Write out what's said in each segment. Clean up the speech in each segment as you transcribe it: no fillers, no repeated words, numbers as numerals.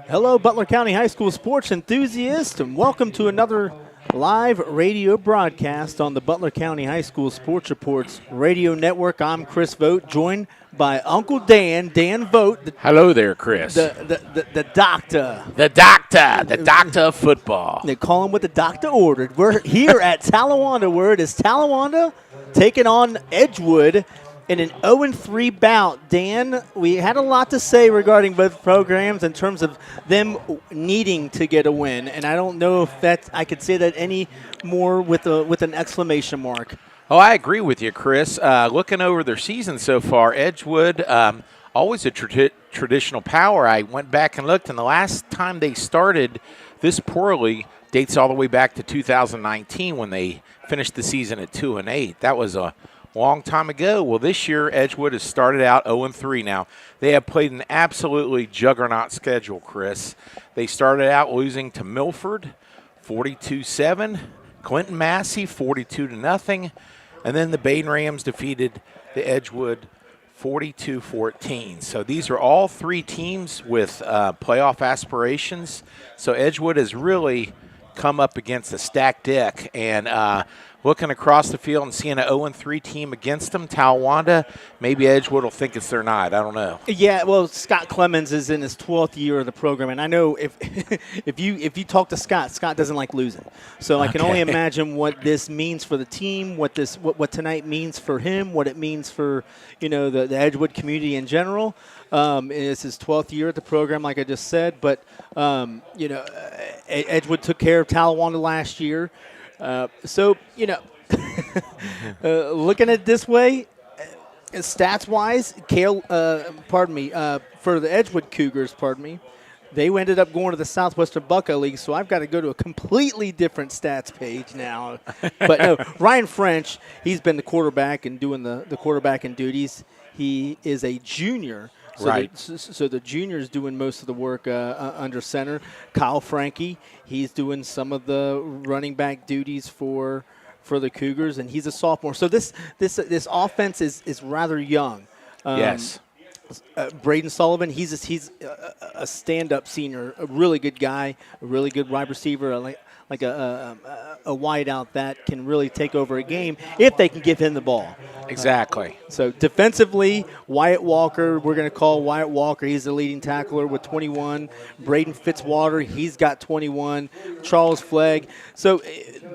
Hello, Butler County High School sports enthusiasts, and welcome to another live radio broadcast on the Butler County High School Sports Reports radio network. I'm Chris Vogt, joined by Uncle Dan Vogt. Hello there, Chris. The doctor. The doctor of football. They call him what the doctor ordered. We're here at Talawanda, where it is Talawanda taking on Edgewood in an 0-3 bout. Dan, we had a lot to say regarding both programs in terms of them needing to get a win, and I don't know if I could say that any more with an exclamation mark. Oh, I agree with you, Chris. Looking over their season so far, Edgewood, always a traditional power. I went back and looked, and the last time they started this poorly dates all the way back to 2019 when they finished the season at 2-8. That was a long time ago. Well, this year, Edgewood has started out 0-3 now. They have played an absolutely juggernaut schedule, Chris. They started out losing to Milford 42-7, Clinton Massey 42-0, and then the Baden Rams defeated the Edgewood 42-14. So these are all three teams with playoff aspirations. So Edgewood has really come up against a stacked deck, and looking across the field and seeing an 0-3 team against them, Talawanda, maybe Edgewood will think it's their night. I don't know. Yeah, well, Scott Clemens is in his 12th year of the program, and I know if if you talk to Scott doesn't like losing. So I can only imagine what this means for the team, what tonight means for him, what it means for the Edgewood community in general. It's his 12th year at the program, like I just said, but Edgewood took care of Talawanda last year. Looking at it this way, stats-wise, for the Edgewood Cougars, they ended up going to the Southwestern Buckeye League, so I've got to go to a completely different stats page now. But no, Ryan French, he's been the quarterback and doing the quarterbacking duties. He is a junior. Right. So the junior's doing most of the work under center. Kyle Frankie, he's doing some of the running back duties for the Cougars, and he's a sophomore. So this offense is rather young. Yes. Braden Sullivan, he's a stand-up senior, a really good guy, a really good wide receiver, like a wideout that can really take over a game if they can give him the ball. Exactly. So defensively, Wyatt Walker, we're going to call Wyatt Walker. He's the leading tackler with 21. Braden Fitzwater, he's got 21. Charles Flegg. So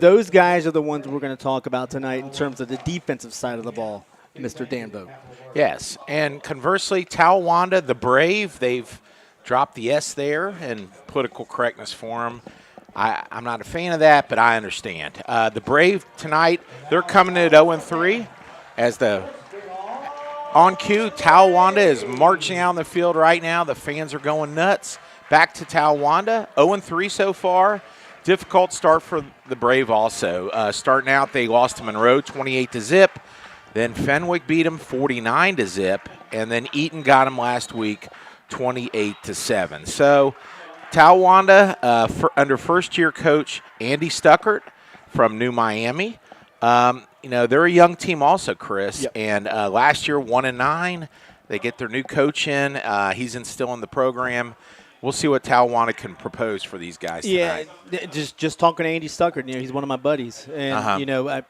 those guys are the ones we're going to talk about tonight in terms of the defensive side of the ball, Mr. Dan Vogt. Yes, and conversely, Talawanda, the Brave, they've dropped the S there in political correctness for them. I'm not a fan of that, but I understand. The Brave tonight, they're coming in at 0-3. As the on cue, Talawanda is marching out on the field right now. The fans are going nuts. Back to Talawanda, 0-3 so far. Difficult start for the Brave also. Starting out, they lost to Monroe 28-0. Then Fenwick beat them 49-0. And then Eaton got them last week 28-7. So Talawanda, under first-year coach Andy Stuckert from New Miami. They're a young team also, Chris. Yep. And last year, 1-9. They get their new coach in. He's instilling the program. We'll see what Talawanda can propose for these guys tonight. Yeah, just talking to Andy Stuckert, he's one of my buddies. And,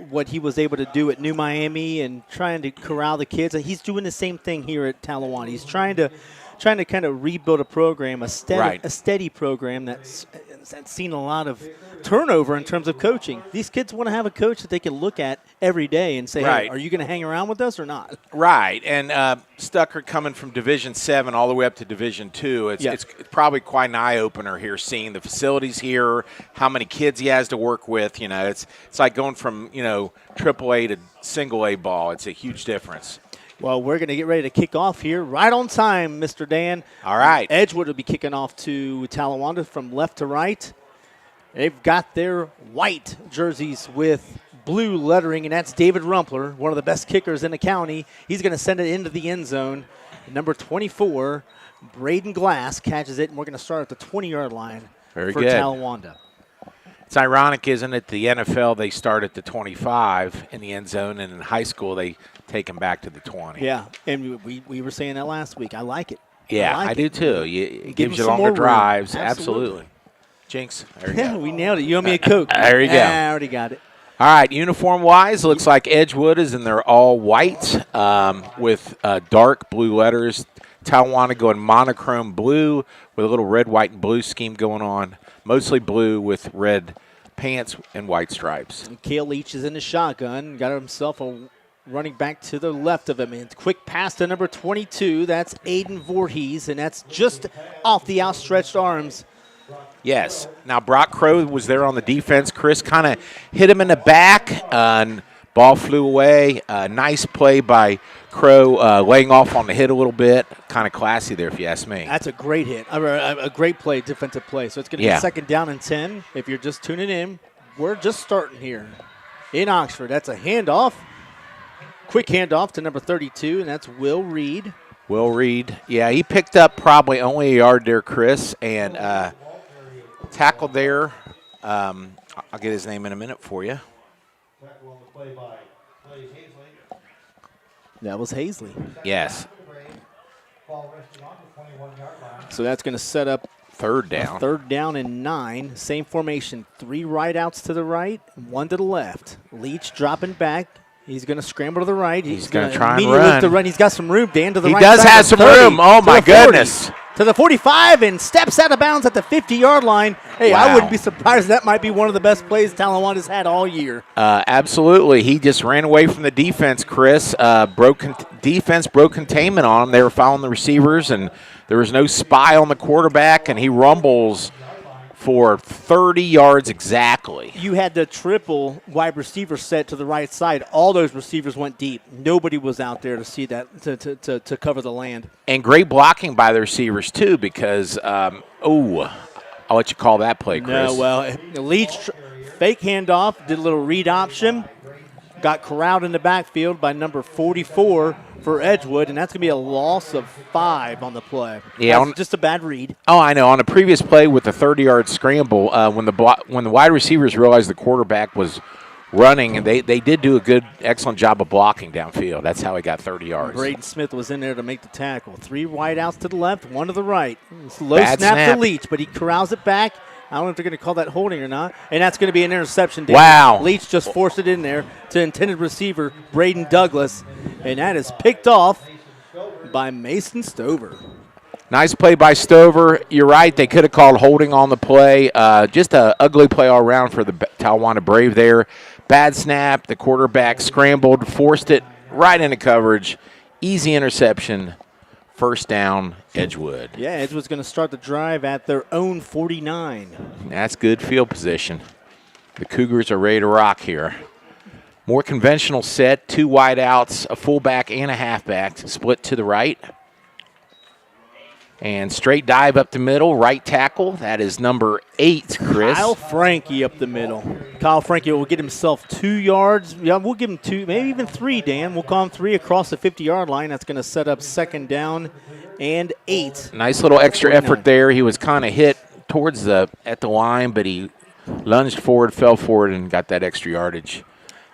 what he was able to do at New Miami and trying to corral the kids, he's doing the same thing here at Talawanda. He's trying to kind of rebuild a program, a steady program that's seen a lot of turnover in terms of coaching. These kids want to have a coach that they can look at every day and say, hey, are you going to hang around with us or not? Right, and Stuckert coming from Division 7 all the way up to Division 2, it's probably quite an eye-opener here, seeing the facilities here, how many kids he has to work with. It's like going from, AAA to single-A ball. It's a huge difference. Well, we're going to get ready to kick off here right on time, Mr. Dan. All right. Edgewood will be kicking off to Talawanda from left to right. They've got their white jerseys with blue lettering, and that's David Rumpler, one of the best kickers in the county. He's going to send it into the end zone. Number 24, Braden Glass, catches it, and we're going to start at the 20-yard line for Talawanda. It's ironic, isn't it? The NFL, they start at the 25 in the end zone, and in high school, they take them back to the 20. Yeah, and we were saying that last week. I like it. Yeah, I, like I do too. It gives you some longer more drives. room. Absolutely. Jinx. There you Yeah, go. we nailed it. You owe me a Coke. There you go. I already got it. All right, uniform-wise, looks like Edgewood is in their all white with dark blue letters. Talawanda going monochrome blue with a little red, white, and blue scheme going on. Mostly blue with red pants and white stripes. And Cale Leach is in the shotgun. Got himself a running back to the left of him. And quick pass to number 22. That's Aiden Voorhees, and that's just off the outstretched arms. Yes. Now, Brock Crow was there on the defense. Chris kind of hit him in the back, and ball flew away. Nice play by Crow, laying off on the hit a little bit. Kind of classy there, if you ask me. That's a great hit, a great play, defensive play. So it's going to be second down and 10. If you're just tuning in, we're just starting here in Oxford. That's a handoff, quick handoff to number 32, and that's Will Reed. Will Reed, yeah, he picked up probably only a yard there, Chris, and tackle there. I'll get his name in a minute for you. That was Hazley. Yes. So that's going to set up third down. Third down and 9. Same formation. 3 right outs to the right, 1 to the left. Leach dropping back. He's going to scramble to the right. He's going to try and run. He's got some room, Dan, to the right side. He does have some 30, room. Oh, my goodness. To the 45 and steps out of bounds at the 50-yard line. Hey, wow. I wouldn't be surprised. That might be one of the best plays Talawanda's had all year. Absolutely. He just ran away from the defense, Chris. Defense broke containment on him. They were following the receivers, and there was no spy on the quarterback, and he rumbles for 30 yards exactly. You had the triple wide receiver set to the right side. All those receivers went deep. Nobody was out there to see that, to cover the land. And great blocking by the receivers, too, because, I'll let you call that play, Chris. No, well, Leach fake handoff, did a little read option, got corralled in the backfield by number 44 for Edgewood, and that's going to be a loss of 5 on the play. Yeah, that's just a bad read. Oh, I know. On a previous play with the 30-yard scramble, when the wide receivers realized the quarterback was running, and they did do excellent job of blocking downfield. That's how he got 30 yards. Braden Smith was in there to make the tackle. 3 wide outs to the left, 1 to the right. Low snap to Leach, but he corrals it back. I don't know if they're going to call that holding or not. And that's going to be an interception. Wow. Leach just forced it in there to intended receiver Braden Douglas. And that is picked off by Mason Stover. Nice play by Stover. You're right. They could have called holding on the play. Just an ugly play all around for the Talawanda Brave there. Bad snap. The quarterback scrambled, forced it right into coverage. Easy interception. First down, Edgewood. Yeah, Edgewood's going to start the drive at their own 49. That's good field position. The Cougars are ready to rock here. More conventional set, 2 wide outs, a fullback and a halfback, split to the right. And straight dive up the middle, right tackle. That is number 8, Chris. Kyle Frankie up the middle. Kyle Frankie will get himself 2 yards. Yeah, we'll give him 2, maybe even 3, Dan. We'll call him 3 across the 50-yard line. That's going to set up second down and 8. Nice little extra effort there. He was kind of hit towards at the line, but he lunged forward, fell forward, and got that extra yardage.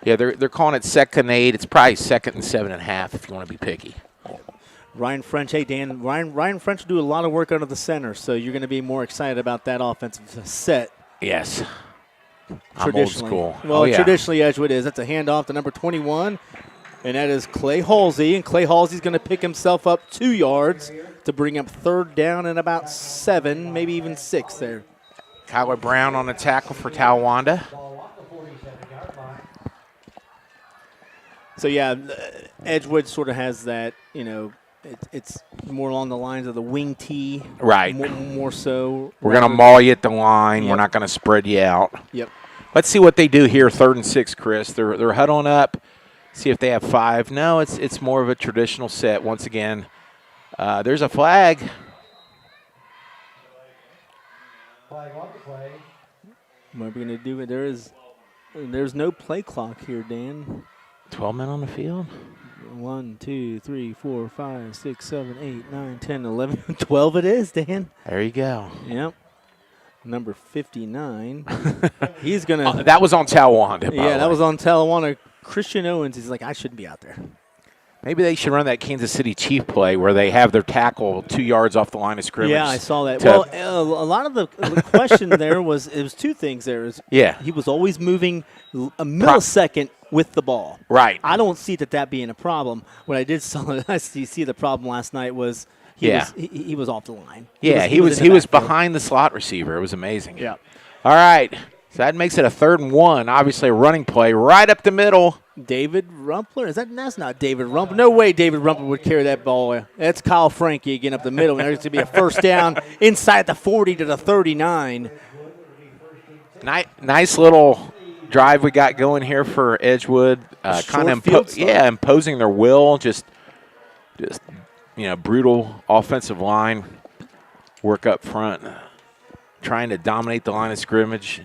Yeah, they're calling it second and 8. It's probably second and 7.5 if you want to be picky. Ryan French, hey, Dan, Ryan French will do a lot of work under the center, so you're going to be more excited about that offensive set. Yes. I'm old school. Well, traditionally Edgewood is. That's a handoff to number 21, and that is Clay Halsey. And Clay Halsey's going to pick himself up 2 yards to bring up third down and about 7, maybe even 6 there. Kyler Brown on the tackle for Talawanda. So, yeah, Edgewood sort of has that, it's more along the lines of the wing tee. Right. More so. We're going to maul you at the line. Yep. We're not going to spread you out. Yep. Let's see what they do here, 3rd and 6, Chris. They're huddling up. See if they have 5. No, it's more of a traditional set. Once again, there's a flag. Flag on the play. What are we going to do? There's no play clock here, Dan. 12 men on the field. 1, 2, 3, 4, 5, 6, 7, 8, 9, 10, 11, 12 it is, Dan. There you go. Yep. Number 59. He's going to. That was on Talawanda. Yeah, that was on Talawanda. Christian Owens, he's like, I shouldn't be out there. Maybe they should run that Kansas City Chief play where they have their tackle 2 yards off the line of scrimmage. Yeah, I saw that. Well, a lot of the question there was two things there. He was always moving a millisecond with the ball. Right. I don't see that being a problem. What I did see the problem last night was he was off the line. He was behind the slot receiver. It was amazing. Yeah. All right. So that makes it a 3rd and 1. Obviously a running play right up the middle. David Rumpler? That's not David Rumpler. No way David Rumpler would carry that ball. That's Kyle Frankie again up the middle. There's going to be a first down inside the 40 to the 39. Nice little drive we got going here for Edgewood. Kind of imposing their will. Just brutal offensive line work up front, trying to dominate the line of scrimmage.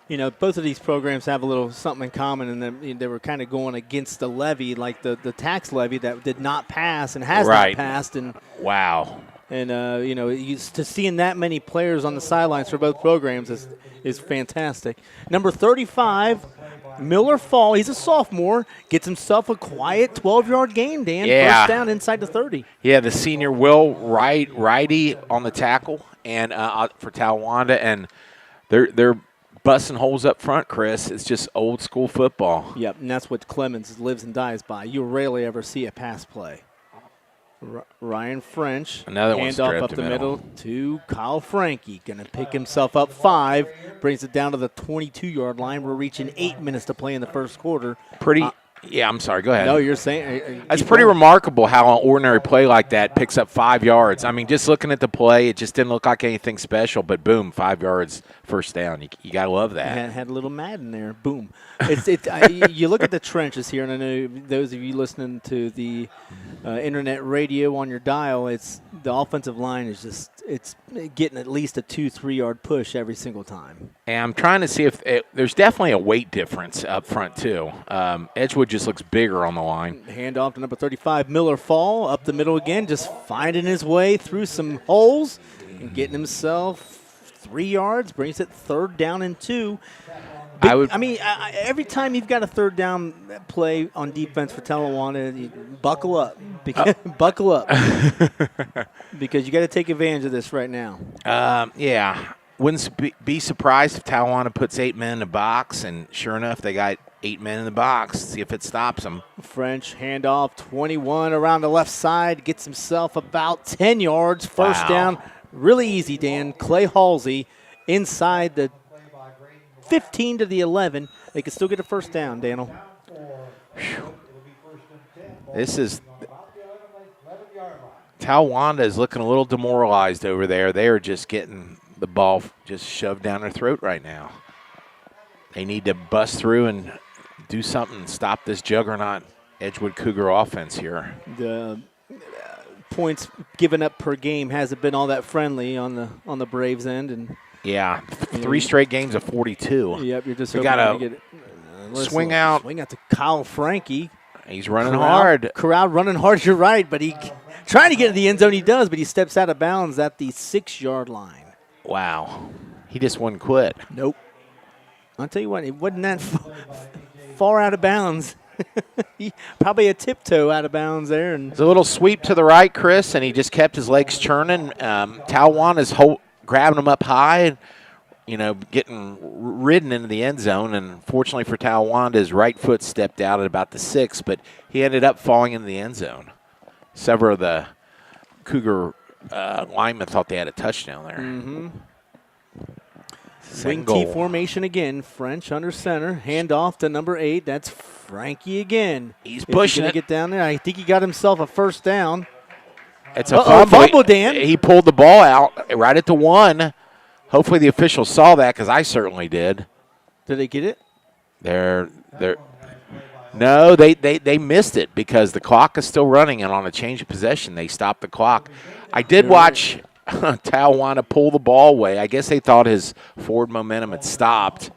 Both of these programs have a little something in common, and they were kind of going against the levy, like the tax levy that did not pass and has not passed. And wow. And to seeing that many players on the sidelines for both programs is fantastic. Number 35, Miller Fall. He's a sophomore. Gets himself a quiet 12-yard gain, Dan. Yeah. First down inside the 30. Yeah, the senior righty on the tackle and for Talawanda, and they're busting holes up front, Chris. It's just old school football. Yep, and that's what Clemens lives and dies by. You rarely ever see a pass play. Ryan French, another one handoff up the middle to Kyle Frankie. Going to pick himself up 5, brings it down to the 22-yard line. We're reaching 8 minutes to play in the first quarter. Yeah, I'm sorry. Go ahead. No, you're saying it's pretty remarkable how an ordinary play like that picks up 5 yards. I mean, just looking at the play, it just didn't look like anything special. But boom, 5 yards, first down. You gotta love that. Had a little Madden there. Boom. You look at the trenches here, and I know those of you listening to the internet radio on your dial, the offensive line is just it's getting at least a 2-3 yard push every single time. And I'm trying to see if there's definitely a weight difference up front too. Edgewood just looks bigger on the line. Handoff to number 35, Miller Fall, up the middle again, just finding his way through some holes and getting himself 3 yards, brings it 3rd down and 2. Every time you've got a 3rd down play on defense for Talawanda, buckle up. Buckle up. Because you got to take advantage of this right now. Yeah. Wouldn't be surprised if Talawanda puts 8 men in the box, and sure enough, they got 8 men in the box. See if it stops them. French handoff, 21 around the left side, gets himself about 10 yards. First down, really easy, Dan. Clay Halsey inside the 15 to the 11. They can still get a first down, Daniel. This is Talawanda is looking a little demoralized over there. They are just getting the ball just shoved down their throat right now. They need to bust through and do something and stop this juggernaut Edgewood Cougar offense here. The points given up per game hasn't been all that friendly on the Braves end, and yeah, 3 straight games of 42. Yep, you're just hoping to get swing out to Kyle Frankie. He's running hard. Corral running hard. You're right, but he trying to get to the end zone. He does, but he steps out of bounds at the 6-yard line. Wow, he just wouldn't quit. Nope. I'll tell you what, it wasn't that far out of bounds. Probably a tiptoe out of bounds there. And it's a little sweep to the right, Chris, and he just kept his legs churning. Talawanda is grabbing him up high, getting ridden into the end zone. And fortunately for Talawanda, his right foot stepped out at about the 6, but he ended up falling into the end zone. Several of the Cougar linemen thought they had a touchdown there. Mm-hmm. Wing T formation again. French under center. Handoff to number 8. That's Frankie again. He's pushing it. Get down there. I think he got himself a first down. It's a fumble, Dan. He pulled the ball out right at the 1. Hopefully the officials saw that, because I certainly did. Did they get it? No, they missed it because the clock is still running, and on a change of possession, they stopped the clock. I did watch Talawanda pull the ball away. I guess they thought his forward momentum had stopped.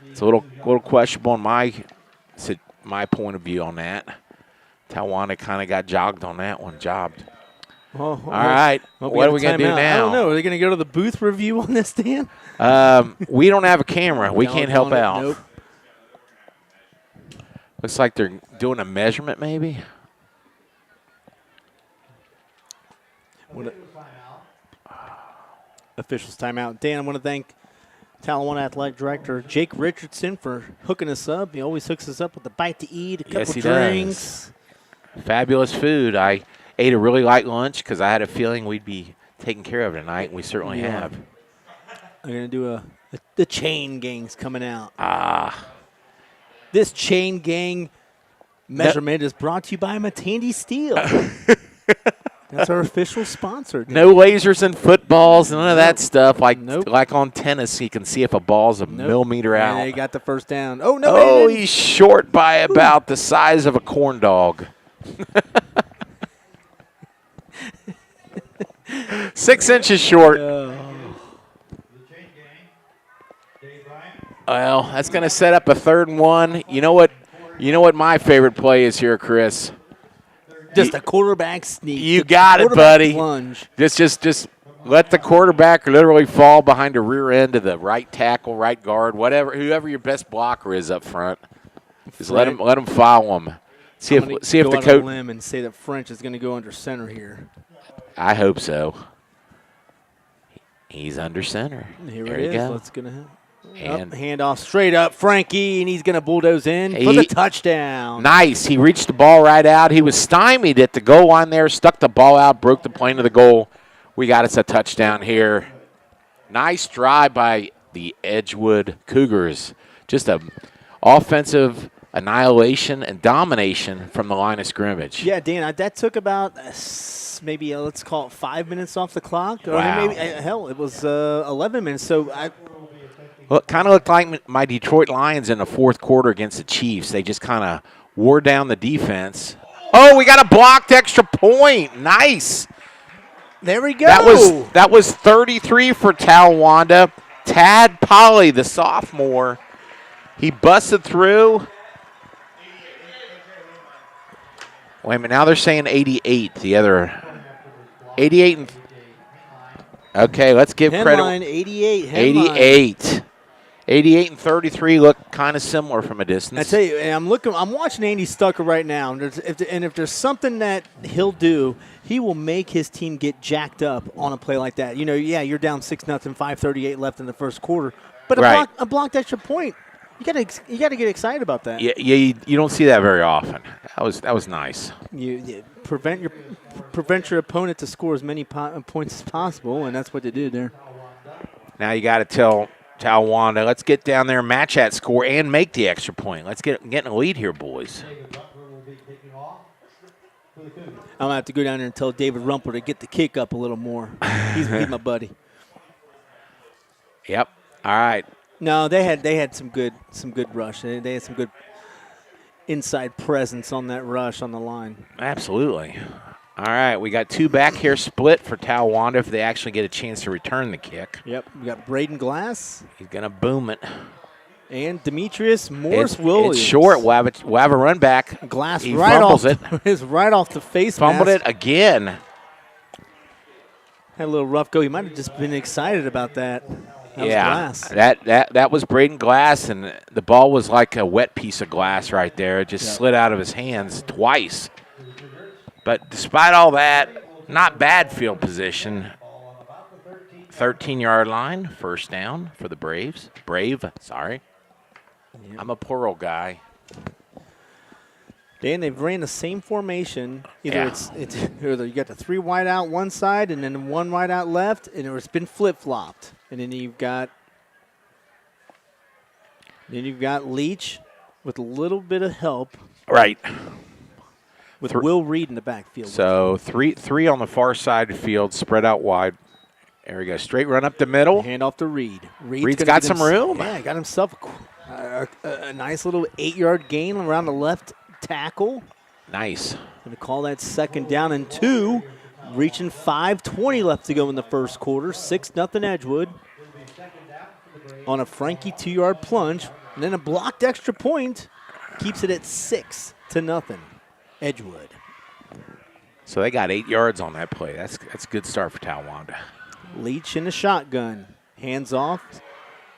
It's a little questionable in my point of view on that. Talawanda kind of got jogged on that one, jobbed. All right, what are we going to do now? I don't know. Are they going to go to the booth review on this, Dan? We don't have a camera. We can't help out. Nope. Looks like they're doing a measurement maybe. officials timeout. Dan, I want to thank Talawanda Athletic Director Jake Richardson for hooking us up. He always hooks us up with a bite to eat, a couple drinks. Does. Fabulous food. I ate a really light lunch because I had a feeling we'd be taken care of tonight, and we certainly have. I'm going to do the chain gang's coming out. Ah. This chain gang measurement is brought to you by Matandy Steel. That's our official sponsor. No lasers and footballs, none of that stuff. Like on tennis, you can see if a ball's a millimeter out. And they got the first down. Oh, no. Oh, he's short by about the size of a corn dog. 6 inches short. Well, that's going to set up a 3rd and 1. You know what my favorite play is here, Chris? Just a quarterback sneak. You got it, buddy. Plunge. Just let the quarterback literally fall behind the rear end of the right tackle, right guard, whoever your best blocker is up front. Just let him follow him. See if the coach limb and say that French is going to go under center here. I hope so. He's under center. Here there it is. Go. Let's gonna hand off straight up, Frankie, and he's going to bulldoze in for the touchdown. Nice. He reached the ball right out. He was stymied at the goal line there, stuck the ball out, broke the plane of the goal. We got us a touchdown here. Nice drive by the Edgewood Cougars. Just a offensive annihilation and domination from the line of scrimmage. Yeah, Dan, that took about maybe let's call it 5 minutes off the clock. Or wow. maybe it was 11 minutes. So Well, it kind of looked like my Detroit Lions in the 4th quarter against the Chiefs. They just kind of wore down the defense. Oh, we got a blocked extra point. Nice. There we go. That was 33 for Talawanda. Tad Polly, the sophomore, he busted through. Wait a minute. Now they're saying 88. The other 88. Okay, let's give credit. Headline 88. 88. 88 and 33 look kind of similar from a distance. I tell you, I'm watching Andy Stucker right now, and if there's something that he'll do, he will make his team get jacked up on a play like that. You're down 6-0, 5:38 left in the first quarter, but a blocked extra point. You gotta get excited about that. Yeah, you don't see that very often. That was nice. You prevent your opponent to score as many points as possible, and that's what they did there. Now you got to tell Talawanda, let's get down there, match that score, and make the extra point. Let's get in a lead here, boys. I'm going to have to go down there and tell David Rumpler to get the kick up a little more. He's my buddy. Yep. All right. No, they had some good rush. They had some good inside presence on that rush on the line. Absolutely. All right, we got 2 back here split for Talawanda if they actually get a chance to return the kick. Yep, we got Braden Glass. He's going to boom it. And Demetrius Morris-Williams. It's short. We'll have a run back. Glass he fumbles it. Is right off the face Fumbled mask. it again. Had a little rough go. He might have just been excited about that. That was Glass. That was Braden Glass, and the ball was like a wet piece of glass right there. It just slid out of his hands twice. But despite all that, not bad field position. 13-yard line, first down for the Braves. Sorry. Yep. I'm a plural guy. Dan, they've ran the same formation. Either either you got the 3 wide out one side and then 1 wide out left, and it's been flip-flopped. And then you've got Leach with a little bit of help. Right. With Will Reed in the backfield. So three on the far side of the field, spread out wide. There we go. Straight run up the middle. Hand off to Reed. Reed's got some room. Yeah, got himself a nice little 8-yard gain around the left tackle. Nice. Going to call that 2nd down and 2. Reaching 5:20 left to go in the first quarter. 6-0 Edgewood. On a Frankie 2-yard plunge. And then a blocked extra point. Keeps it at 6-0. Edgewood. So they got 8 yards on that play. That's a good start for Talawanda. Leach in the shotgun. Hands off.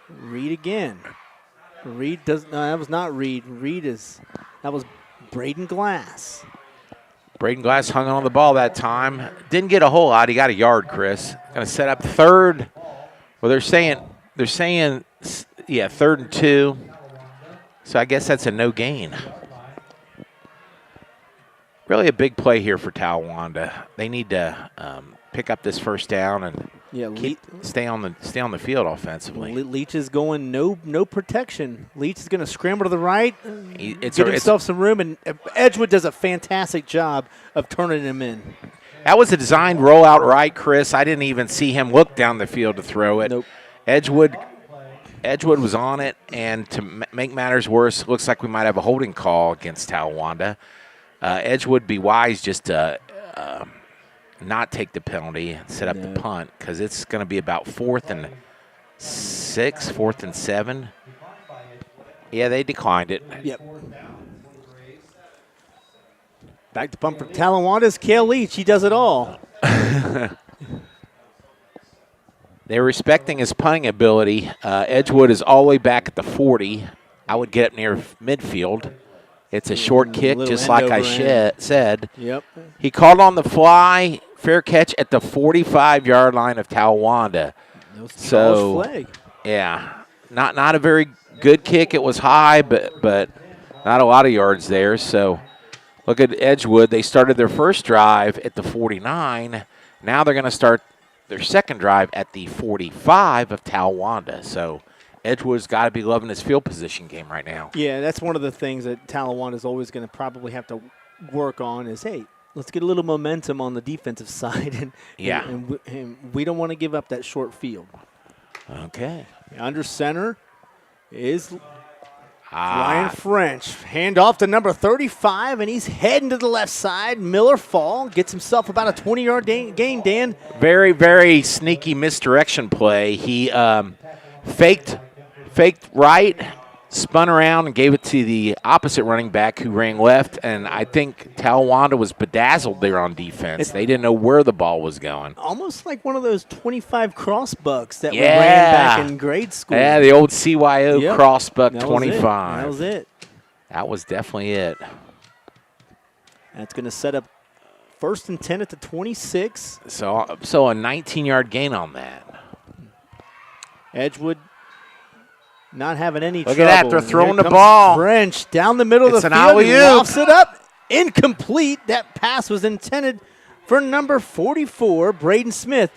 Reed again. Reed does no, that was not Reed. That was Braden Glass. Braden Glass hung on the ball that time. Didn't get a whole lot. He got a yard, Chris. Going to set up 3rd Well, they're saying, yeah, 3rd and 2. So I guess that's a no gain. Really a big play here for Talawanda. They need to pick up this first down and stay on the field offensively. Leach is going no protection. Leach is going to scramble to the right, get It's himself some room, and Edgewood does a fantastic job of turning him in. That was a designed rollout right, Chris. I didn't even see him look down the field to throw it. Nope. Edgewood was on it, and to make matters worse, it looks like we might have a holding call against Talawanda. Edgewood be wise just to not take the penalty and set up the punt, because it's going to be about 4th and 6, 4th and 7. Yeah, they declined it. Yep. Back to punt for Talawanda's Cale Leach. He does it all. They're respecting his punting ability. Edgewood is all the way back at the 40. I would get up near midfield. It's a short kick, just like I said. Yep. He called on the fly, fair catch at the 45-yard line of Talawanda. So, flag. Yeah, not a very good kick. It was high, but not a lot of yards there. So look at Edgewood. They started their first drive at the 49. Now they're going to start their second drive at the 45 of Talawanda. So Edgewood's got to be loving his field position game right now. Yeah, that's one of the things that Talawanda is always going to probably have to work on is, hey, let's get a little momentum on the defensive side. And we don't want to give up that short field. Okay. Under center is Ryan French. Hand off to number 35, and he's heading to the left side. Miller Fall gets himself about a 20-yard gain, Dan. Very, very sneaky misdirection play. He faked right, spun around, and gave it to the opposite running back who ran left. And I think Talawanda was bedazzled there on defense. They didn't know where the ball was going. Almost like one of those 25 crossbucks that we ran back in grade school. Yeah, the old CYO crossbuck 25. That was it. That was definitely it. That's going to set up 1st and 10 at the 26. So a 19-yard gain on that. Edgewood not having any trouble. Look at that, they're throwing the ball. French down the middle of the field. He lofts it up. Incomplete. That pass was intended for number 44, Braden Smith.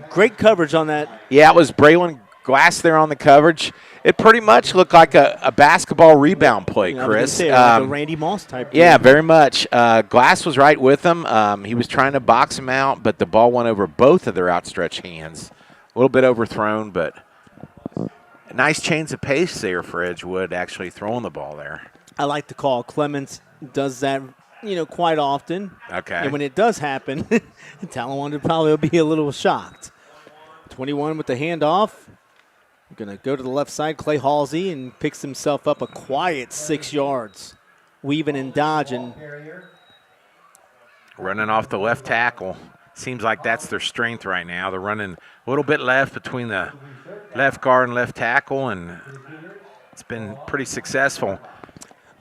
Great coverage on that. Yeah, it was Braylon Glass there on the coverage. It pretty much looked like a basketball rebound play, Chris. Like a Randy Moss type. Yeah, very much. Glass was right with him. He was trying to box him out, but the ball went over both of their outstretched hands. A little bit overthrown, but nice change of pace there for Edgewood actually throwing the ball there. I like the call. Clemens does that, quite often. Okay. And when it does happen, Talawanda probably will be a little shocked. 21 with the handoff. Going to go to the left side, Clay Halsey, and picks himself up a quiet 6 yards. Weaving and dodging. Running off the left tackle. Seems like that's their strength right now. They're running a little bit left between the left guard and left tackle, and it's been pretty successful.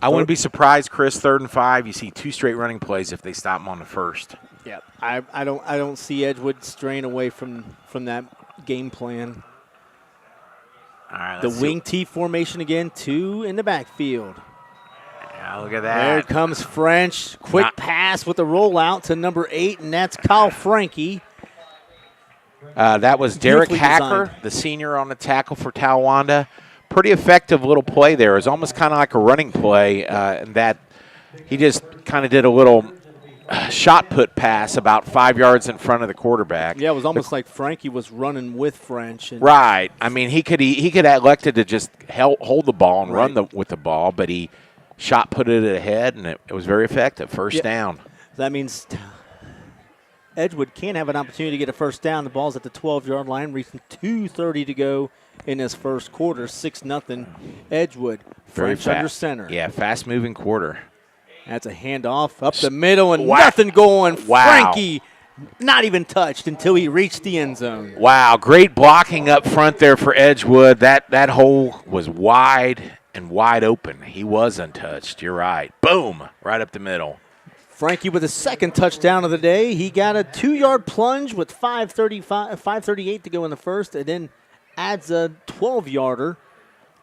I wouldn't be surprised, Chris, 3rd and 5. You see 2 straight running plays if they stop them on the first. Yeah, I don't see Edgewood straying away from that game plan. All right, the wing T formation again, 2 in the backfield. Yeah, look at that. There comes French. Quick pass with a rollout to number 8, and that's Kyle Frankie. That was Derek Hacker, the senior on the tackle for Talawanda. Pretty effective little play there. It was almost kind of like a running play in that he just kind of did a little shot put pass about 5 yards in front of the quarterback. Yeah, it was almost like Frankie was running with French. Right. I mean, he could have elected to just hold the ball and run with the ball, but he shot put it ahead, and it was very effective. First down. That means Edgewood can have an opportunity to get a first down. The ball's at the 12-yard line, reaching 2:30 to go in this first quarter. 6-0 Edgewood. Very French fast. under center. Yeah, fast-moving quarter. That's a handoff up the middle, and nothing going. Wow. Frankie not even touched until he reached the end zone. Wow, great blocking up front there for Edgewood. That hole was wide and wide open. He was untouched. You're right. Boom, right up the middle. Frankie with his second touchdown of the day. He got a 2-yard plunge with 5:38 to go in the first, and then adds a 12-yarder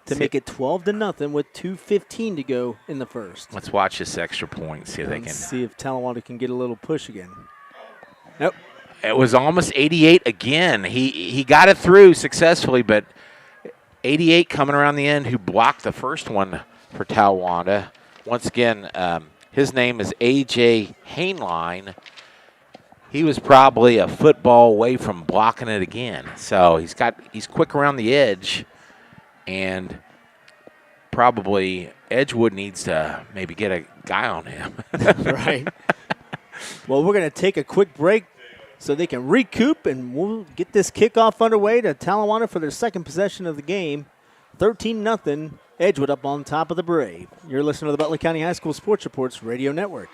to make it 12-0 with 2:15 to go in the first. Let's watch this extra point. See if they can. See if Talawanda can get a little push again. Nope. It was almost 88 again. He got it through successfully, but 88 coming around the end, who blocked the first one for Talawanda. Once again, his name is A.J. Hainline. He was probably a football away from blocking it again. So he's quick around the edge, and probably Edgewood needs to maybe get a guy on him. Right. Well, we're going to take a quick break so they can recoup, and we'll get this kickoff underway to Talawanda for their second possession of the game. 13-0, Edgewood up on top of the Brave. You're listening to the Butler County High School Sports Reports Radio Network.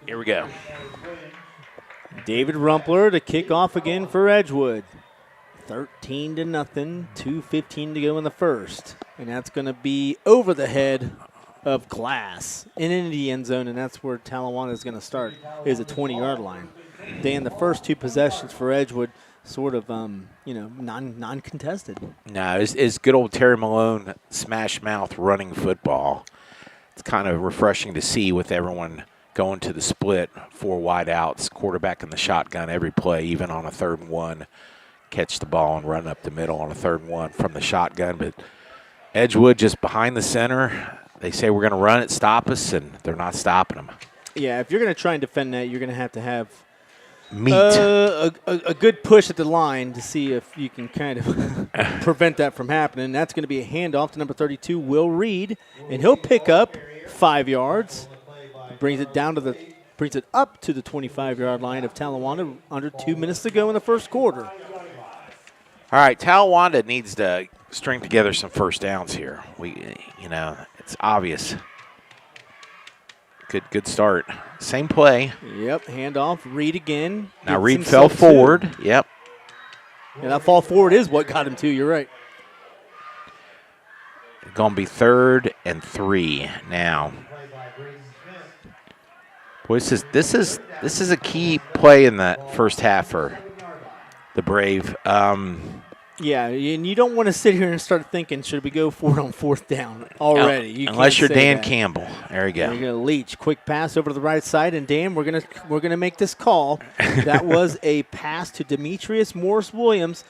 Here we go. David Rumpler to kick off again for Edgewood. 13-0, 2:15 to go in the first. And that's going to be over the head of Glass and into the end zone, and that's where Talawanda is going to start, is a 20-yard line. Dan, the first two possessions for Edgewood sort of, non-contested. No, it's good old Terry Malone smash mouth running football. It's kind of refreshing to see with everyone going to the split, 4 wide outs, quarterback in the shotgun every play, even on a 3rd and 1. Catch the ball and run up the middle on a 3rd and 1 from the shotgun. But Edgewood just behind the center. They say we're going to run it, stop us, and they're not stopping them. Yeah, if you're going to try and defend that, you're going to have meat. A good push at the line to see if you can kind of prevent that from happening. That's going to be a handoff to number 32, Will Reed, and he'll pick up 5 yards. Brings it up to the 25-yard line of Talawanda. Under 2 minutes to go in the first quarter. All right, Talawanda needs to string together some first downs here. It's obvious. Good start. Same play. Yep, handoff. Reed again. Now Reed fell forward. Yep. And that fall forward is what got him too. You're right. Going to be 3rd and 3 now. Boy, this is a key play in the first half for the Brave. Yeah, and you don't want to sit here and start thinking, should we go for it on 4th down already? Unless you're Dan Campbell. There you go. You're going to Leach. Quick pass over to the right side, and Dan, we're gonna make this call. That was a pass to Demetrius Morris-Williams.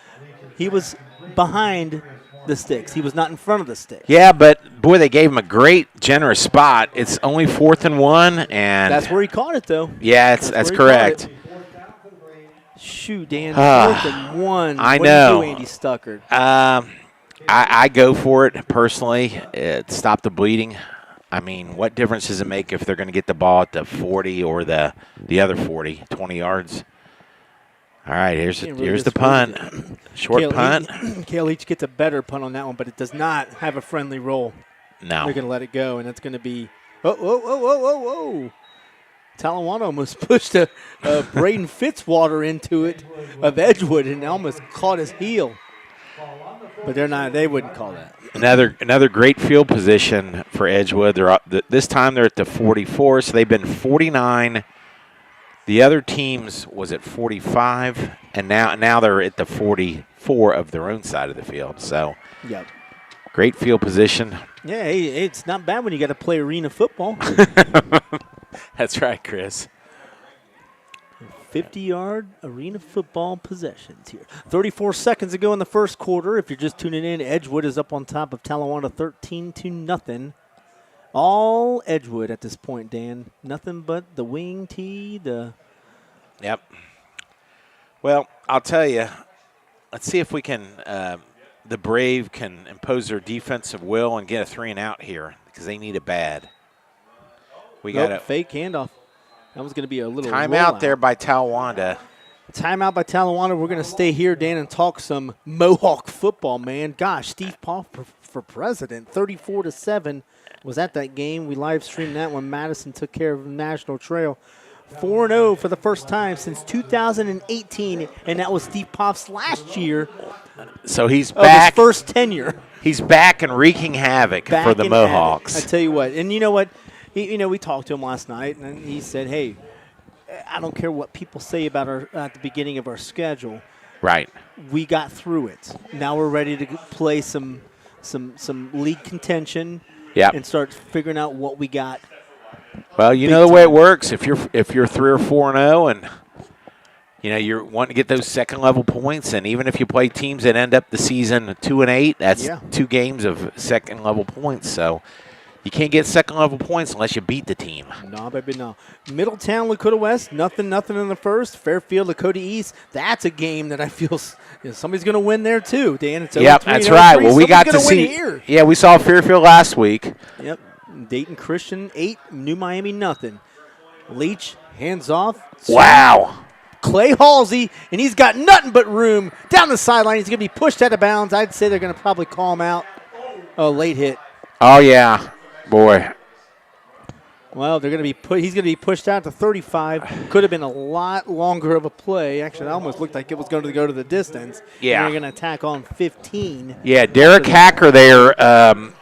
He was behind the sticks. He was not in front of the sticks. Yeah, but, boy, they gave him a great, generous spot. It's only 4th and 1. And that's where he caught it, though. Yeah, that's correct. Shoot, Dan, 4th and 1. I what know. Do you do, Andy Stuckert? I go for it personally. Stop the bleeding. I mean, what difference does it make if they're going to get the ball at the 40 or the other 40, 20 yards? All right, here's the punt. Short punt. Cale Leach gets a better punt on that one, but it does not have a friendly roll. No. They're going to let it go, and it's going to be whoa. Talawanda almost pushed a Braden Fitzwater into it of Edgewood and almost caught his heel. But they wouldn't call that. Another great field position for Edgewood. This time they're at the 44, so they've been 49. The other teams was at 45, and now they're at the 44 of their own side of the field. So, yep. Great field position. Yeah, it's not bad when you got to play arena football. That's right, Chris. 50-yard arena football possessions here. 34 seconds to go in the first quarter. If you're just tuning in, Edgewood is up on top of Talawanda 13-0. All Edgewood at this point, Dan. Nothing but the wing tee, Yep. Well, I'll tell you, let's see if we can the Brave can impose their defensive will and get a 3-and-out here because they need it bad. We got a fake handoff. That was going to be a little timeout there by Talawanda. Timeout by Talawanda. We're going to stay here, Dan, and talk some Mohawk football, man. Gosh, Steve Poff for president. 34-7 was at that game. We live streamed that when Madison took care of National Trail. 4-0 for the first time since 2018, and that was Steve Poff's last year. So he's of back. His first tenure. He's back and wreaking havoc for the Mohawks. I tell you what, and you know what? We talked to him last night, and he said, "Hey, I don't care what people say about at the beginning of our schedule. Right. We got through it. Now we're ready to play some league contention and start figuring out what we got." Well, you know the way it works. If you're 3 or 4-0 and you're wanting to get those second level points, and even if you play teams that end up the season 2-8, that's 2 games of second level points. So you can't get second level points unless you beat the team. No, baby, no. Middletown, Lakota West, nothing in the first. Fairfield, Lakota East. That's a game that I feel somebody's going to win there too, Dan. It's that's right. Well, we got to see. Here. Yeah, we saw Fairfield last week. Yep. Dayton Christian 8, New Miami nothing. Leach hands off. Wow. Clay Halsey, and he's got nothing but room down the sideline. He's going to be pushed out of bounds. I'd say they're going to probably call him out. Oh, late hit. Oh yeah, boy. Well, they're going to be he's going to be pushed out to 35. Could have been a lot longer of a play. Actually, it almost looked like it was going to go to the distance. Yeah. And they're going to attack on 15. Yeah, Derek Hacker there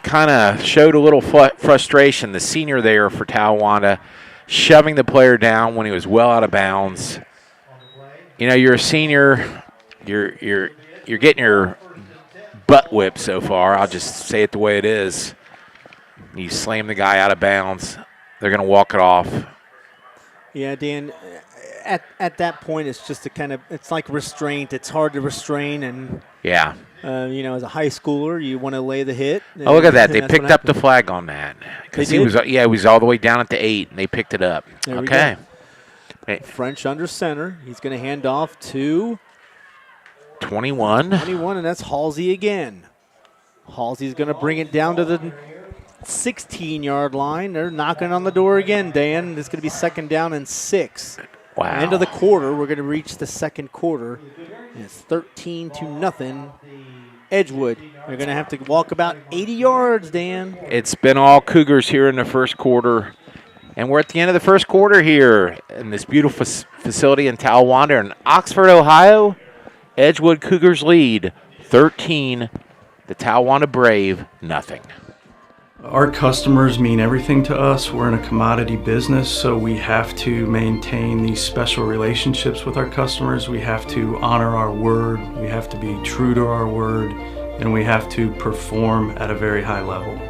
kind of showed a little frustration, the senior there for Talawanda, shoving the player down when he was well out of bounds. You're a senior, you're getting your butt whipped so far. I'll just say it the way it is. You slam the guy out of bounds. They're going to walk it off. Yeah, Dan, at that point, it's just it's like restraint. It's hard to restrain. And, yeah. As a high schooler, you want to lay the hit. Oh, look at that. They picked up the flag on that. Because he was all the way down at the 8, and they picked it up. There okay. French under center. He's going to hand off to 21, and that's Halsey again. Halsey's going to bring it down to the 16-yard line. They're knocking on the door again, Dan. It's going to be second down and 6. Wow. End of the quarter. We're going to reach the second quarter. And it's 13-0. Edgewood. They're going to have to walk about 80 yards, Dan. It's been all Cougars here in the first quarter. And we're at the end of the first quarter here in this beautiful facility in Talawanda in Oxford, Ohio. Edgewood Cougars lead 13. The Talawanda Brave, nothing. Our customers mean everything to us. We're in a commodity business, so we have to maintain these special relationships with our customers. We have to honor our word. We have to be true to our word, and we have to perform at a very high level.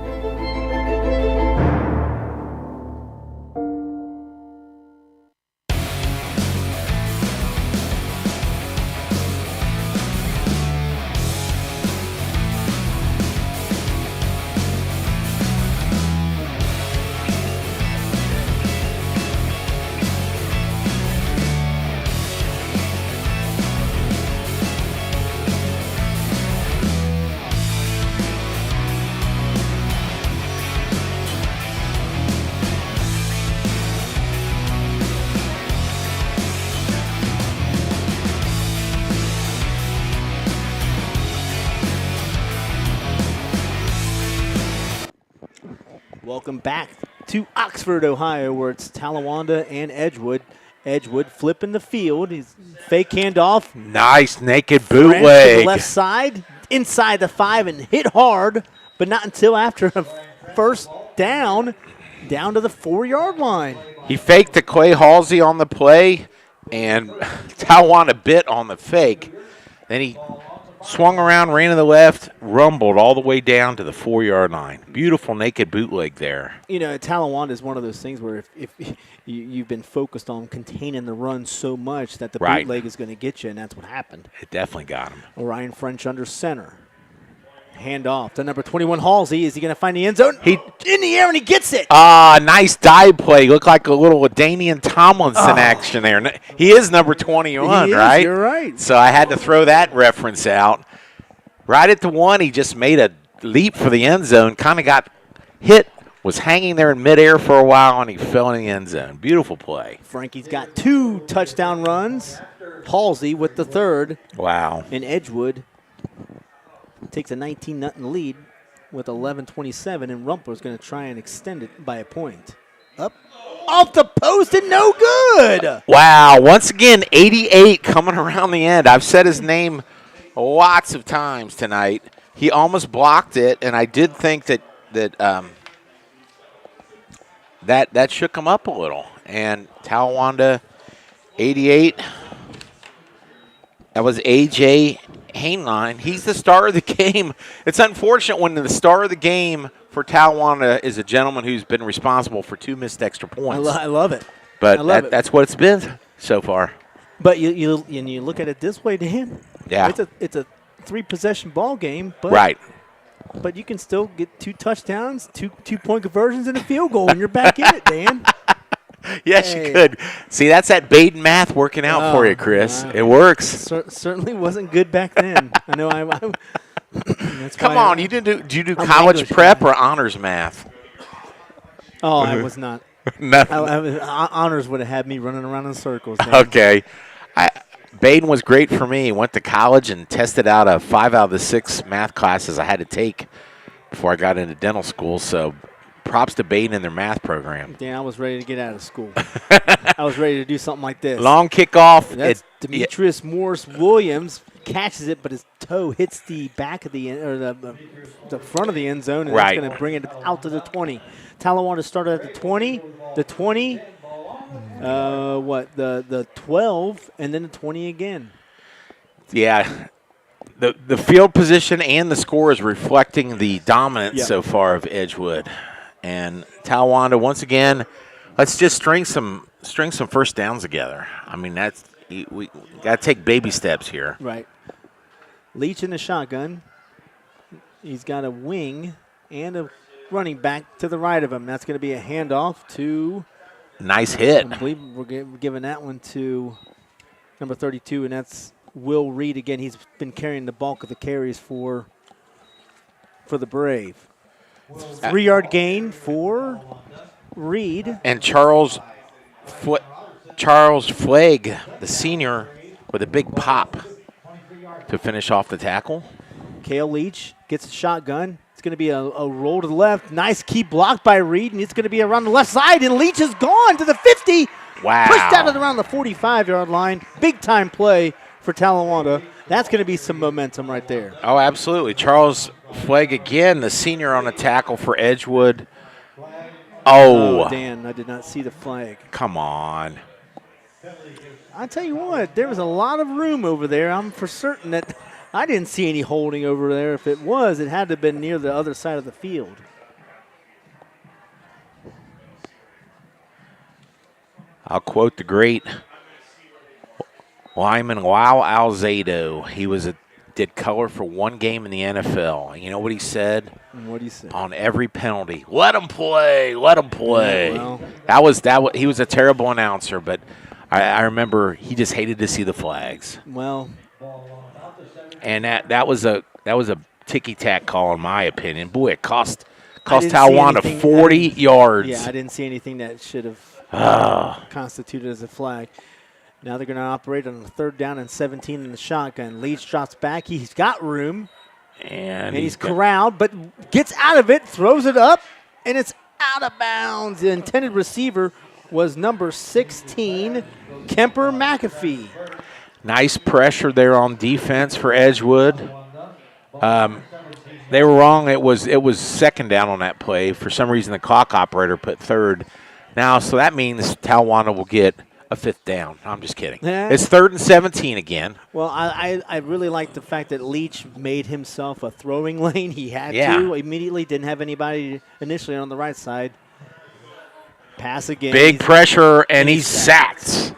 Welcome back to Oxford, Ohio, where it's Talawanda and Edgewood. Edgewood flipping the field. He's fake handoff. Nice naked French bootleg. to the left side, inside the 5, and hit hard, but not until after a first down to the 4-yard line. He faked to Clay Halsey on the play, and Talawanda bit on the fake. Then he swung around, ran to the left, rumbled all the way down to the 4-yard line. Beautiful naked bootleg there. Talawanda is one of those things where if you've been focused on containing the run so much that the bootleg is going to get you, and that's what happened. It definitely got him. Orion French under center. Hand off to number 21, Halsey. Is he going to find the end zone? He in the air, and he gets it. Nice dive play. Looked like a little Danian Tomlinson action there. He is number 21, right? You're right. So I had to throw that reference out. Right at the 1, he just made a leap for the end zone, kind of got hit, was hanging there in midair for a while, and he fell in the end zone. Beautiful play. Frankie's got 2 touchdown runs. Halsey with the 3rd. Wow. And Edgewood takes a 19-0 lead with 11:27, and Rumpler's going to try and extend it by a point. Up, off the post and no good. Wow. Once again, 88 coming around the end. I've said his name lots of times tonight. He almost blocked it, and I did think that shook him up a little. And Talawanda, 88. That was A.J. Hainline. He's the star of the game. It's unfortunate when the star of the game for Talawanda is a gentleman who's been responsible for 2 missed extra points. I love it. But that's what it's been so far. But you look at it this way, Dan. Yeah. It's a 3-possession ball game. But Right. But you can still get 2 touchdowns, 2-point conversions, and a field goal, and you're back in it, Dan. Yes, you could. See, that's that Baden math working out for you, Chris. It works. Certainly wasn't good back then. I know. That's Come why on, did you do college prep or honors math? Oh, I was not. No. Honors would have had me running around in circles. Dan. Okay. Baden was great for me. Went to college and tested out 5 out of the 6 math classes I had to take before I got into dental school. So props to Baden and their math program. Dan, I was ready to get out of school. I was ready to do something like this. Long kickoff. That's Demetrius Morris Williams catches it, but his toe hits the back of the end, or the front of the end zone, and that's going to bring it out to the 20. Talawanda started at the 20, the 20, the 12, and then the 20 again. Yeah. The field position and the score is reflecting the dominance so far of Edgewood. And Talawanda, once again, let's just string some first downs together. I mean, we got to take baby steps here. Right. Leach in the shotgun. He's got a wing and a running back to the right of him. That's going to be a handoff to. Nice hit. I believe we're giving that one to number 32, and that's Will Reed again. He's been carrying the bulk of the carries for the Brave. 3-yard gain for Reed. And Charles Flagg, the senior, with a big pop to finish off the tackle. Cale Leach gets a shotgun. It's going to be a roll to the left. Nice key blocked by Reed, and it's going to be around the left side, and Leach is gone to the 50. Wow. Pushed out at around the 45-yard line. Big-time play for Talawanda. That's going to be some momentum right there. Oh, absolutely. Charles Flagg again, the senior on a tackle for Edgewood. Oh, Dan, I did not see the flag. Come on. I tell you what, there was a lot of room over there. I'm for certain that I didn't see any holding over there. If it was, it had to have been near the other side of the field. I'll quote the great lineman Lyle Alzado. He did color for 1 game in the NFL. You know what he said? What did he say? On every penalty, let him play, let him play. Yeah, well. He was a terrible announcer, but I remember he just hated to see the flags. Well, and that was a ticky-tack call in my opinion. Boy, it cost Talawanda 40 yards. Yeah, I didn't see anything that should have constituted as a flag. Now they're going to operate on the 3rd down and 17 in the shotgun. Leach drops back. He's got room. And he's corralled, but gets out of it, throws it up, and it's out of bounds. The intended receiver was number 16, Kemper McAfee. Nice pressure there on defense for Edgewood. They were wrong. It was 2nd down on that play. For some reason, the clock operator put 3rd. Now, so that means Talawanda will get a 5th down. I'm just kidding. It's 3rd and 17 again. Well, I really like the fact that Leach made himself a throwing lane. He had to immediately. Didn't have anybody initially on the right side. Pass again. Big pressure, and he's sacked.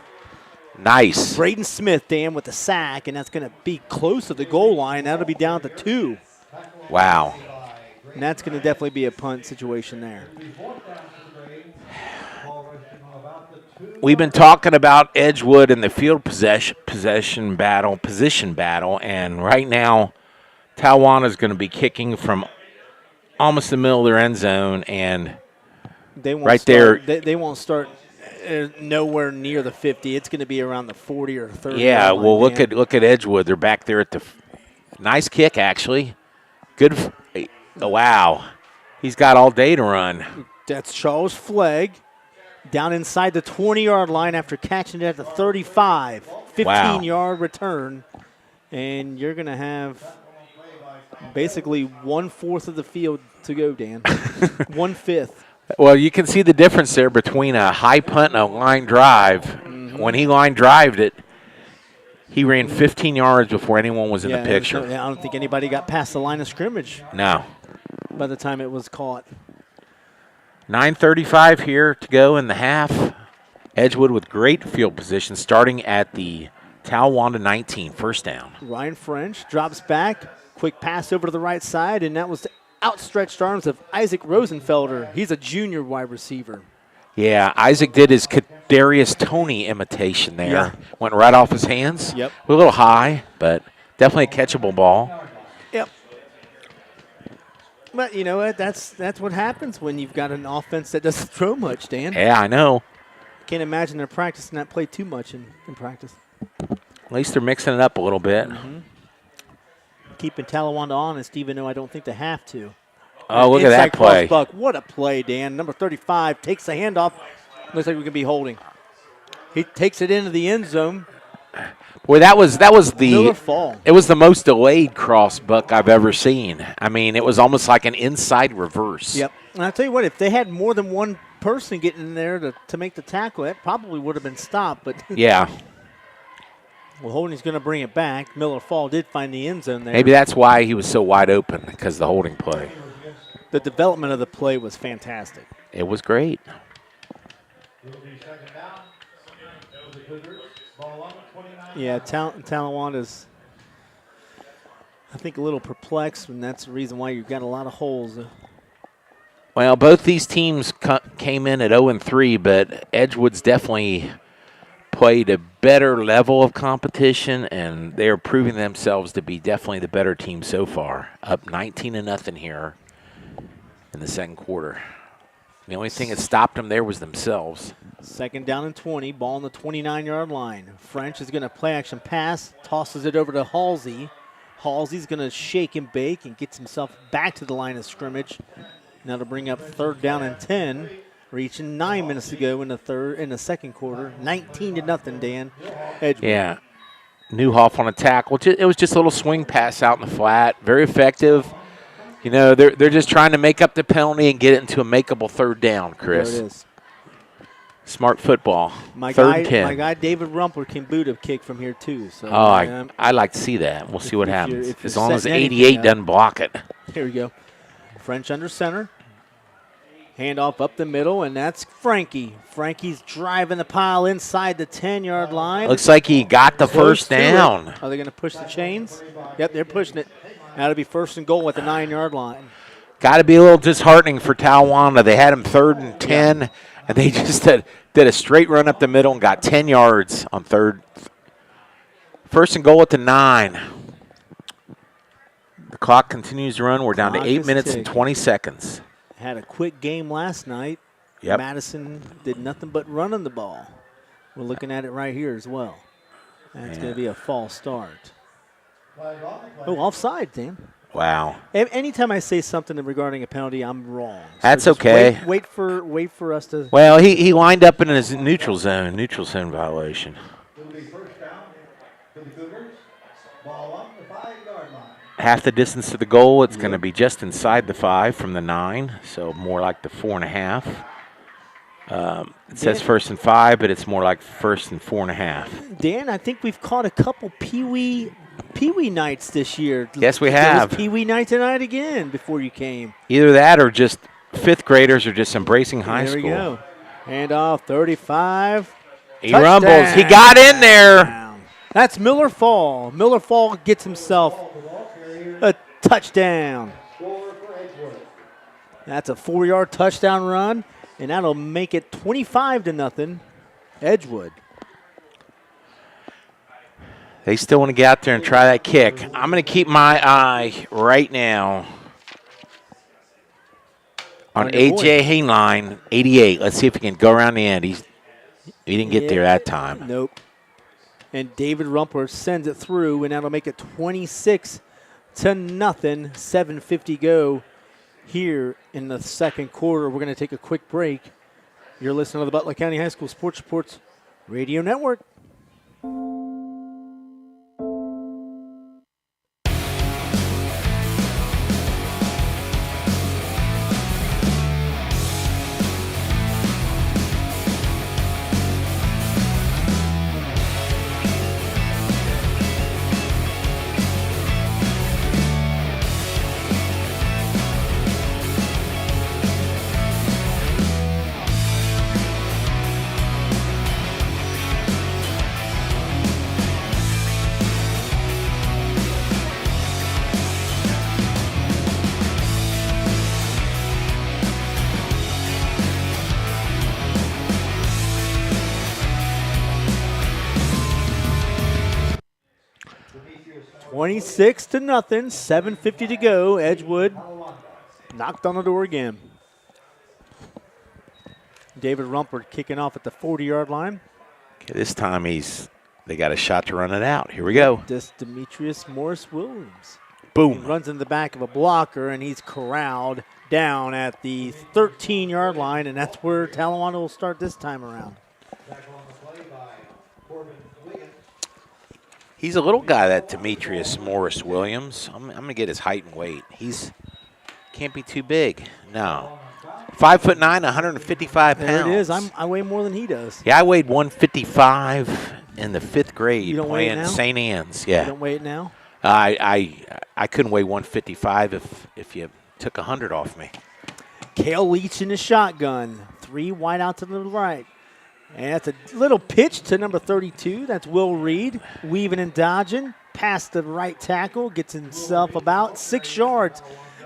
Nice. Braden Smith, Dan, with the sack, and that's going to be close to the goal line. That'll be down to 2. Wow. And that's going to definitely be a punt situation there. We've been talking about Edgewood and the field position battle, and right now Talawanda is going to be kicking from almost the middle of their end zone, and they won't right start, there. They won't start nowhere near the 50. It's going to be around the 40 or 30. Yeah, well, look at Edgewood. They're back there at the nice kick, actually. Good. Wow. He's got all day to run. That's Charles Flagg. down inside the 20-yard line after catching it at the 35. 15-yard return. And you're going to have basically 1/4 of the field to go, Dan. 1/5. Well, you can see the difference there between a high punt and a line drive. When he line drived it, he ran 15 yards before anyone was in the picture. I don't think anybody got past the line of scrimmage. No. By the time it was caught. 9:35 here to go in the half. Edgewood with great field position starting at the Talawanda 19, first down. Ryan French drops back, quick pass over to the right side, and that was the outstretched arms of Isaac Rosenfelder. He's a junior wide receiver. Yeah, Isaac did his Kadarius Toney imitation there. Yeah. Went right off his hands. Yep. A little high, but definitely a catchable ball. Yep. But you know what? That's what happens when you've got an offense that doesn't throw much, Dan. Yeah, I know. Can't imagine they're practicing that play too much in practice. At least they're mixing it up a little bit. Keeping Talawanda honest, even though I don't think they have to. Oh, look at that play. Buck. What a play, Dan. Number 35 takes the handoff. Looks like we could be holding. He takes it into the end zone. Boy, that was the Miller fall. It was the most delayed cross buck I've ever seen. I mean, it was almost like an inside reverse. Yep. And I'll tell you what, if they had more than one person getting in there to make the tackle, that probably would have been stopped. But yeah. Well, Holding's going to bring it back. Miller Fall did find the end zone there. Maybe that's why he was so wide open, because of the holding play. The development of the play was fantastic. It was great. Yeah, Talawanda's, I think, a little perplexed, and that's the reason why you've got a lot of holes. Well, both these teams came in at 0-3, but Edgewood's definitely played a better level of competition, and they're proving themselves to be definitely the better team so far. Up 19-0 here in the second quarter. The only thing that stopped them there was themselves. Second down and 20, ball on the 29-yard line. French is going to play action pass, tosses it over to Halsey. Halsey's going to shake and bake and gets himself back to the line of scrimmage. Now to bring up third down and 10, reaching 9 minutes to go in the second quarter. 19-0, Dan. Edgewood. Yeah. Newhoff on a tackle. It was just a little swing pass out in the flat. Very effective. You know, they're just trying to make up the penalty and get it into a makeable third down, Chris. There it is. Smart football. Third and 10. My guy David Rumpler can boot a kick from here too. So I like to see that. We'll see what happens. As long as 88 doesn't block it. Here we go. French under center. Handoff up the middle, and that's Frankie. Frankie's driving the pile inside the 10-yard line. Looks like he got the first down. Are they going to push the chains? Yep, they're pushing it. That'll be first and goal at the 9-yard line. Got to be a little disheartening for Talawanda. They had him 3rd and 10, and they just did a straight run up the middle and got 10 yards on third. First and goal at the 9. The clock continues to run. We're down to 8 minutes and 20 seconds. Had a quick game last night. Yep. Madison did nothing but running the ball. We're looking at it right here as well. That's going to be a false start. Oh, offside, Dan. Wow. Anytime I say something regarding a penalty, I'm wrong. So that's okay. Wait for us to. Well, he lined up in his neutral zone violation. Half the distance to the goal, it's going to be just inside the 5 from the 9, so more like the 4.5. It says 1st and 5, but it's more like 1st and 4.5. Dan, I think we've caught a couple Pee-wee nights this year. Yes, we have. Pee-wee night tonight again before you came. Either that or just 5th graders are just embracing high school. There we go. Handoff, 35. He rumbles. He got in there. That's Miller Fall. Miller Fall gets himself a touchdown. That's a 4-yard touchdown run, and that'll make it 25-0 Edgewood. They still want to get out there and try that kick. I'm going to keep my eye right now on A.J. Hainline, 88. Let's see if he can go around the end. He didn't get there that time. Nope. And David Rumpler sends it through, and that'll make it 26-0. 7:50 go here in the second quarter. We're going to take a quick break. You're listening to the Butler County High School Sports Reports Radio Network. $26 to nothing, 7:50 to go. Edgewood knocked on the door again. David Rumpert kicking off at the 40-yard line. Okay, this time they got a shot to run it out. Here we go. This Demetrius Morris Williams. Boom. He runs in the back of a blocker, and he's corralled down at the 13-yard line, and that's where Talawanda will start this time around. He's a little guy, that Demetrius Morris Williams. I'm going to get his height and weight. He's can't be too big. No. 5'9", 155 pounds. There it is. I weigh more than he does. Yeah, I weighed 155 in the 5th grade. You don't playing weigh it now? St. Anne's. Yeah. You don't weigh it now? I couldn't weigh 155 if you took 100 off me. Cale Leach in the shotgun. 3 wide out to the right. And that's a little pitch to number 32. That's Will Reed, weaving and dodging. Past the right tackle, gets himself about 6 yards.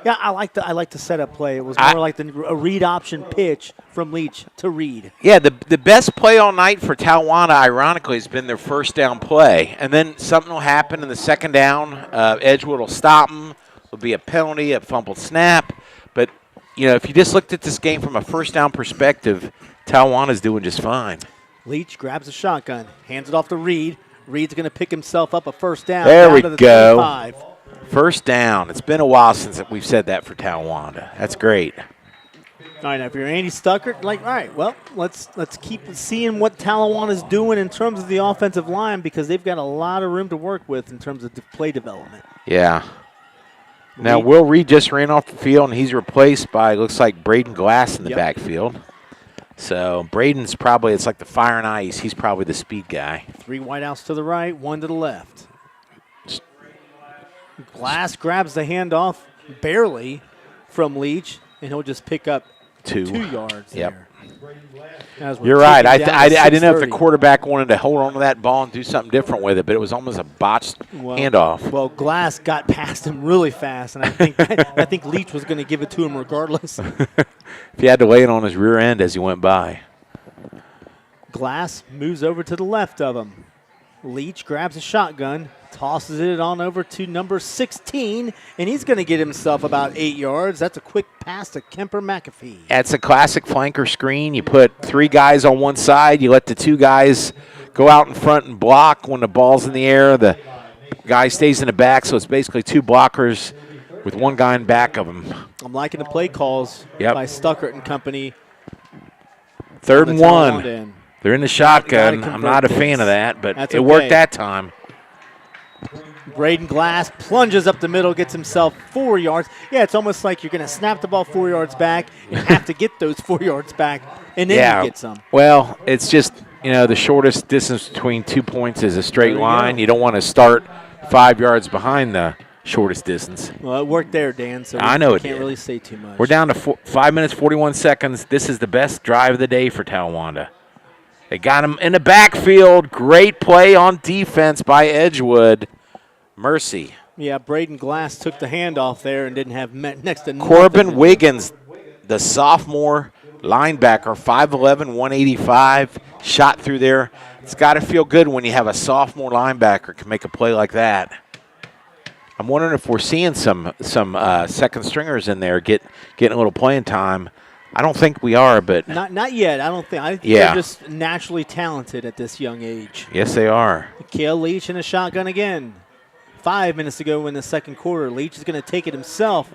Yeah, I like the setup play. It was more like a read option pitch from Leach to Reed. Yeah, the best play all night for Talawanda, ironically, has been their first down play. And then something will happen in the second down. Edgewood will stop them. There'll be a penalty, a fumbled snap. But, if you just looked at this game from a first down perspective, Talawanda's doing just fine. Leach grabs a shotgun, hands it off to Reed. Reed's going to pick himself up a first down. There down we to the go. 35. First down. It's been a while since we've said that for Talawanda. That's great. All right, now if you're Andy Stuckert, all right, well, let's keep seeing what Talawanda's doing in terms of the offensive line, because they've got a lot of room to work with in terms of play development. Yeah. Now, Will Reed just ran off the field, and he's replaced by, looks like, Braden Glass in the backfield. So Braden's probably, it's like the fire and ice. He's probably the speed guy. 3 wideouts to the right, 1 to the left. Glass grabs the handoff barely from Leach, and he'll just pick up 2 yards there. You're right. I didn't know if the quarterback wanted to hold on to that ball and do something different with it, but it was almost a botched handoff. Well, Glass got past him really fast, and I think Leach was going to give it to him regardless. If he had to lay it on his rear end as he went by. Glass moves over to the left of him. Leach grabs a shotgun, tosses it on over to number 16, and he's going to get himself about 8 yards. That's a quick pass to Kemper McAfee. That's a classic flanker screen. You put 3 guys on one side. You let the 2 guys go out in front and block when the ball's in the air. The guy stays in the back, so it's basically 2 blockers with 1 guy in back of him. I'm liking the play calls by Stuckert and company. 3rd and 1. They're in the shotgun. I'm not a fan of that, but it worked that time. Braden Glass plunges up the middle, gets himself 4 yards. Yeah, it's almost like you're going to snap the ball 4 yards back and have to get those 4 yards back, and then you get some. Well, it's just, the shortest distance between 2 points is a straight line. You don't want to start 5 yards behind the shortest distance. Well, it worked there, Dan, so I know we can't really say too much. We're down to 5 minutes, 41 seconds. This is the best drive of the day for Talawanda. They got him in the backfield. Great play on defense by Edgewood. Mercy. Yeah, Braden Glass took the handoff there and didn't have next to nothing. Corbin Wiggins, the sophomore linebacker, 5'11", 185, shot through there. It's got to feel good when you have a sophomore linebacker can make a play like that. I'm wondering if we're seeing some second stringers in there getting a little playing time. I don't think we are, but not yet. I don't think. I think they're just naturally talented at this young age. Yes, they are. Cale Leach in a shotgun again. 5 minutes to go in the second quarter. Leach is going to take it himself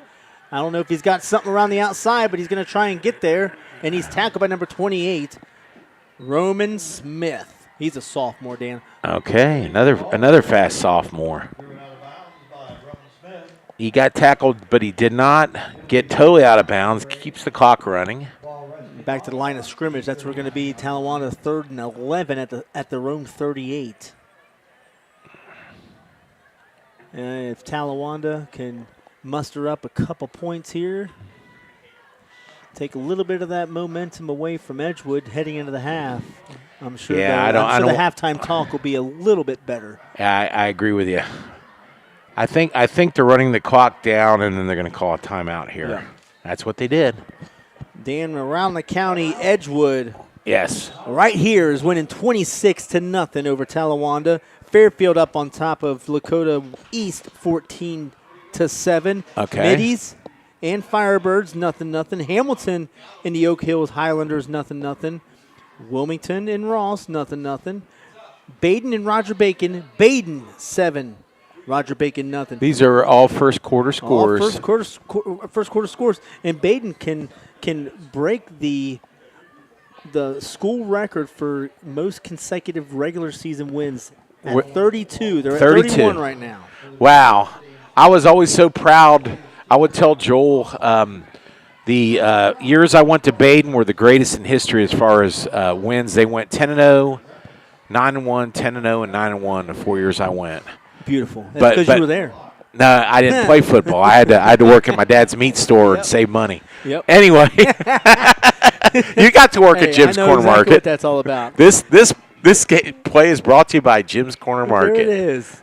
I don't know if he's got something around the outside, but he's going to try and get there. And he's tackled by number 28, Roman Smith. He's a sophomore, Dan. Okay, another fast sophomore. He got tackled, but he did not get totally out of bounds. Keeps the clock running. Back to the line of scrimmage. That's where we're going to be Talawanda 3rd and 11 at the Rome 38. And if Talawanda can muster up a couple points here, take a little bit of that momentum away from Edgewood heading into the half, I'm sure, the halftime talk will be a little bit better. I agree with you. I think they're running the clock down, and then they're going to call a timeout here. Yeah. That's what they did. Dan, around the county, Edgewood. Yes. Right here is winning 26-0 over Talawanda. Fairfield up on top of Lakota East 14-7. Okay. Middies and Firebirds 0-0. Hamilton in the Oak Hills Highlanders 0-0. Wilmington and Ross 0-0. Baden and Roger Bacon. Baden 7. Roger Bacon 0. These are all first quarter scores. All first quarter scores. And Baden can break the school record for most consecutive regular season wins at 32. They're at 31 right now. Wow. I was always so proud. I would tell Joel the years I went to Baden were the greatest in history as far as wins. They went 10-0, 9-1, 10-0, and 9-1 the 4 years I went. Beautiful. That's because you were there. No, I didn't play football. I had to work at my dad's meat store and save money. Yep. Anyway, you got to work at Jim's Corner Market. What that's all about. This play is brought to you by Jim's Corner Market. There it is.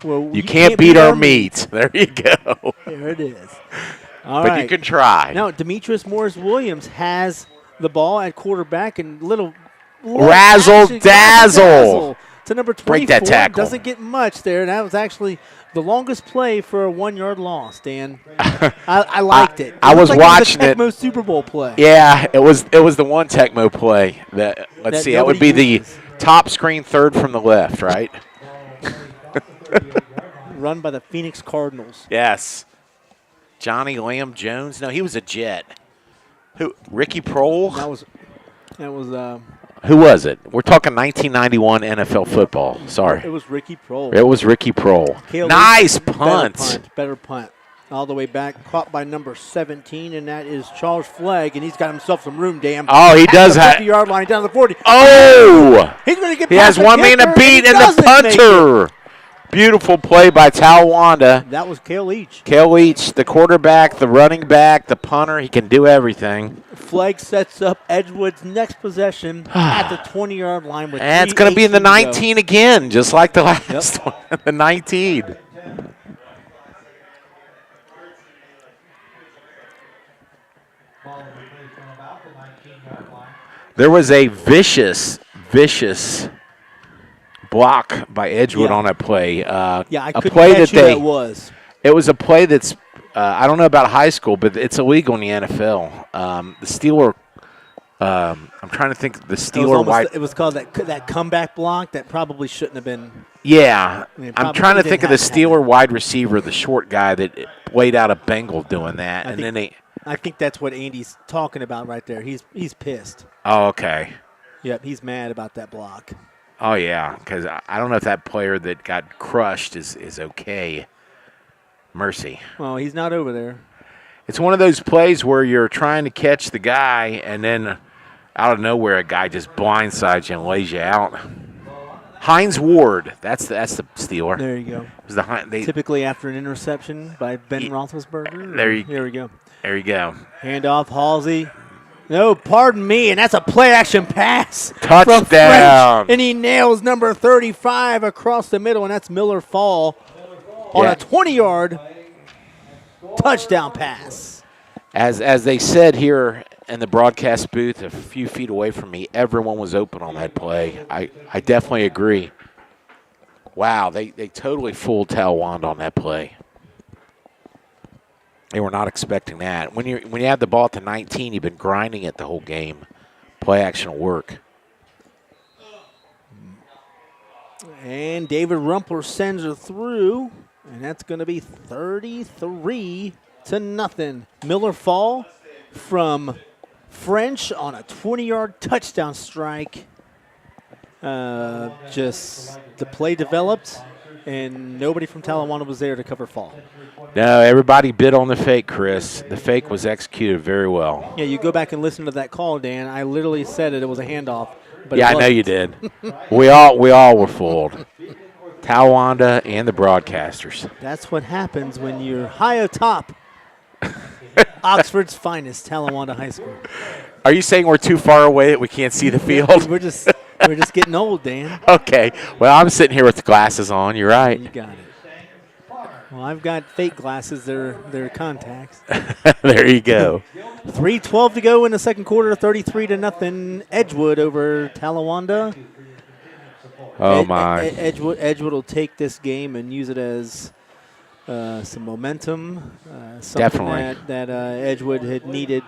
Well, you can't beat our meat. There you go. There it is. But you can try. Now, Demetrius Morris-Williams has the ball at quarterback and little razzle-dazzle to number 24. Break that tackle. Doesn't get much there. That was actually the longest play for a 1-yard loss, Dan. I liked it. I was watching it. Tecmo Super Bowl play. Yeah, it was the one Tecmo play. That would be the top screen third from the left, right? Run by the Phoenix Cardinals. Yes. Johnny Lamb Jones. No, he was a Jet. Who? Ricky Prohl? That was who was it? We're talking 1991 NFL football. Sorry. It was Ricky Prohl. It was Ricky Prohl. Nice punt. Better punt. All the way back, caught by number 17, and that is Charles Flagg, and he's got himself some room, damn. Oh, he does have. 50-yard line down to the 40. Oh! He's going to get. He has one man to beat, and the punter. Beautiful play by Talawanda. That was Cale Leach. Cale Leach, the quarterback, the running back, the punter. He can do everything. Flagg sets up Edgewood's next possession at the 20-yard line. And it's going to be in the 19 again, just like the last one, the 19. There was a vicious block by Edgewood on that play. I couldn't catch who that was. It was a play that's, I don't know about high school, but it's illegal in the NFL. The Steeler, I'm trying to think, the Steeler it was called that comeback block that probably shouldn't have been. Yeah. I'm trying to think of the Steeler wide receiver, the short guy that laid out a Bengal doing that. I think that's what Andy's talking about right there. He's pissed. Oh, okay. Yep, he's mad about that block. Oh, yeah, because I don't know if that player that got crushed is okay. Mercy. Well, he's not over there. It's one of those plays where you're trying to catch the guy, and then out of nowhere a guy just blindsides you and lays you out. Hines Ward, that's the Steeler. There you go. It was typically after an interception by Ben Roethlisberger. Here we go. There you go. Handoff, Halsey. No, pardon me, and that's a play-action pass. Touchdown. And he nails number 35 across the middle, and that's Miller Fall on a 20-yard touchdown pass. As they said here in the broadcast booth a few feet away from me, everyone was open on that play. I definitely agree. Wow, they totally fooled Talawanda on that play. They were not expecting that. When you have the ball at the 19, you've been grinding it the whole game. Play action will work. And David Rumpler sends her through, and that's going to be 33-0 0 Miller Fall from French on a 20-yard touchdown strike. Just the play developed, and nobody from Talawanda was there to cover Fall. No, everybody bid on the fake, Chris. The fake was executed very well. Yeah, you go back and listen to that call, Dan. I literally said it was a handoff. But yeah, I know you did. we all were fooled. Talawanda and the broadcasters. That's what happens when you're high atop Oxford's finest, Talawanda High School. Are you saying we're too far away that we can't see the field? We're just getting old, Dan. Okay. Well, I'm sitting here with the glasses on. You're right. You got it. Well, I've got fake glasses. They're contacts. There you go. 3:12 to go in the second quarter. 33-0. Edgewood over Talawanda. Oh my! Edgewood will take this game and use it as some momentum. Something Definitely. that Edgewood had needed.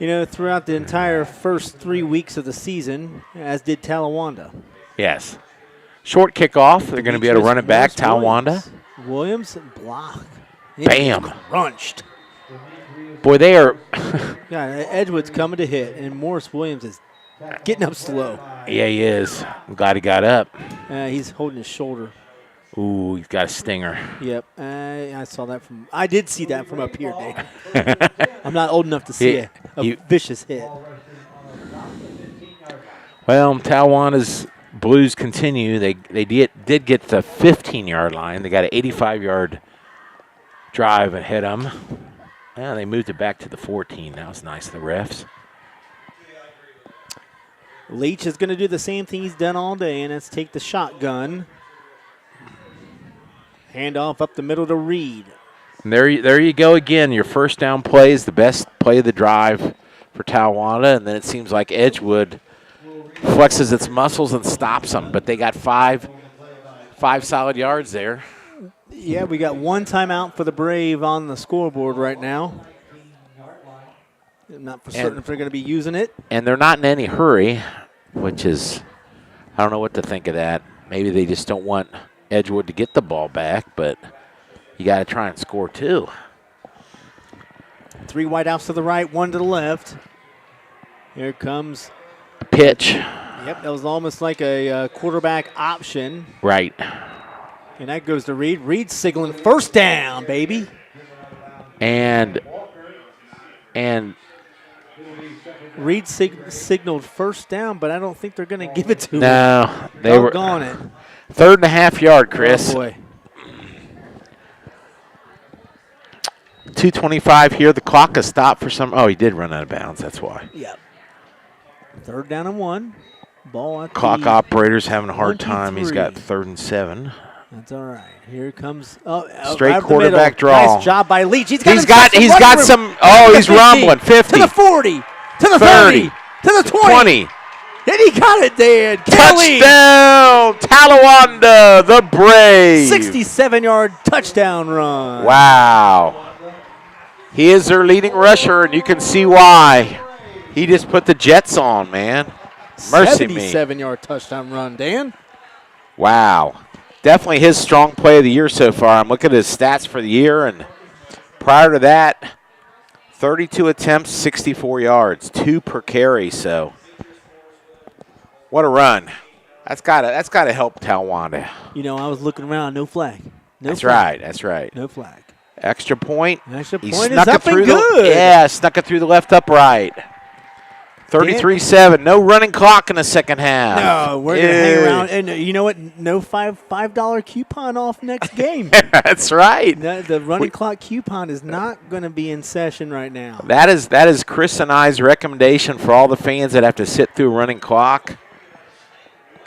Throughout the entire first 3 weeks of the season, as did Talawanda. Yes. Short kickoff. They're going to be able to run it back. Talawanda. Williams block. Bam. Crunched. Boy, they are. Yeah, Edgewood's coming to hit, and Morris Williams is getting up slow. Yeah, he is. I'm glad he got up. He's holding his shoulder. Ooh, he's got a stinger. Yep, I saw that from. I did see that from up here, Dave. I'm not old enough to see a vicious hit. Well, Talawanda's Blues continue. They did get the 15-yard line. They got an 85-yard drive ahead of them. Yeah, they moved it back to the 14. That was nice, the refs. Leach is going to do the same thing he's done all day, and that's take the shotgun. Handoff up the middle to Reed. And there you go again. Your first down play is the best play of the drive for Talawanda, and then it seems like Edgewood flexes its muscles and stops them. But they got five solid yards there. Yeah, we got one timeout for the Brave on the scoreboard right now. I'm not for certain if they're going to be using it. And they're not in any hurry, which is, I don't know what to think of that. Maybe they just don't want Edgewood to get the ball back, but you got to try and score too. 3 wideouts to the right, 1 to the left. Here comes a pitch. Yep, that was almost like a quarterback option. Right. And that goes to Reed. Reed signaling first down, baby. And Reed signaled first down, but I don't think they're going to give it to him. No, they were on it. 3.5 yard, Chris. Oh, boy. 2:25 here. The clock has stopped for some. Oh, he did run out of bounds. That's why. Yep. 3rd down and 1. Ball at clock operator's having a hard time. He's got 3rd and 7. That's all right. Here comes straight quarterback draw. Nice job by Leach. He's got some. Oh, he's rumbling. 50 to the 40 to the 30 to the 20. And he got it, Dan. Touchdown, Talawanda, the Brave. 67-yard touchdown run. Wow. He is their leading rusher, and you can see why. He just put the Jets on, man. Mercy me. 77-yard touchdown run, Dan. Wow. Definitely his strong play of the year so far. I'm looking at his stats for the year, and prior to that, 32 attempts, 64 yards, 2 per carry. So, what a run! That's gotta help Talawanda. I was looking around, no flag. That's right. No flag. Extra point. Extra He point snuck is it up through and good. Snuck it through the left upright. 33-7. No running clock in the second half. No, we're going to hang around. And you know what? No $5 coupon off next game. That's right. The running clock coupon is not going to be in session right now. That is Chris and I's recommendation for all the fans that have to sit through a running clock.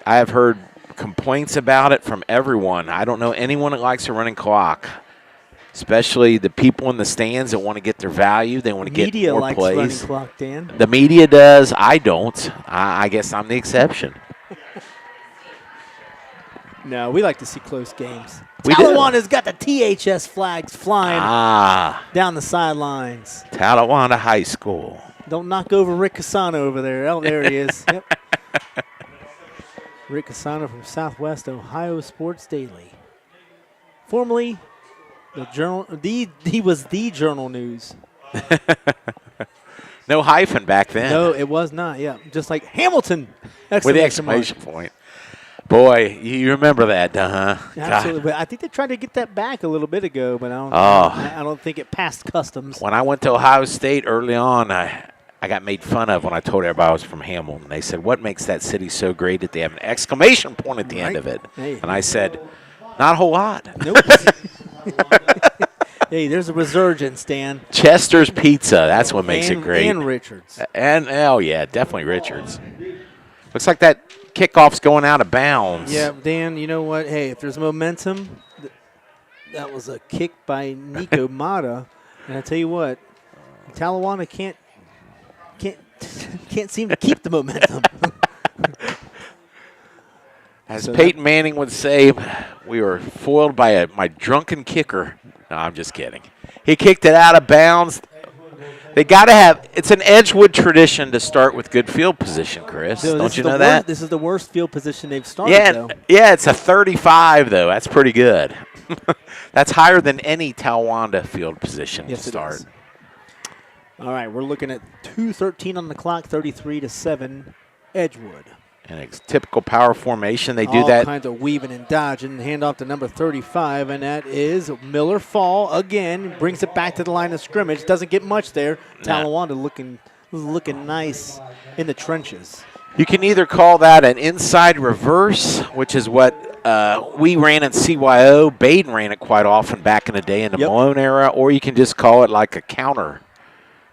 I have heard complaints about it from everyone. I don't know anyone that likes a running clock, especially the people in the stands that want to get their value. They want to get more likes plays. Running clock, Dan. The media does. I don't. I guess I'm the exception. No, we like to see close games. We Talawanda's got the THS flags flying down the sidelines. Talawanda High School. Don't knock over Rick Casano over there. Oh, there he is. Yep. Rick Casano from Southwest Ohio Sports Daily. Formerly The journal, he was the Journal News. No hyphen back then. No, it was not. Yeah, just like Hamilton! With the exclamation point. Boy, you remember that, huh? Absolutely. But I think they tried to get that back a little bit ago, but I don't think it passed customs. When I went to Ohio State early on, I got made fun of when I told everybody I was from Hamilton. They said, what makes that city so great that they have an exclamation point at the end of it? Hey. And I said, not a whole lot. Nope. Hey, there's a resurgence, Dan. Chester's Pizza, that's what makes it great. And Richards. And, oh, yeah, definitely Richards. Looks like that kickoff's going out of bounds. Yeah, Dan, you know what? Hey, if there's momentum, that was a kick by Nico Mata. And I tell you what, Talawanda can't seem to keep the momentum. As Peyton Manning would say, we were foiled by my drunken kicker. No, I'm just kidding. He kicked it out of bounds. They got to have – it's an Edgewood tradition to start with good field position, Chris. So don't you know that? This is the worst field position they've started, though. Yeah, it's a 35, though. That's pretty good. That's higher than any Talawanda field position to start. All right, we're looking at 2:13 on the clock, 33-7, Edgewood. And it's typical power formation. They do All that. kinds of weaving and dodging. Hand off to number 35, and that is Miller Fall again. Brings it back to the line of scrimmage. Doesn't get much there. Talawanda looking nice in the trenches. You can either call that an inside reverse, which is what we ran in CYO. Baden ran it quite often back in the day in the Malone era, or you can just call it like a counter.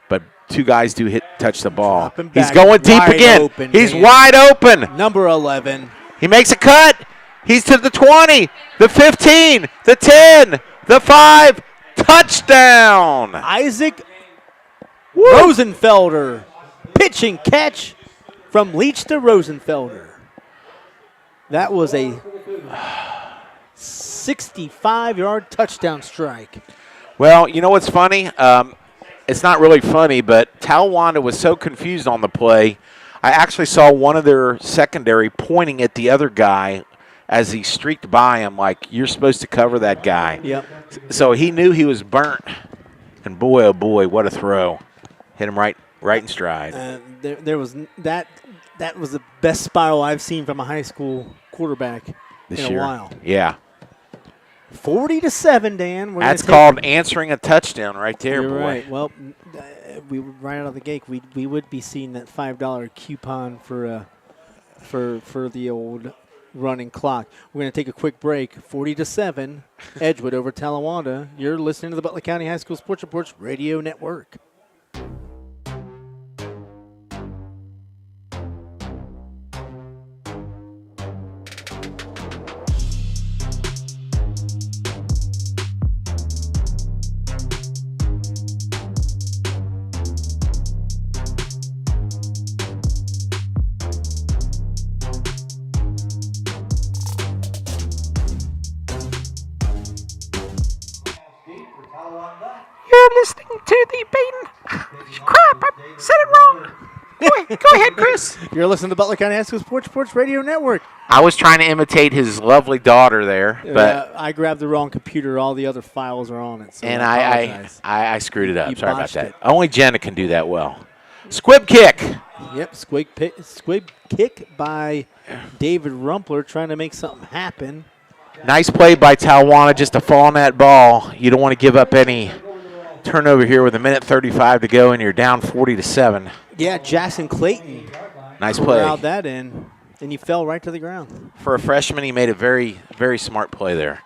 But two guys do touch the ball. He's going deep again. Open, He's wide open. Number 11. He makes a cut. He's to the 20, the 15, the 10, the 5. Touchdown. Isaac Rosenfelder. Pitching catch from Leach to Rosenfelder. That was a 65-yard touchdown strike. Well, you know what's funny? It's not really funny, but Talawanda was so confused on the play. I actually saw one of their secondary pointing at the other guy as he streaked by him like, you're supposed to cover that guy. Yep. So he knew he was burnt. And boy, oh boy, what a throw. Hit him right in stride. There was that was the best spiral I've seen from a high school quarterback in a while. Yeah. 40-7, Dan. That's called answering a touchdown right there, You're boy. Right. Well, we right out of the gate, we would be seeing that $5 coupon for the old running clock. We're going to take a quick break. 40-7, Edgewood over Talawanda. You're listening to the Butler County High School Sports Reports Radio Network. You're listening to the Baden. Crap, I said it wrong. Go ahead, Chris. You're listening to Butler County High School Sports Reports Radio Network. I was trying to imitate his lovely daughter there, but I grabbed the wrong computer. All the other files are on it. So and I screwed it up. You Sorry about botched that. it. Only Jenna can do that well. Squib kick. Yep, squib kick by David Rumpler trying to make something happen. Nice play by Talawanda just to fall on that ball. You don't want to give up any turnover here with 1:35 to go, and you're down 40-7. Yeah, Jackson Clayton. Nice play. Corralled that in, and he fell right to the ground. For a freshman, he made a very, very smart play there.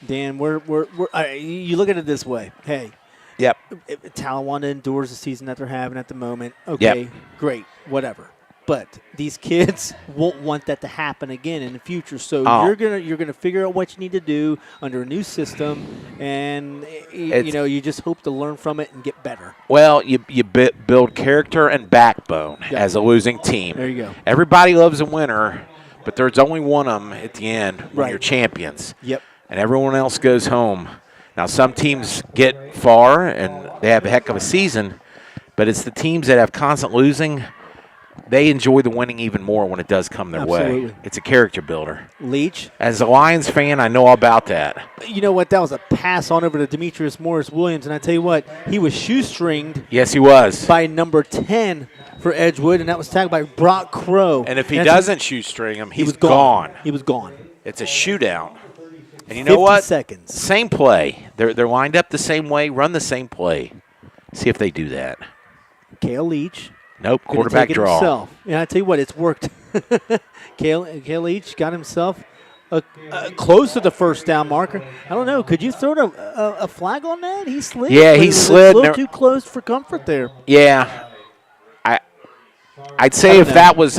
Dan, you look at it this way. Hey, Yep. if Talawanda endures the season that they're having at the moment. Okay, great, whatever. But these kids won't want that to happen again in the future. So you're gonna figure out what you need to do under a new system, and you just hope to learn from it and get better. Well, you build character and backbone as a losing team. There you go. Everybody loves a winner, but there's only one of them at the end when you're champions. Yep. And everyone else goes home. Now, some teams get far and they have a heck of a season, but it's the teams that have constant losing. they enjoy the winning even more when it does come their Absolutely. way. It's a character builder. Leach. As a Lions fan, I know all about that. You know what? That was a pass on over to Demetrius Morris-Williams, and I tell you what, he was shoestringed. Yes, he was. By number 10 for Edgewood, and that was tackled by Brock Crow. And if he doesn't shoestring him, he's gone. He was gone. It's a shootout. And you know what? 50 seconds. Same play. They're lined up the same way. Run the same play. See if they do that. Kale Leach. Nope, quarterback draw. Himself. Yeah, I tell you what, it's worked. Kale Leach got himself close to the first down marker. I don't know. Could you throw a flag on that? He slid. Yeah, he slid. A little too close for comfort there. Yeah. I'd say if that was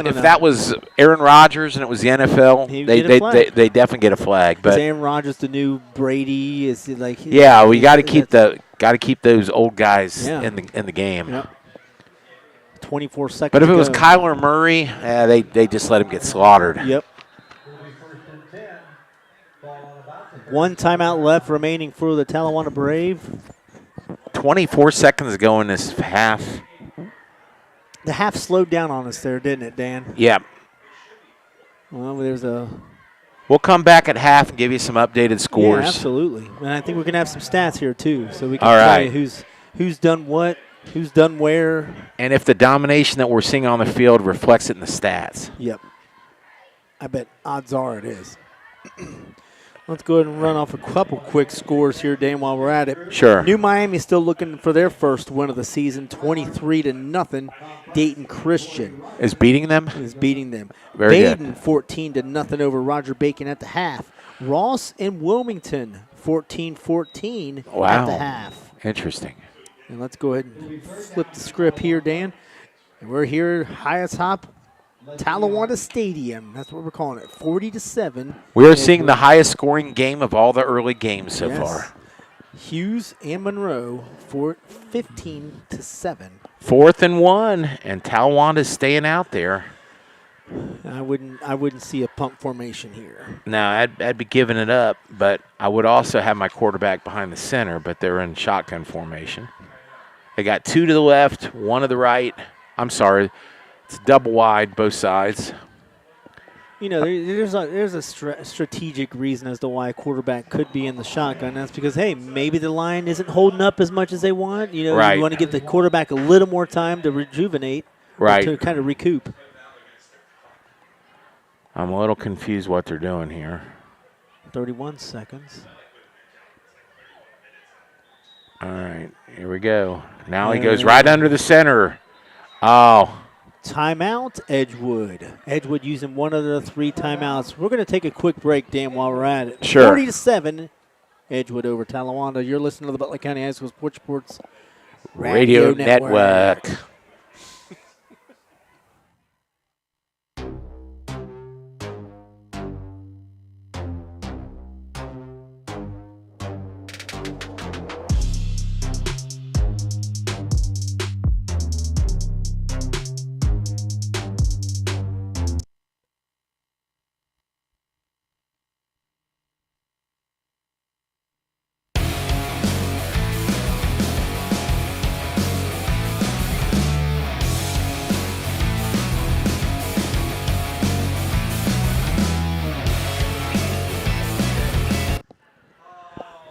Aaron Rodgers and it was the NFL, they definitely get a flag. But is Aaron Rodgers the new Brady? Is it like? Yeah, we got to keep those old guys in the game. Yep. 24 seconds. But if it was Kyler Murray, they just let him get slaughtered. Yep. 1 timeout left remaining for the Talawanda Brave. 24 seconds to go in this half. The half slowed down on us there, didn't it, Dan? Yeah. Well, We'll come back at half and give you some updated scores. Yeah, absolutely. And I think we're going to have some stats here, too, so we can tell you who's done what, who's done where. And if the domination that we're seeing on the field reflects it in the stats. Yep. I bet odds are it is. Let's go ahead and run off a couple quick scores here, Dan, while we're at it. Sure. New Miami still looking for their first win of the season, 23-0. Dayton Christian is beating them. Very Baden, good. 14-0 over Roger Bacon at the half. Ross and Wilmington, 14-14 at the half. Interesting. And let's go ahead and flip the script here, Dan. And we're here, highest hop. Talawanda Stadium. That's what we're calling it. 40-7. We are seeing the highest scoring game of all the early games so far. Hughes and Monroe for 15-7. 4th and 1, and Talawanda's staying out there. I wouldn't see a pump formation here. No, I'd be giving it up, but I would also have my quarterback behind the center, but they're in shotgun formation. They got 2 to the left, 1 to the right. I'm sorry. It's double wide, both sides. You know, there's a strategic reason as to why a quarterback could be in the shotgun. That's because, hey, maybe the line isn't holding up as much as they want. You know, you want to give the quarterback a little more time to rejuvenate, to kind of recoup. I'm a little confused what they're doing here. 31 seconds. All right, here we go. Now he goes right under the center. Oh. Timeout, Edgewood. Edgewood using one of the 3 timeouts. We're going to take a quick break, Dan, while we're at it. Sure. 40-7, Edgewood over Talawanda. You're listening to the Butler County High School Sports Radio Network.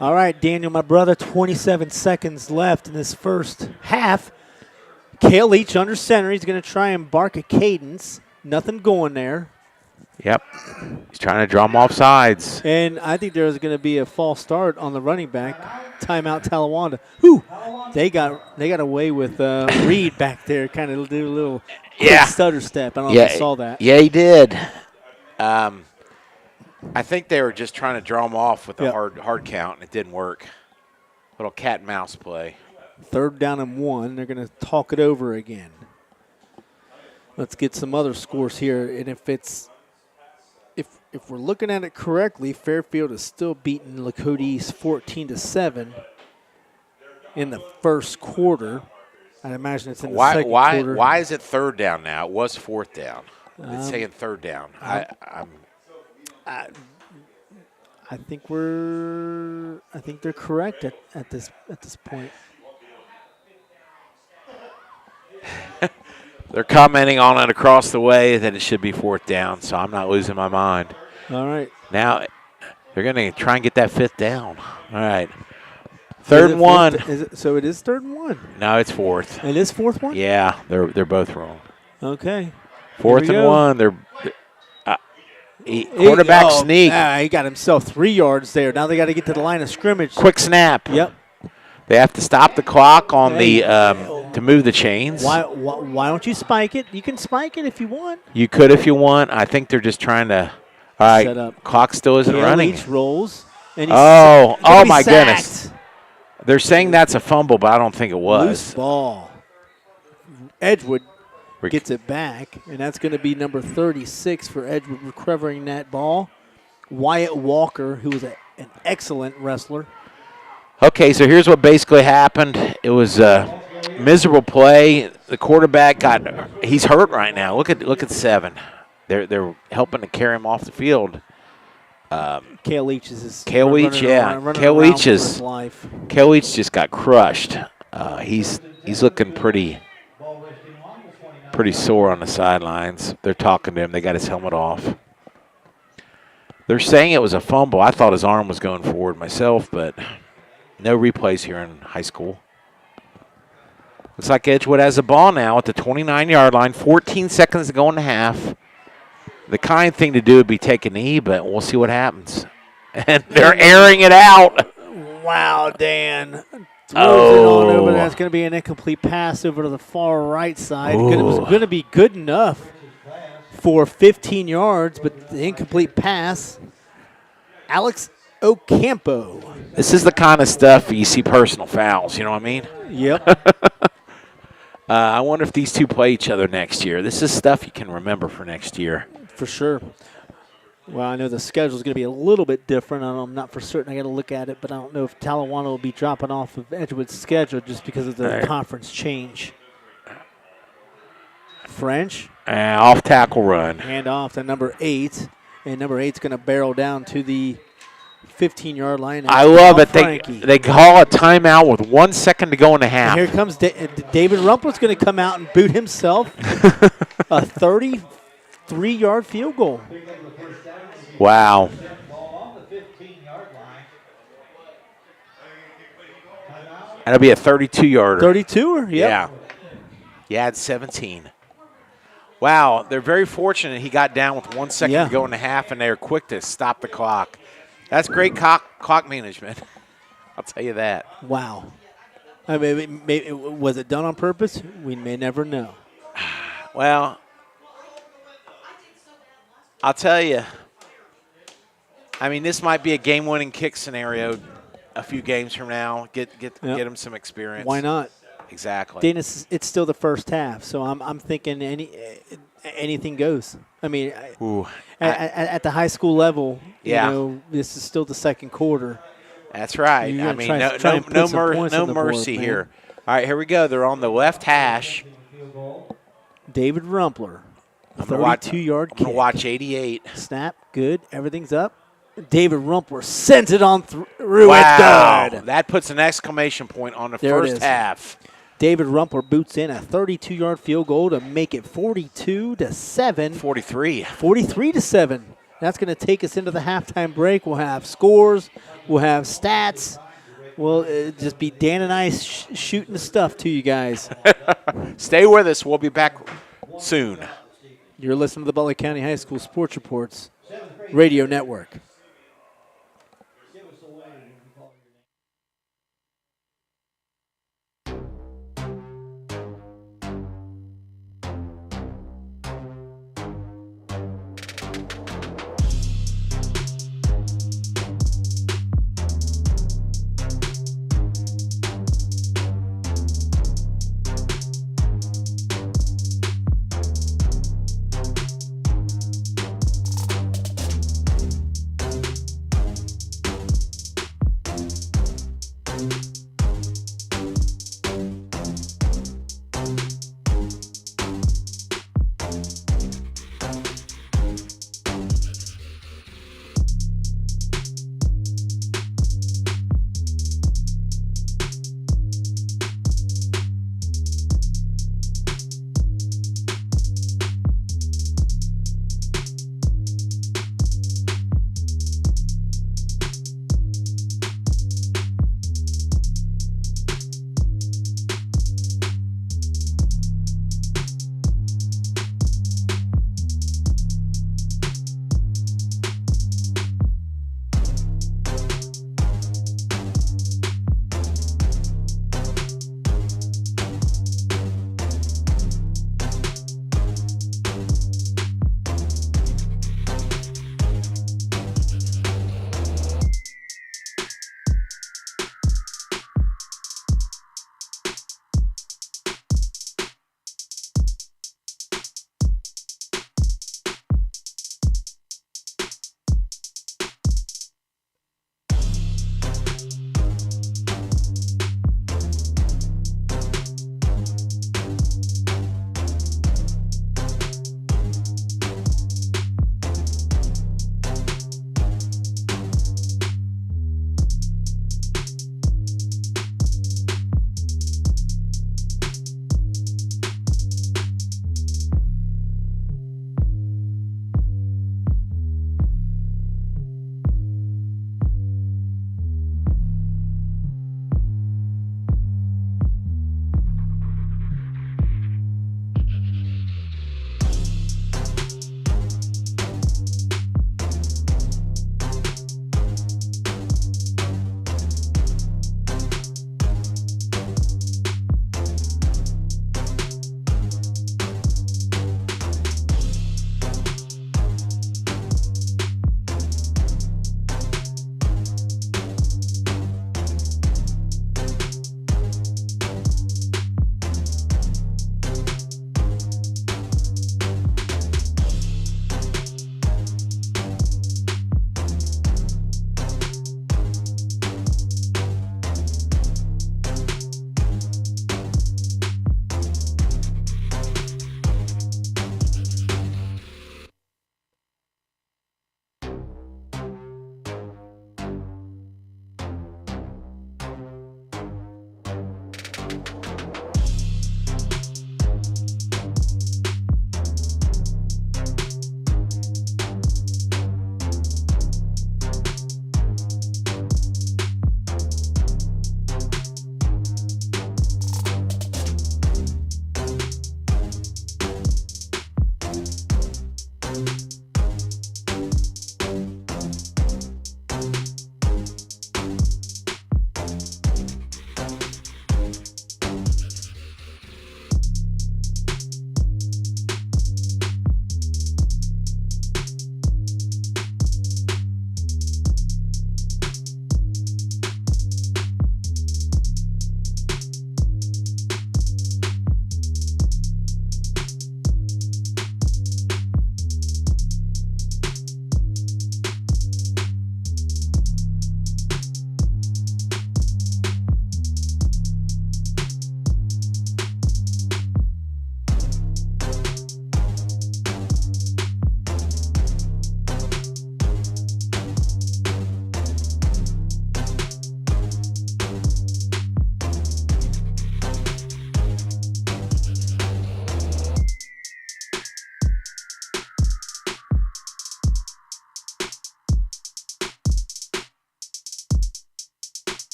All right, Daniel, my brother, 27 seconds left in this first half. Kale Leach under center. He's going to try and bark a cadence. Nothing going there. Yep. He's trying to draw him off sides. And I think there's going to be a false start on the running back. Timeout, Talawanda. Whew. They got away with Reed back there. Kind of do a little quick stutter step. I don't know if you saw that. Yeah, he did. I think they were just trying to draw him off with a hard count, and it didn't work. Little cat and mouse play. 3rd down and 1. They're going to talk it over again. Let's get some other scores here. And if we're looking at it correctly, Fairfield is still beating Lakota East 14-7 in the first quarter. I'd imagine it's in the second quarter. Why is it 3rd down now? It was 4th down. It's saying 3rd down. I think they're correct at this point. They're commenting on it across the way that it should be 4th down, so I'm not losing my mind. All right. Now they're going to try and get that 5th down. All right. 3rd and 1. So it is 3rd and 1. No, it's 4th. It is 4th one? Yeah, they're both wrong. Okay. 4th and 1. They're quarterback sneak. He got himself 3 yards there. Now they got to get to the line of scrimmage. Quick snap. Yep. They have to stop the clock on to move the chains. Why don't you spike it? You can spike it if you want. You could if you want. I think they're just trying to. All right, set up. Clock still isn't running. Each rolls. And oh my sacked. Goodness. They're saying that's a fumble, but I don't think it was. Loose ball. Edgewood gets it back, and that's going to be number 36 for Edgewood recovering that ball. Wyatt Walker, who was an excellent wrestler. Okay, so here's what basically happened. It was a miserable play. The quarterback he's hurt right now. Look at 7. They're helping to carry him off the field. Kale Leach is Kale Leach, yeah. Kale Leach just got crushed. He's looking pretty sore on the sidelines. They're talking to him. They got his helmet off. They're saying it was a fumble. I thought his arm was going forward myself, but no replays here in high school. Looks like Edgewood has the ball now at the 29-yard line. 14 seconds to go in the half. The kind thing to do would be take a knee, but we'll see what happens. And they're airing it out. Wow, Dan. Throws it on over there. It's going to be an incomplete pass over to the far right side. It was going to be good enough for 15 yards, but the incomplete pass. Alex Ocampo. This is the kind of stuff you see personal fouls, you know what I mean? Yep. I wonder if these two play each other next year. This is stuff you can remember for next year. For sure. Well, I know the schedule is going to be a little bit different. I'm not for certain. I got to look at it, but I don't know if Talawanda will be dropping off of Edgewood's schedule just because of the conference change. French. Off tackle run. Hand off to number 8, and number 8's going to barrel down to the 15-yard line. I love it. They call a timeout with 1 second to go in the half. And here comes David Rumpler's going to come out and boot himself a 33-yard field goal. Wow. That'll be a 32-yarder. 32er, yeah. Yeah, it's 17. Wow, they're very fortunate he got down with 1 second to go in the half, and they're quick to stop the clock. That's great clock management. I'll tell you that. Wow. I mean, was it done on purpose? We may never know. Well, I'll tell you. I mean, this might be a game-winning kick scenario a few games from now. Get them some experience. Why not? Exactly. Dana, it's still the first half, so I'm thinking anything goes. I mean, at the high school level, you know, this is still the second quarter. That's right. I mean, no mercy here. All right, here we go. They're on the left hash. David Rumpler, 32-yard kick. I'm going to watch 88. Snap, good. Everything's up. David Rumpler sends it on through. Wow. Good. That puts an exclamation point on the first half. David Rumpler boots in a 32-yard field goal to make it 42-7. 43-7. That's going to take us into the halftime break. We'll have scores. We'll have stats. We'll just be Dan and I shooting the stuff to you guys. Stay with us. We'll be back soon. You're listening to the Butler County High School Sports Reports Radio Network.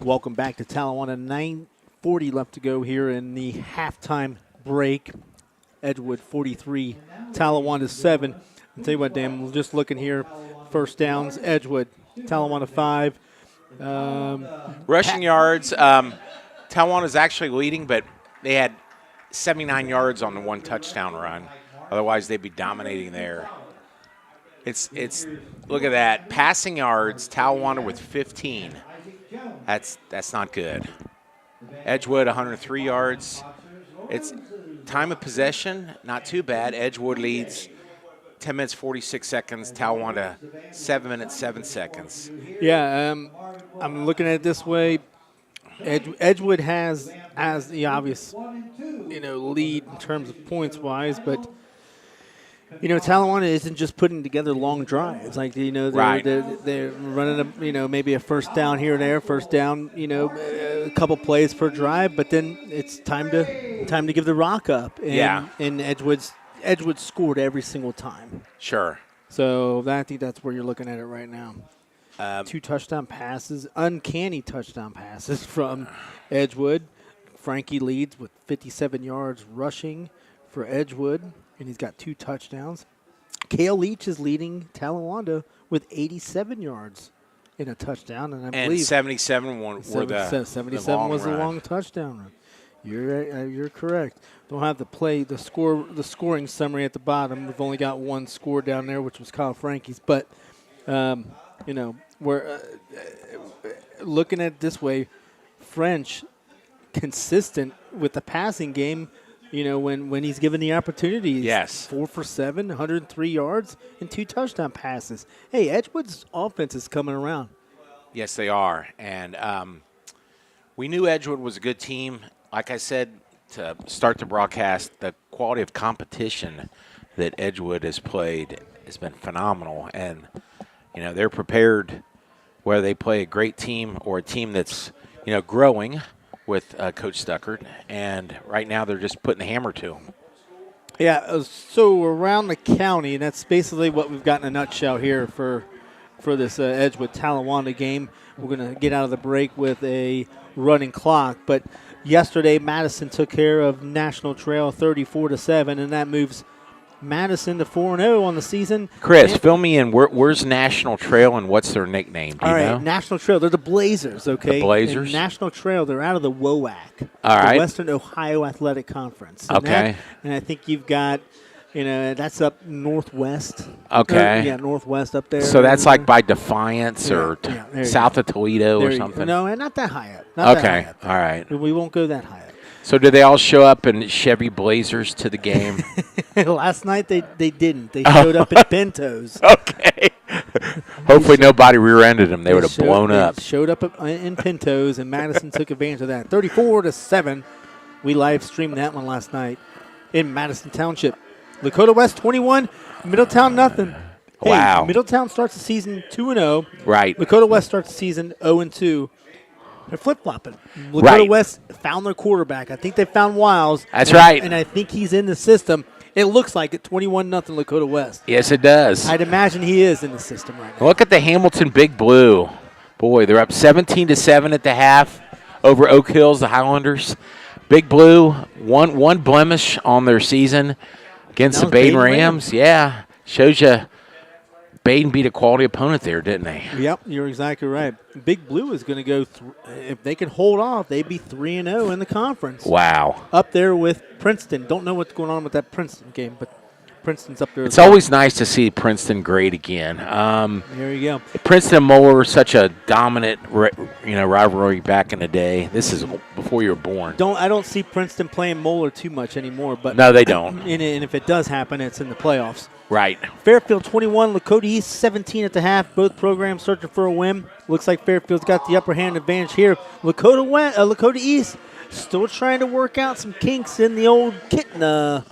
Welcome back to Talawanda. 9:40 left to go here in the halftime break. Edgewood 43, Talawanda 7. I'll tell you what, Dan, we're just looking here. First downs, Edgewood, Talawanda 5. Rushing yards, Talawanda's actually leading, but they had 79 yards on the one touchdown run. Otherwise, they'd be dominating there. It's look at that. Passing yards, Talawanda with 15. That's not good. Edgewood 103 yards. It's time of possession, not too bad. Edgewood leads 10 minutes 46 seconds. Talawanda 7 minutes 7 seconds. Yeah, I'm looking at it this way. Edgewood has the obvious, lead in terms of points wise, but Talawanda isn't just putting together long drives. Like, they're running maybe a first down here and there, first down, a couple plays per drive, but then it's time to give the rock up. And Edgewood scored every single time. Sure. So I think that's where you're looking at it right now. 2 touchdown passes, uncanny touchdown passes from Edgewood. Frankie leads with 57 yards rushing for Edgewood, and he's got 2 touchdowns. Cale Leach is leading Talawanda with 87 yards in a touchdown, and I believe 77 were the 77 was the long touchdown run. You're correct. Don't have the scoring summary at the bottom. We've only got one score down there, which was Kyle Frankie's. But we're looking at it this way. French consistent with the passing game. When he's given the opportunity. Yes. 4 for 7, 103 yards, and 2 touchdown passes. Hey, Edgewood's offense is coming around. Yes, they are. And we knew Edgewood was a good team. Like I said to start the broadcast, the quality of competition that Edgewood has played has been phenomenal. And, they're prepared whether they play a great team or a team that's, growing with Coach Stuckert, and right now they're just putting the hammer to him. Yeah, so around the county, and that's basically what we've got in a nutshell here for this Edgewood-Talawanda game. We're going to get out of the break with a running clock, but yesterday Madison took care of National Trail 34-7, and that moves Madison to 4-0 on the season. Chris, fill me in. Where's National Trail and what's their nickname? Do you know? National Trail. They're the Blazers, okay? The Blazers? And National Trail, they're out of the WOAC. All right. The Western Ohio Athletic Conference. And okay. And I think you've got, that's up northwest. Okay. Northwest up there. So that's like by Defiance or south of Toledo or something? No, and not that high up. Not that high up. All right. We won't go that high up. So did they all show up in Chevy Blazers to the game? Last night they didn't. They showed up in Pintos. Okay. Hopefully nobody rear-ended them. They would have blown up. Showed up in Pintos, and Madison took advantage of that. 34-7. We live streamed that one last night in Madison Township. Lakota West 21, Middletown nothing. Hey, wow. Middletown starts the season 2-0. Right. Lakota West starts the season 0-2. They're flip-flopping. Lakota right. West found their quarterback. I think they found Wiles. That's right. And I think he's in the system. It looks like it, 21-0 Lakota West. Yes, it does. I'd imagine he is in the system right now. Look at the Hamilton Big Blue. Boy, they're up 17-7 at the half over Oak Hills, the Highlanders. Big Blue, one blemish on their season against the Baden Rams. Yeah, shows you Baden beat a quality opponent there, didn't they? Yep, you're exactly right. Big Blue is going to go if they can hold off, they'd be 3-0 in the conference. Wow. Up there with Princeton. Don't know what's going on with that Princeton game, but Princeton's up there. It's always nice to see Princeton great again. There you go. Princeton and Moeller were such a dominant, rivalry back in the day. This is before you were born. I don't see Princeton playing Moeller too much anymore. But no, they don't. And if it does happen, it's in the playoffs. Right. Fairfield 21, Lakota East 17 at the half. Both programs searching for a win. Looks like Fairfield's got the upper hand advantage here. Lakota East still trying to work out some kinks in the old kitten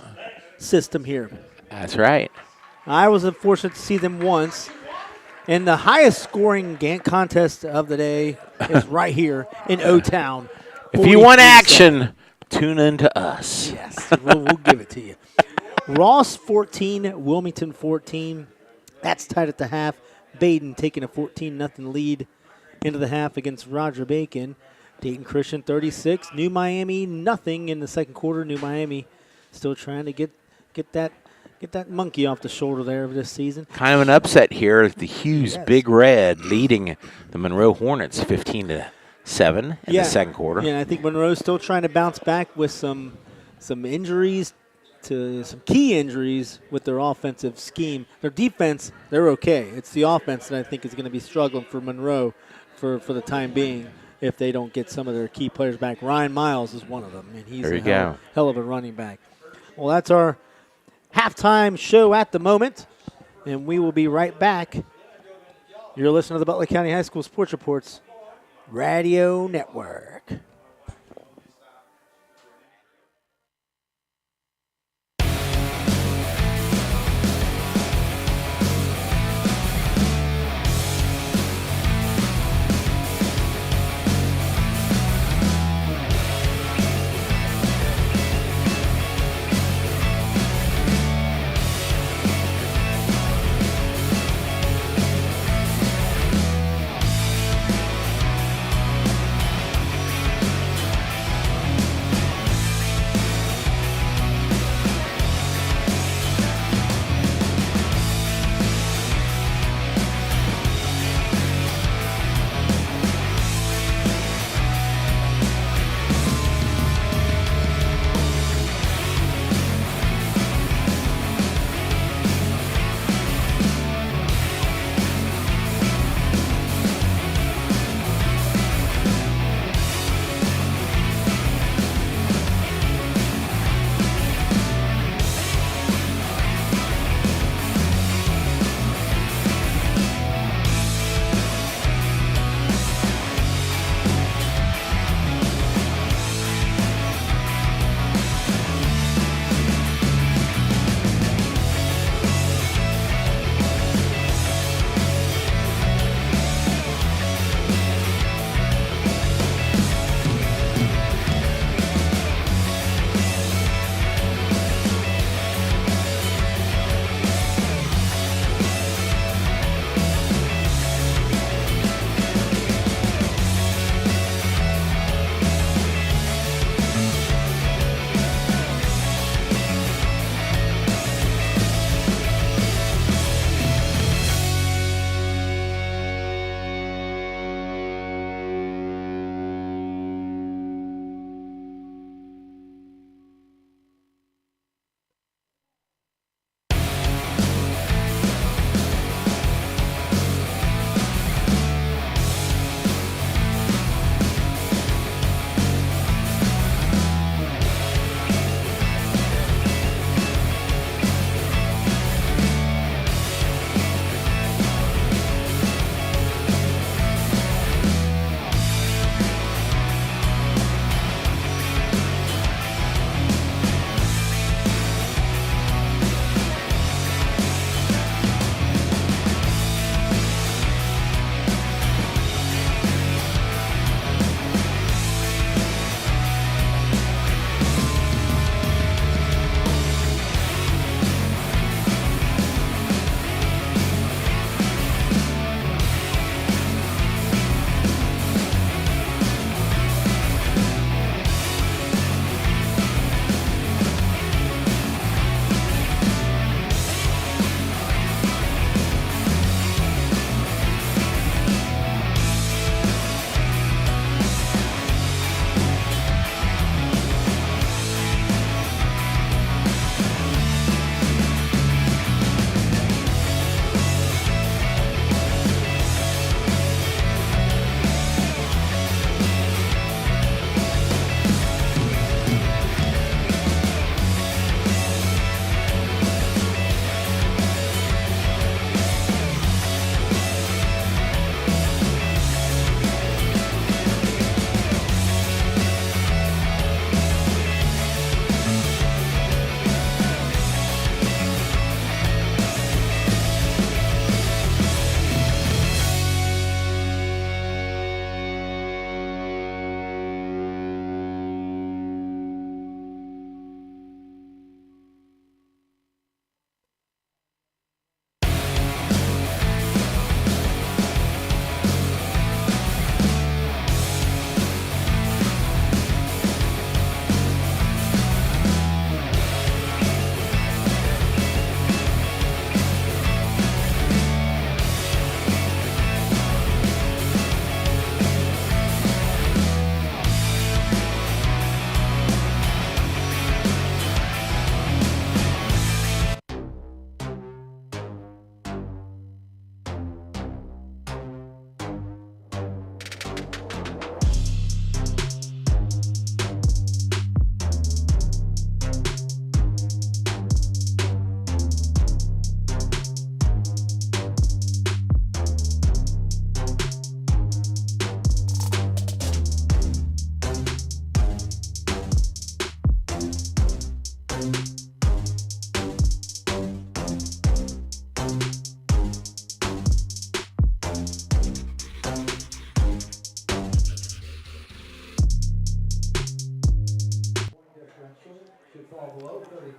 system here. That's right. I was fortunate to see them once. And the highest scoring contest of the day is right here in O-Town. If you want action, tune in to us. Yes, we'll give it to you. Ross 14, Wilmington 14. That's tied at the half. Baden taking a 14-0 lead into the half against Roger Bacon. Dayton Christian 36, New Miami nothing in the second quarter. New Miami still trying to get that monkey off the shoulder there of this season. Kind of an upset here. The Hughes Big Red leading the Monroe Hornets 15-7 in the second quarter. Yeah, I think Monroe's still trying to bounce back with some injuries, to some key injuries with their offensive scheme. Their defense, they're okay. It's the offense that I think is going to be struggling for Monroe for the time being if they don't get some of their key players back. Ryan Miles is one of them, and he's a hell of a running back. Well, that's our halftime show at the moment, and we will be right back. You're listening to the Butler County High School Sports Reports Radio Network.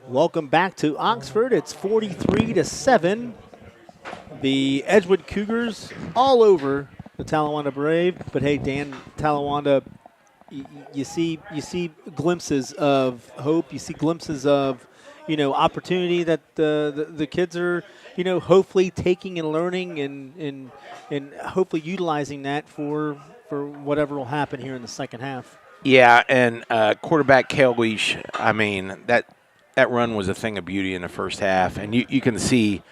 Welcome back to Oxford. It's 43-7. The Edgewood Cougars all over the Talawanda Brave. But hey, Dan, Talawanda, you see glimpses of hope. You see glimpses of, opportunity that the kids are, hopefully taking and learning and hopefully utilizing that for whatever will happen here in the second half. Yeah, and quarterback Kale Leash, I mean, that run was a thing of beauty in the first half, and you can see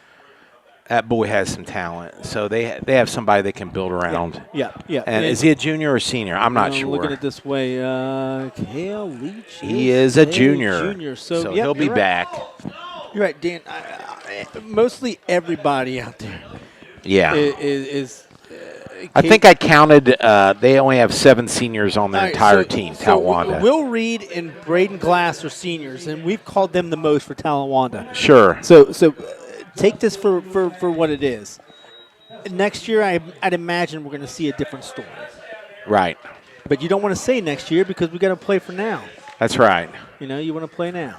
that boy has some talent. So they have somebody they can build around. Yeah. And is he a junior or senior? I'm not sure. Looking at it this way, Kale Leach. He is a junior. So he'll be back. You're right, Dan. Mostly everybody out there. Yeah. Is I think I counted. They only have 7 seniors on their entire team. Talawanda. So Will Reed and Braden Glass are seniors, and we've called them the most for Talawanda. Sure. So take this for what it is. Next year, I'd imagine we're going to see a different story. Right. But you don't want to say next year because we got to play for now. That's right. You want to play now.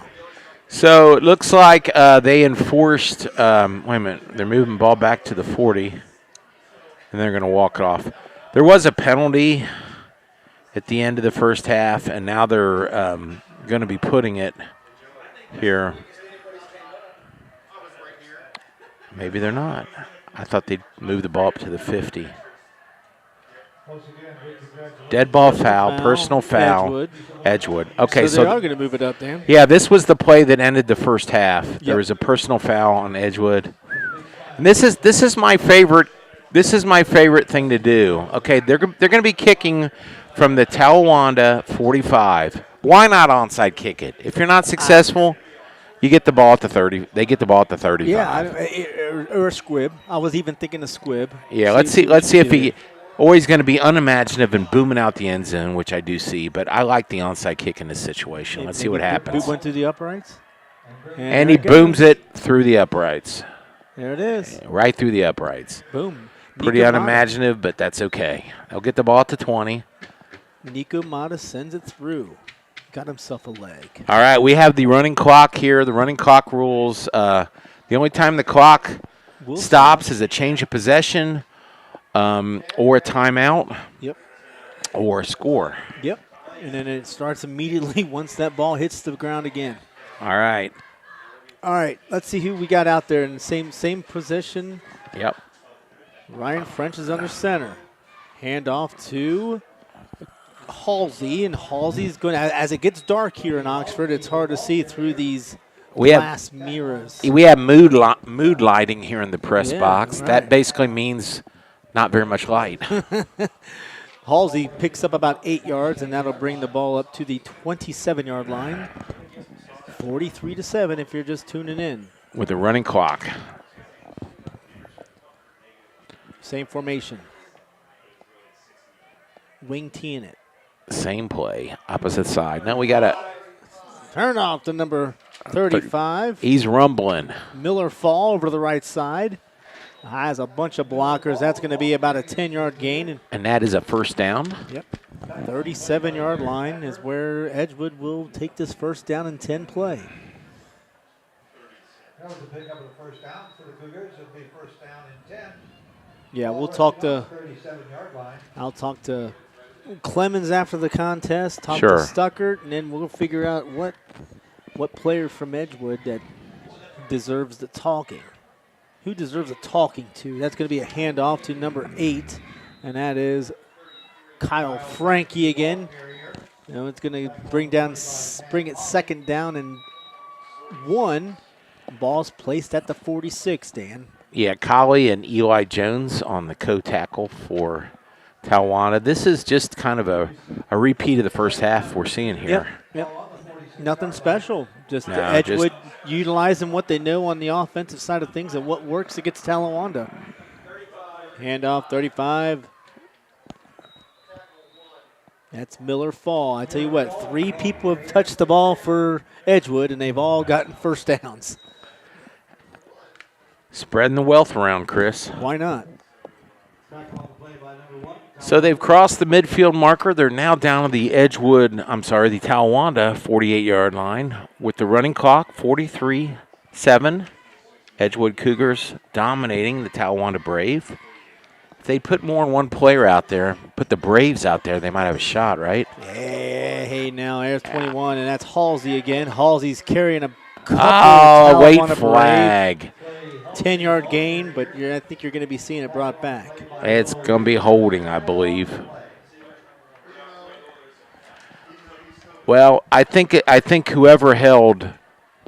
So it looks like they enforced. Wait a minute. They're moving the ball back to the 40. And they're going to walk it off. There was a penalty at the end of the first half, and now they're going to be putting it here. Maybe they're not. I thought they'd move the ball up to the 50. Dead ball foul, personal foul, Edgewood. Okay, so they are going to move it up, Dan. Yeah, this was the play that ended the first half. Yep. There was a personal foul on Edgewood. And this is my favorite. This is my favorite thing to do. Okay, they're going to be kicking from the Talawanda 45. Why not onside kick it? If you're not successful, you get the ball at the 30. They get the ball at the 35. Yeah, or a squib. I was even thinking a squib. Yeah, let's see if he always going to be unimaginative and booming out the end zone, which I do see. But I like the onside kick in this situation. Let's see what happens. Boot went through the uprights. And he booms it through the uprights. There it is. Yeah, right through the uprights. Boom. Pretty unimaginative, but that's okay. They'll get the ball at the 20. Nico Mata sends it through. Got himself a leg. All right, we have the running clock here. The running clock rules. The only time the clock stops is a change of possession or a timeout. Yep. Or a score. Yep. And then it starts immediately once that ball hits the ground again. All right. All right, let's see who we got out there in the same position. Yep. Ryan French is under center. Handoff to Halsey, and Halsey's going to, as it gets dark here in Oxford, it's hard to see through these glass mirrors. We have mood lighting here in the press box. Right. That basically means not very much light. Halsey picks up about 8 yards, and that'll bring the ball up to the 27-yard line. 43-7 if you're just tuning in. With the running clock. Same formation. Wing T in it. Same play, opposite side. Now we got a turn off to number 35. He's rumbling. Miller Fall over to the right side. Has a bunch of blockers. That's going to be about a 10-yard gain. And that is a first down. Yep. 37-yard line is where Edgewood will take this first down and 10 play. That was a pickup of the first down for the Cougars. It'll be first down and 10. Yeah, we'll talk to. 37-yard line. I'll talk to Clemens after the contest. Talk Sure. to Stuckert, and then we'll figure out what player from Edgewood that deserves the talking. Who deserves a talking to? That's going to be a handoff to number 8, and that is Kyle Frankie again. It's going to bring it second down and 1. Ball's placed at the 46, Dan. Yeah, Collie and Eli Jones on the co-tackle for Talawanda. This is just kind of a repeat of the first half we're seeing here. Yep. Nothing special. Just Edgewood utilizing what they know on the offensive side of things and what works against Talawanda. Handoff 35. That's Miller Fall. I tell you what, 3 people have touched the ball for Edgewood, and they've all gotten first downs. Spreading the wealth around, Chris. Why not? Tackle on the play by number 1, So they've crossed the midfield marker. They're now down to the the Talawanda 48-yard line with the running clock 43-7. Edgewood Cougars dominating the Talawanda Brave. If they put more than one player out there, put the Braves out there, they might have a shot, right? Yeah, hey now, there's 21, and that's Halsey again. Halsey's carrying a couple Oh, of wait, Talawanda flag. Brave. 10-yard gain, but I think you're going to be seeing it brought back. It's going to be holding, I believe. Well, I think whoever held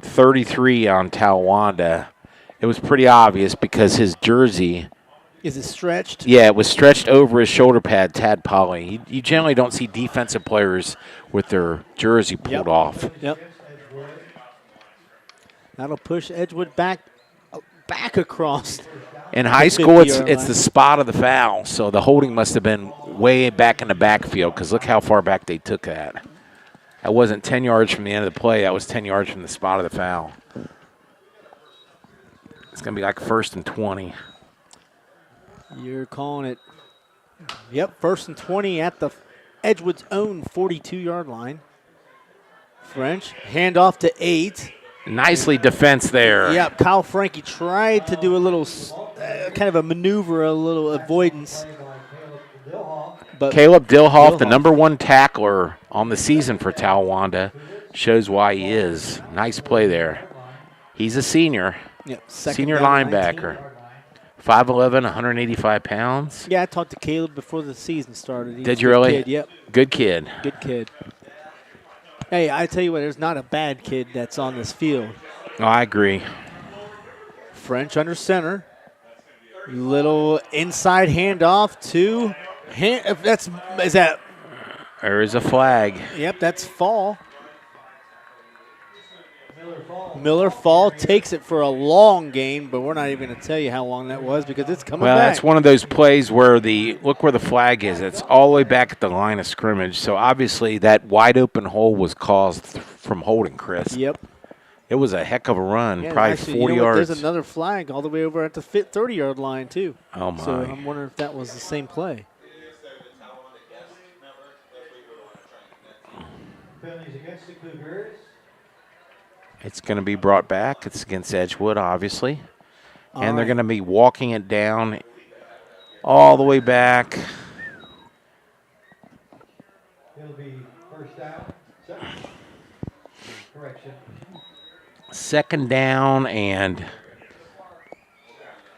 33 on Talawanda, it was pretty obvious because his jersey. Is it stretched? Yeah, it was stretched over his shoulder pad, Tad Polly. You generally don't see defensive players with their jersey pulled off. Yep. That'll push Edgewood back across. In high school, it's the spot of the foul, so the holding must have been way back in the backfield because look how far back they took that. That wasn't 10 yards from the end of the play. That was 10 yards from the spot of the foul. It's going to be like 1st and 20. You're calling it, 1st and 20 at the Edgewood's own 42-yard line. French, handoff to 8. Nicely defense there. Yep, Kyle Frankie tried to do a little kind of a maneuver, a little avoidance. But Caleb Dilhoff, the #1 tackler on the season for Talawanda, shows why he is. Nice play there. He's a senior. Yep, Senior linebacker. 5'11", 185 pounds. Yeah, I talked to Caleb before the season started. Did you really? Kid, yep. Good kid. Good kid. Hey, I tell you what, there's not a bad kid that's on this field. Oh, I agree. French under center. Little inside handoff to There is a flag. Yep, that's fall. Miller Fall takes it for a long gain, but we're not even going to tell you how long that was because it's coming back. Well, it's one of those plays where look where the flag is. It's all the way back at the line of scrimmage. So obviously that wide open hole was caused from holding, Chris. Yep. It was a heck of a run, probably actually, 40 yards. There's another flag all the way over at the 30-yard line too. Oh my! So I'm wondering if that was the same play. Penalties against the Cougars. It's going to be brought back. It's against Edgewood, obviously. And All they're right. going to be walking it down all the way back. It'll be first down. Correction. Second down and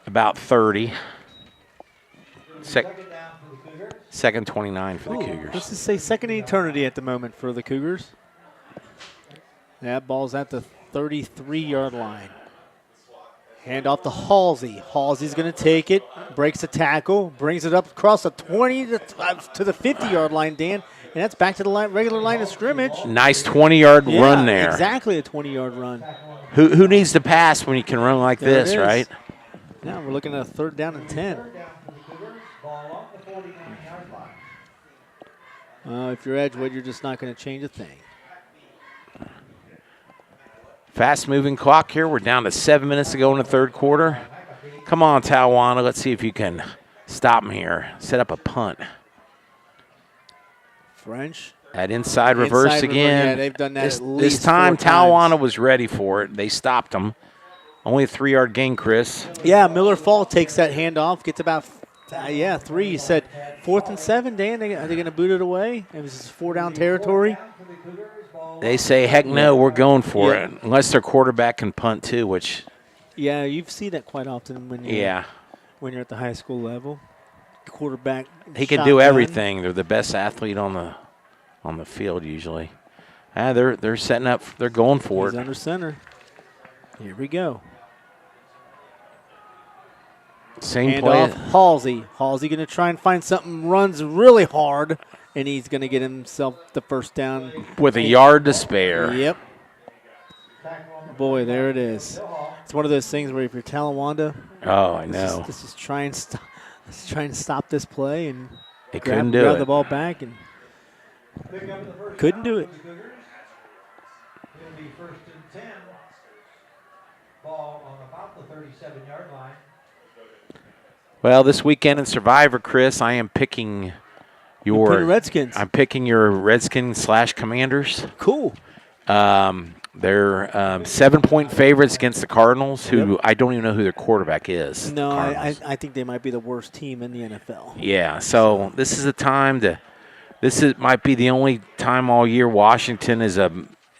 about 30. Second down for the Cougars. Second 29 for the Cougars. Let's just say second eternity at the moment for the Cougars. That ball's at the 33-yard line. Hand off to Halsey. Halsey's going to take it, breaks the tackle, brings it up across the 20 to the 50-yard line, Dan, and that's back to the regular line of scrimmage. Nice 20-yard run there. Exactly a 20-yard run. Who needs to pass when you can run like There it this, is. right? Now we're looking at a 3rd down and 10. Third down for the Cougars. Ball on the 49-yard line. If you're Edgewood, you're just not going to change a thing. Fast-moving clock here. We're down to 7 minutes to go in the third quarter. Come on, Talawanda. Let's see if you can stop them here. Set up a punt. French. That inside reverse again. Yeah, they've done that This at least time, 4 times. Talawanda was ready for it. They stopped them. Only a 3-yard gain, Chris. Yeah, Miller Fall takes that handoff, gets about 3. You said 4th and 7, Dan. Are they going to boot it away? It was 4-down territory. They say, heck no, we're going for Yeah. it. Unless their quarterback can punt too, which, Yeah, you've seen that quite often when you're at the high school level. Quarterback. he can do shotgun. everything. They're the best athlete on the field usually. They're setting up. They're going for He's it. under center. Here we go. Same Hand play. off Halsey. Halsey going to try and find something, runs really hard, and he's going to get himself the first down. With a yard to spare. Yep. Boy, there it is. It's one of those things where if you're Talawanda, Oh, I know. let's just try and stop. Let's try and stop this play and They grab couldn't do the it. ball back and Pick up the first couldn't down do it. for the Cougars. It'll be 1st and 10. Ball on about the 37-yard line. Well, this weekend in Survivor, Chris, I am picking Redskins. I'm picking your Redskins / Commanders. Cool. They're 7-point favorites against the Cardinals, who I don't even know who their quarterback is. No, I think they might be the worst team in the NFL. Yeah, so this is a time to – might be the only time all year Washington is a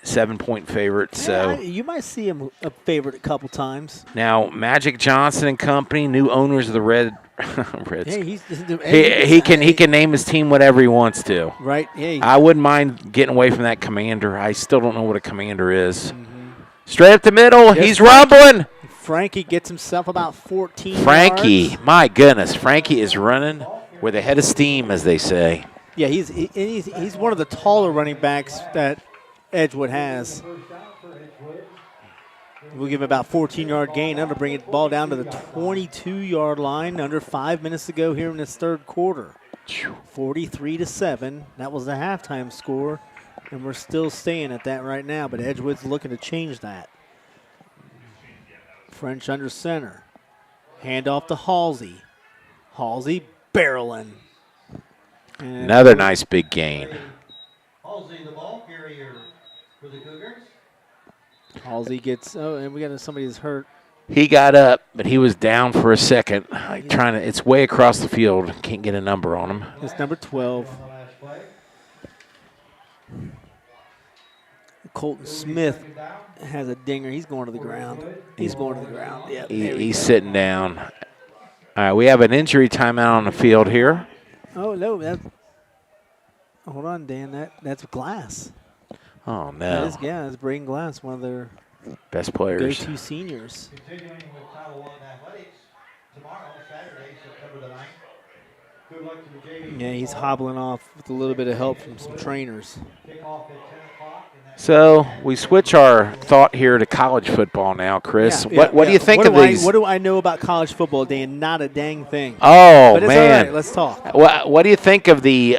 7-point favorite. So you might see him a favorite a couple times. Now, Magic Johnson and company, new owners of the Reds. Hey, he can name his team whatever he wants to. Right. Yeah. I wouldn't mind getting away from that commander. I still don't know what a commander is. Straight up the middle, he's rumbling. Frankie gets himself about 14 Frankie, yards. my goodness, Frankie is running with a head of steam, as they say. Yeah, he's one of the taller running backs that Edgewood has. We'll give him about 14-yard gain. That'll bring the ball down to the 22-yard line. Under 5 minutes to go here in this third quarter. 43-7. That was the halftime score, and we're still staying at that right now. But Edgewood's looking to change that. French under center. Hand off to Halsey. Halsey barreling. And another nice big gain. Halsey, the ball carrier for the Cougars. Halsey gets, and we got somebody who's hurt. He got up, but he was down for a second. It's way across the field. Can't get a number on him. It's number 12. Colton Smith has a dinger. He's going to the ground. He's going to the ground. Yeah, he's sitting down. All right, we have an injury timeout on the field here. Oh, no. Hold on, Dan. That's Glass. Oh, no. That's Braden Glass, one of their best players. Go-to seniors. Continuing with Talawanda Athletics tomorrow, Saturday, September the 9th. Good luck to the JV. Yeah, he's hobbling off with a little bit of help from some trainers. Kickoff at 10 o'clock. So we switch our thought here to college football now, Chris. Yeah, what do you think of these? What do I know about college football, Dan? Not a dang thing. Oh, but it's man. All right. Let's talk. What do you think of the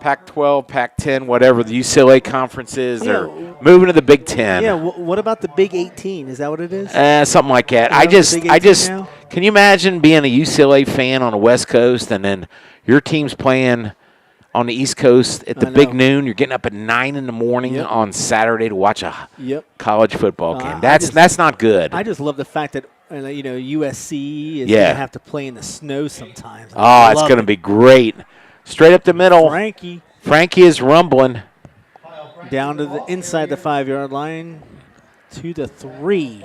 Pac-12, Pac-10, whatever the UCLA conference is? They're moving to the Big Ten. Yeah. What about the Big 18? Is that what it is? Something like that. Can you imagine being a UCLA fan on the West Coast and then your team's playing on the East Coast at the big noon? You're getting up at 9 in the morning on Saturday to watch a college football game. That's not good. I just love the fact that USC is going to have to play in the snow sometimes. Oh, it's going to be great. Straight up the middle. Frankie is rumbling. Down to the inside the 5-yard line to the 3.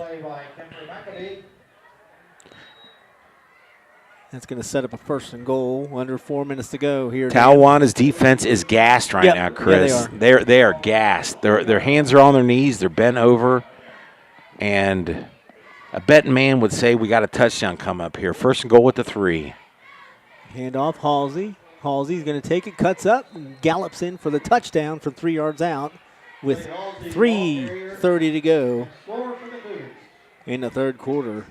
That's going to set up a 1st and goal. Under 4 minutes to go here. Talawanda's defense is gassed right now, Chris. Yeah, they are gassed. Their hands are on their knees. They're bent over. And a betting man would say we got a touchdown come up here. 1st and goal with the 3. Hand off Halsey. Halsey's going to take it, cuts up, and gallops in for the touchdown from 3 yards out with 3:30 to go in the third quarter.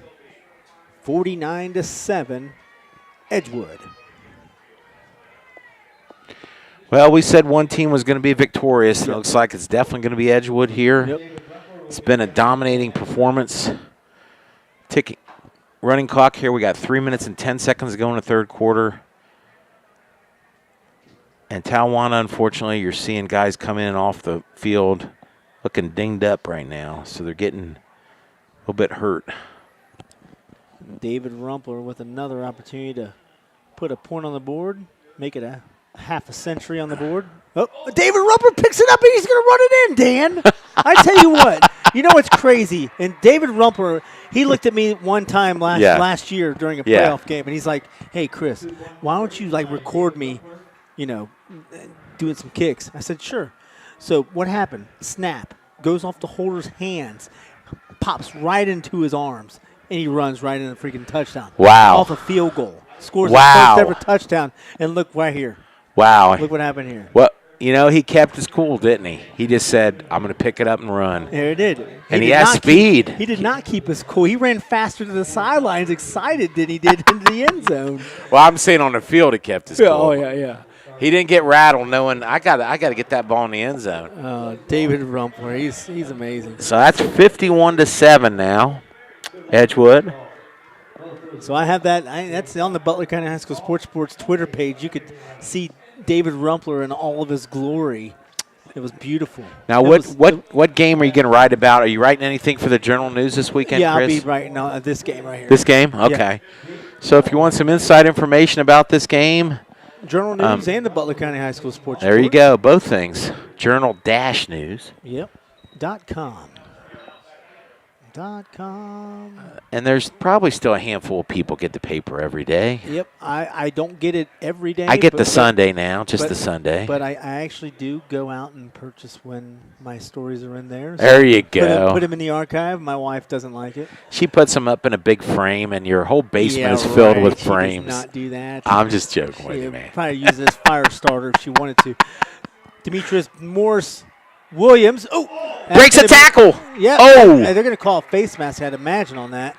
49-7, Edgewood. Well, we said one team was going to be victorious. It looks like it's definitely going to be Edgewood here. Yep. It's been a dominating performance. Ticking running clock here. We got 3 minutes and 10 seconds to go in the third quarter. And Talawanda, unfortunately, you're seeing guys come in off the field looking dinged up right now. So they're getting a little bit hurt. David Rumpler with another opportunity to put a point on the board, make it a half a century on the board. Oh, David Rumpler picks it up and he's going to run it in, Dan. I tell you what, what's crazy? And David Rumpler, he looked at me one time last year during a playoff game, and he's like, hey, Chris, why don't you, record me, doing some kicks? I said, sure. So what happened? Snap. Goes off the holder's hands, pops right into his arms, and he runs right in the freaking touchdown. Wow. Off a field goal. Scores his first ever touchdown. And look right here. Wow. Look what happened here. Well, he kept his cool, didn't he? He just said, I'm going to pick it up and run. There he did. And he has speed. He did not keep his cool. He ran faster to the sidelines, excited than he did into the end zone. Well, I'm saying on the field he kept his cool. Oh, yeah. He didn't get rattled knowing I got to get that ball in the end zone. David Rumpler, he's amazing. So that's 51-7 now. Edgewood. So I have that. That's on the Butler County High School Sports Twitter page. You could see David Rumpler in all of his glory. It was beautiful. Now, what game are you going to write about? Are you writing anything for the Journal News this weekend, Yeah, Chris? I'll be writing this game right here. This game? Okay. Yeah. So if you want some inside information about this game, Journal News and the Butler County High School Sports there you go. Both things. Journal-News. Yep. .com. And there's probably still a handful of people get the paper every day. Yep. I don't get it every day. I get the Sunday now, just the Sunday. But I actually do go out and purchase when my stories are in there. So there you go. Put them in the archive. My wife doesn't like it. She puts them up in a big frame, and your whole basement is filled with frames. She does not do that. I'm just joking with you, man. Probably use this fire starter if she wanted to. Demetrius Morse Williams. Oh! Breaks a tackle. Yeah. Oh! They're going to call a face mask, I'd imagine, on that.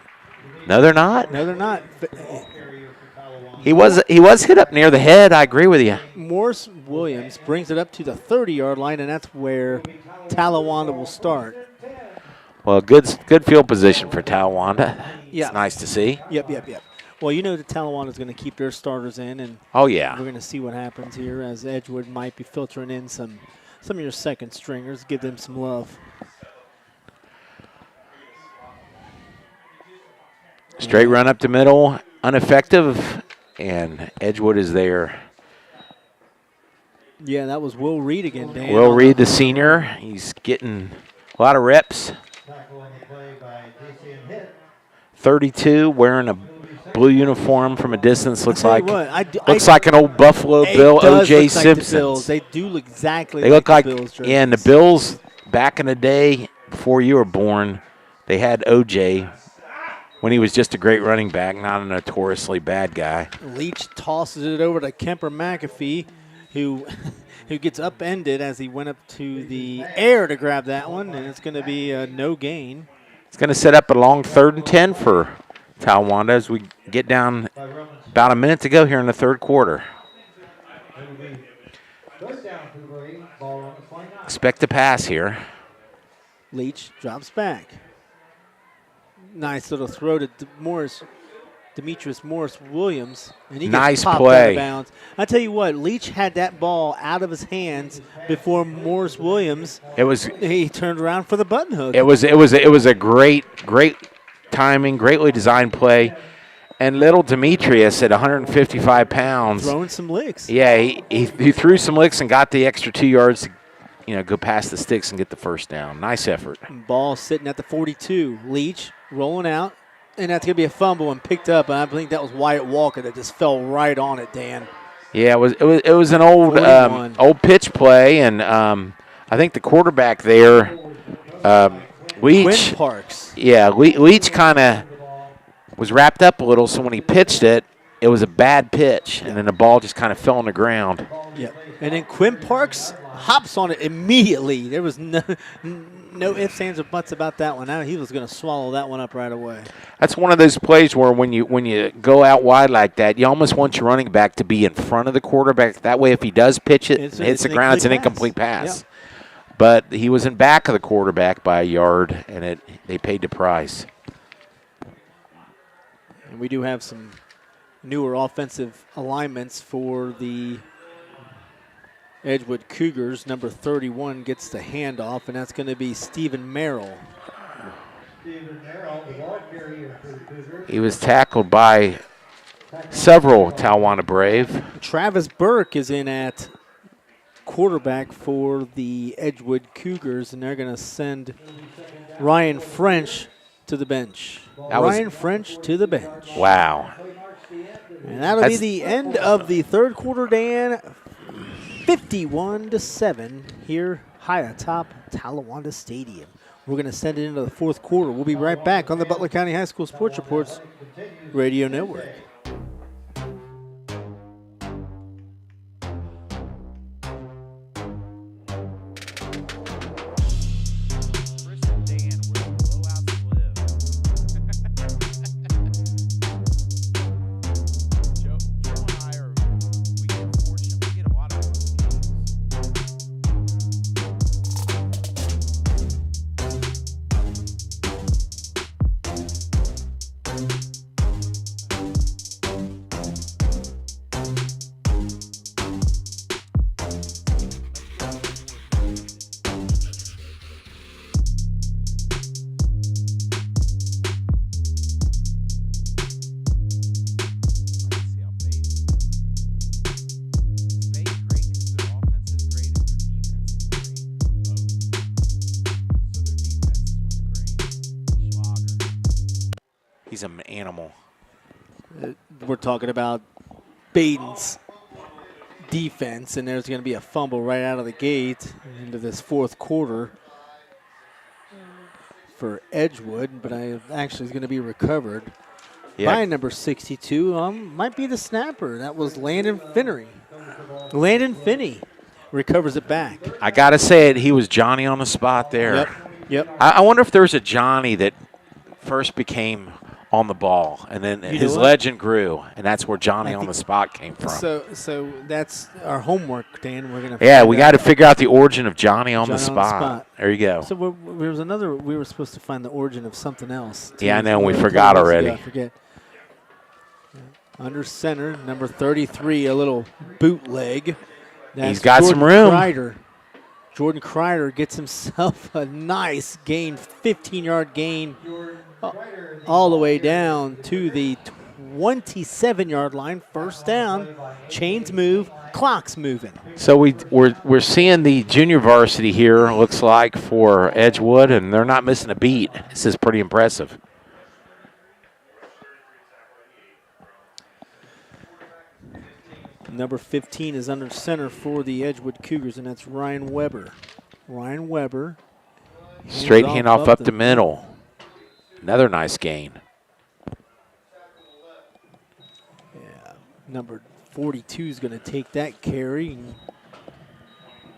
No, they're not. No, they're not. He was hit up near the head. I agree with you. Morse Williams brings it up to the 30-yard line, and that's where Talawanda will start. Well, good field position for Talawanda. Yeah. It's nice to see. Yep. Well, you know that Talawanda is going to keep their starters in, and oh yeah, we're going to see what happens here as Edgewood might be filtering in some of your second stringers. Give them some love. Straight run up the middle, ineffective, and Edgewood is there. Yeah, that was Will Reed again, Dan. Will Reed, the senior, he's getting a lot of reps. 32, wearing a blue uniform from a distance, looks like an old Buffalo Bill, O.J. Simpson. They do look exactly. They look like the Bills jerseys. Yeah, and the Bills back in the day before you were born, they had O.J. when he was just a great running back, not a notoriously bad guy. Leach tosses it over to Kemper McAfee, who gets upended as he went up to the air to grab that one, and it's going to be a no gain. It's going to set up a long 3rd and 10 for Talawanda as we get down about a minute to go here in the third quarter. Expect a pass here. Leach drops back. Nice little throw to Demetrius Morris Williams, and he gets popped out of bounds. I tell you what, Leach had that ball out of his hands before Morris Williams. He turned around for the button hook. It was a great timing, greatly designed play, and little Demetrius at 155 pounds throwing some licks. Yeah, he threw some licks and got the extra 2 yards to go past the sticks and get the first down. Nice effort. Ball sitting at the 42. Leach rolling out. And that's going to be a fumble and picked up, and I think that was Wyatt Walker that just fell right on it, Dan. Yeah, it was an old pitch play, and I think the quarterback there, Leach. Quinn Parks. Yeah, Leach kind of was wrapped up a little, so when he pitched it, it was a bad pitch, and then the ball just kind of fell on the ground. Yeah, and then Quinn Parks hops on it immediately. There was no ifs, ands, or buts about that one. He was going to swallow that one up right away. That's one of those plays where when you go out wide like that, you almost want your running back to be in front of the quarterback. That way, if he does pitch it and hits the ground, it's an incomplete pass. Yep. But he was in back of the quarterback by a yard, and they paid the price. And we do have some newer offensive alignments for the Edgewood Cougars. Number 31 gets the handoff, and that's going to be Stephen Merrill. He was tackled by several Talawanda Brave. Travis Burke is in at quarterback for the Edgewood Cougars, and they're going to send Ryan French to the bench. Ryan French to the bench. Wow. And that'll be the end of the third quarter, Dan. 51-7 here high atop Talawanda Stadium. We're going to send it into the fourth quarter. We'll be right back on the Butler County High School Sports Reports Radio Network. He's an animal. We're talking about Baden's defense, and there's going to be a fumble right out of the gate into this fourth quarter for Edgewood, but actually is going to be recovered by number 62. Might be the snapper. That was Landon Finney. Landon Finney recovers it back. I got to say it, he was Johnny on the spot there. Yep. I wonder if there was a Johnny that first became on the ball, and then his legend grew, and that's where Johnny on the spot came from. So that's our homework, Dan. We're gonna we got to figure out the origin of Johnny on the spot. There you go. So there was another. We were supposed to find the origin of something else. Yeah, I know. We forgot already. Yeah, I forget. Under center, number 33, a little bootleg. He's got some room. Jordan Kreider gets himself a nice gain, 15-yard gain, all the way down to the 27-yard line. First down, chains move, clock's moving. So we're seeing the junior varsity here, looks like, for Edgewood, and they're not missing a beat. This is pretty impressive. Number 15 is under center for the Edgewood Cougars, and that's Ryan Weber. Ryan Weber. Straight handoff up the middle. Another nice gain. Yeah, number 42 is going to take that carry.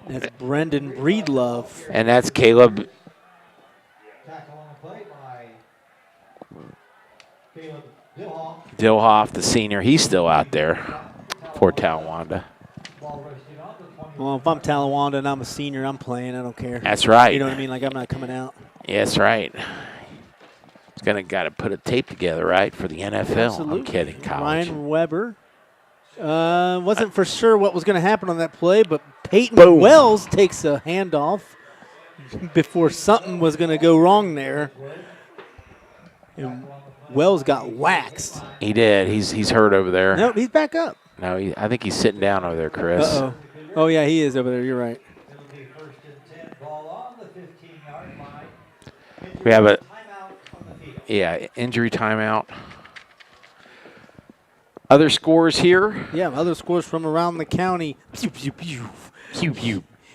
That's Brendan Breedlove. And that's Caleb. Tackle on the play by Caleb Dilhoff, the senior. He's still out there for Talawanda. Well, if I'm Talawanda and I'm a senior, I'm playing. I don't care. That's right. You know what I mean? Like, I'm not coming out. Yeah, that's right. He's got to put a tape together, right, for the NFL. Absolutely. I'm kidding, college. Ryan Weber. Wasn't for sure what was going to happen on that play, but Peyton Wells takes a handoff before something was going to go wrong there. And Wells got waxed. He did. He's hurt over there. Nope, he's back up. No, I think he's sitting down over there, Chris. Uh-oh. Oh, yeah, he is over there. You're right. We have injury timeout. Other scores here? Yeah, other scores from around the county.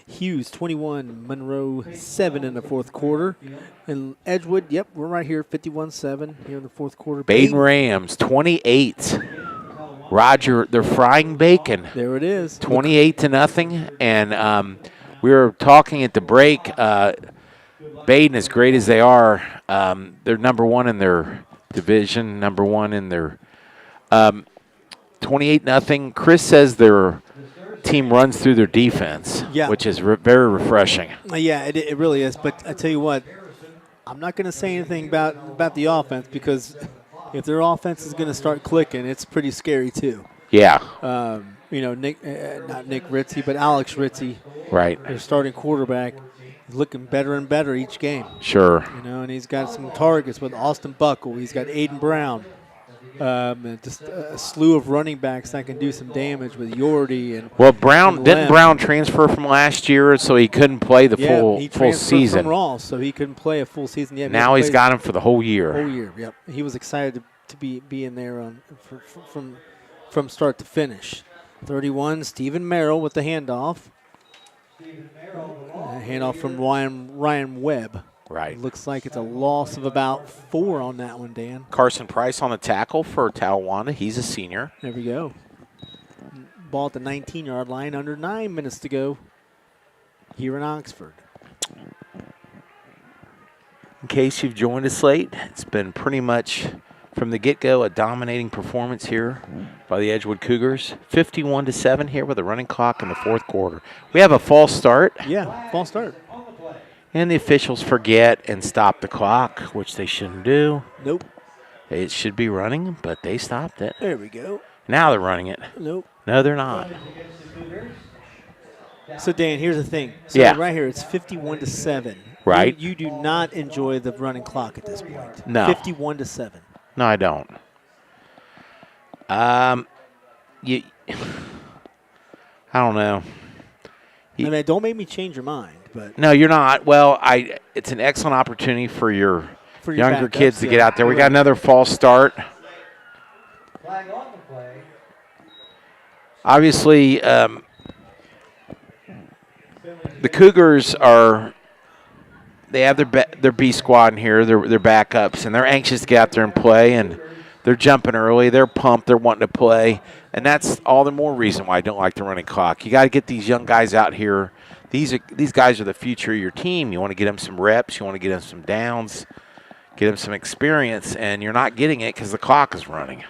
Hughes 21, Monroe 7 in the fourth quarter. And Edgewood, yep, we're right here, 51-7 here in the fourth quarter. Baden Rams 28. Roger, they're frying bacon. There it is. 28-0. And we were talking at the break. Baden, as great as they are, they're number one in their division, number one in their 28-0. Chris says their team runs through their defense, which is very refreshing. Yeah, it really is. But I tell you what, I'm not going to say anything about the offense, because if their offense is going to start clicking, it's pretty scary too. Yeah. Not Nick Ritzie, but Alex Ritzie. Right. Their starting quarterback. He's looking better and better each game. Sure. And he's got some targets with Austin Buckle. He's got Aiden Brown. And just a slew of running backs that can do some damage with Yordi and. Well, didn't Brown transfer from last year, so he couldn't play the full season? From Ross, so he couldn't play a full season yet. Now he's got him for the whole year. Whole year, yep. He was excited to be in there from start to finish. 31, Stephen Merrill with the handoff. Handoff from Ryan Webb. Right. Looks like it's a loss of about 4 on that one, Dan. Carson Price on the tackle for Talawanda. He's a senior. There we go. Ball at the 19-yard line, under 9 minutes to go here in Oxford. In case you've joined us late, it's been pretty much from the get-go a dominating performance here by the Edgewood Cougars. 51-7 here with a running clock in the fourth quarter. We have a false start. Yeah, false start. And the officials forget and stop the clock, which they shouldn't do. Nope. It should be running, but they stopped it. There we go. Now they're running it. Nope. No, they're not. So, Dan, here's the thing. So right here, it's 51-7. Right. You do not enjoy the running clock at this point. No. 51-7. No, I don't. I don't know. Don't make me change your mind. But no, you're not. Well, it's an excellent opportunity for your for your younger backups, kids to yeah. get out there. We got another false start. Flag on the play. Obviously, the Cougars they have their B squad in here, their backups, and they're anxious to get out there and play, and they're jumping early. They're pumped. They're wanting to play, and that's all the more reason why I don't like the running clock. You got to get these young guys out here. These guys are the future of your team. You want to get them some reps. You want to get them some downs, get them some experience, and you're not getting it because the clock is running.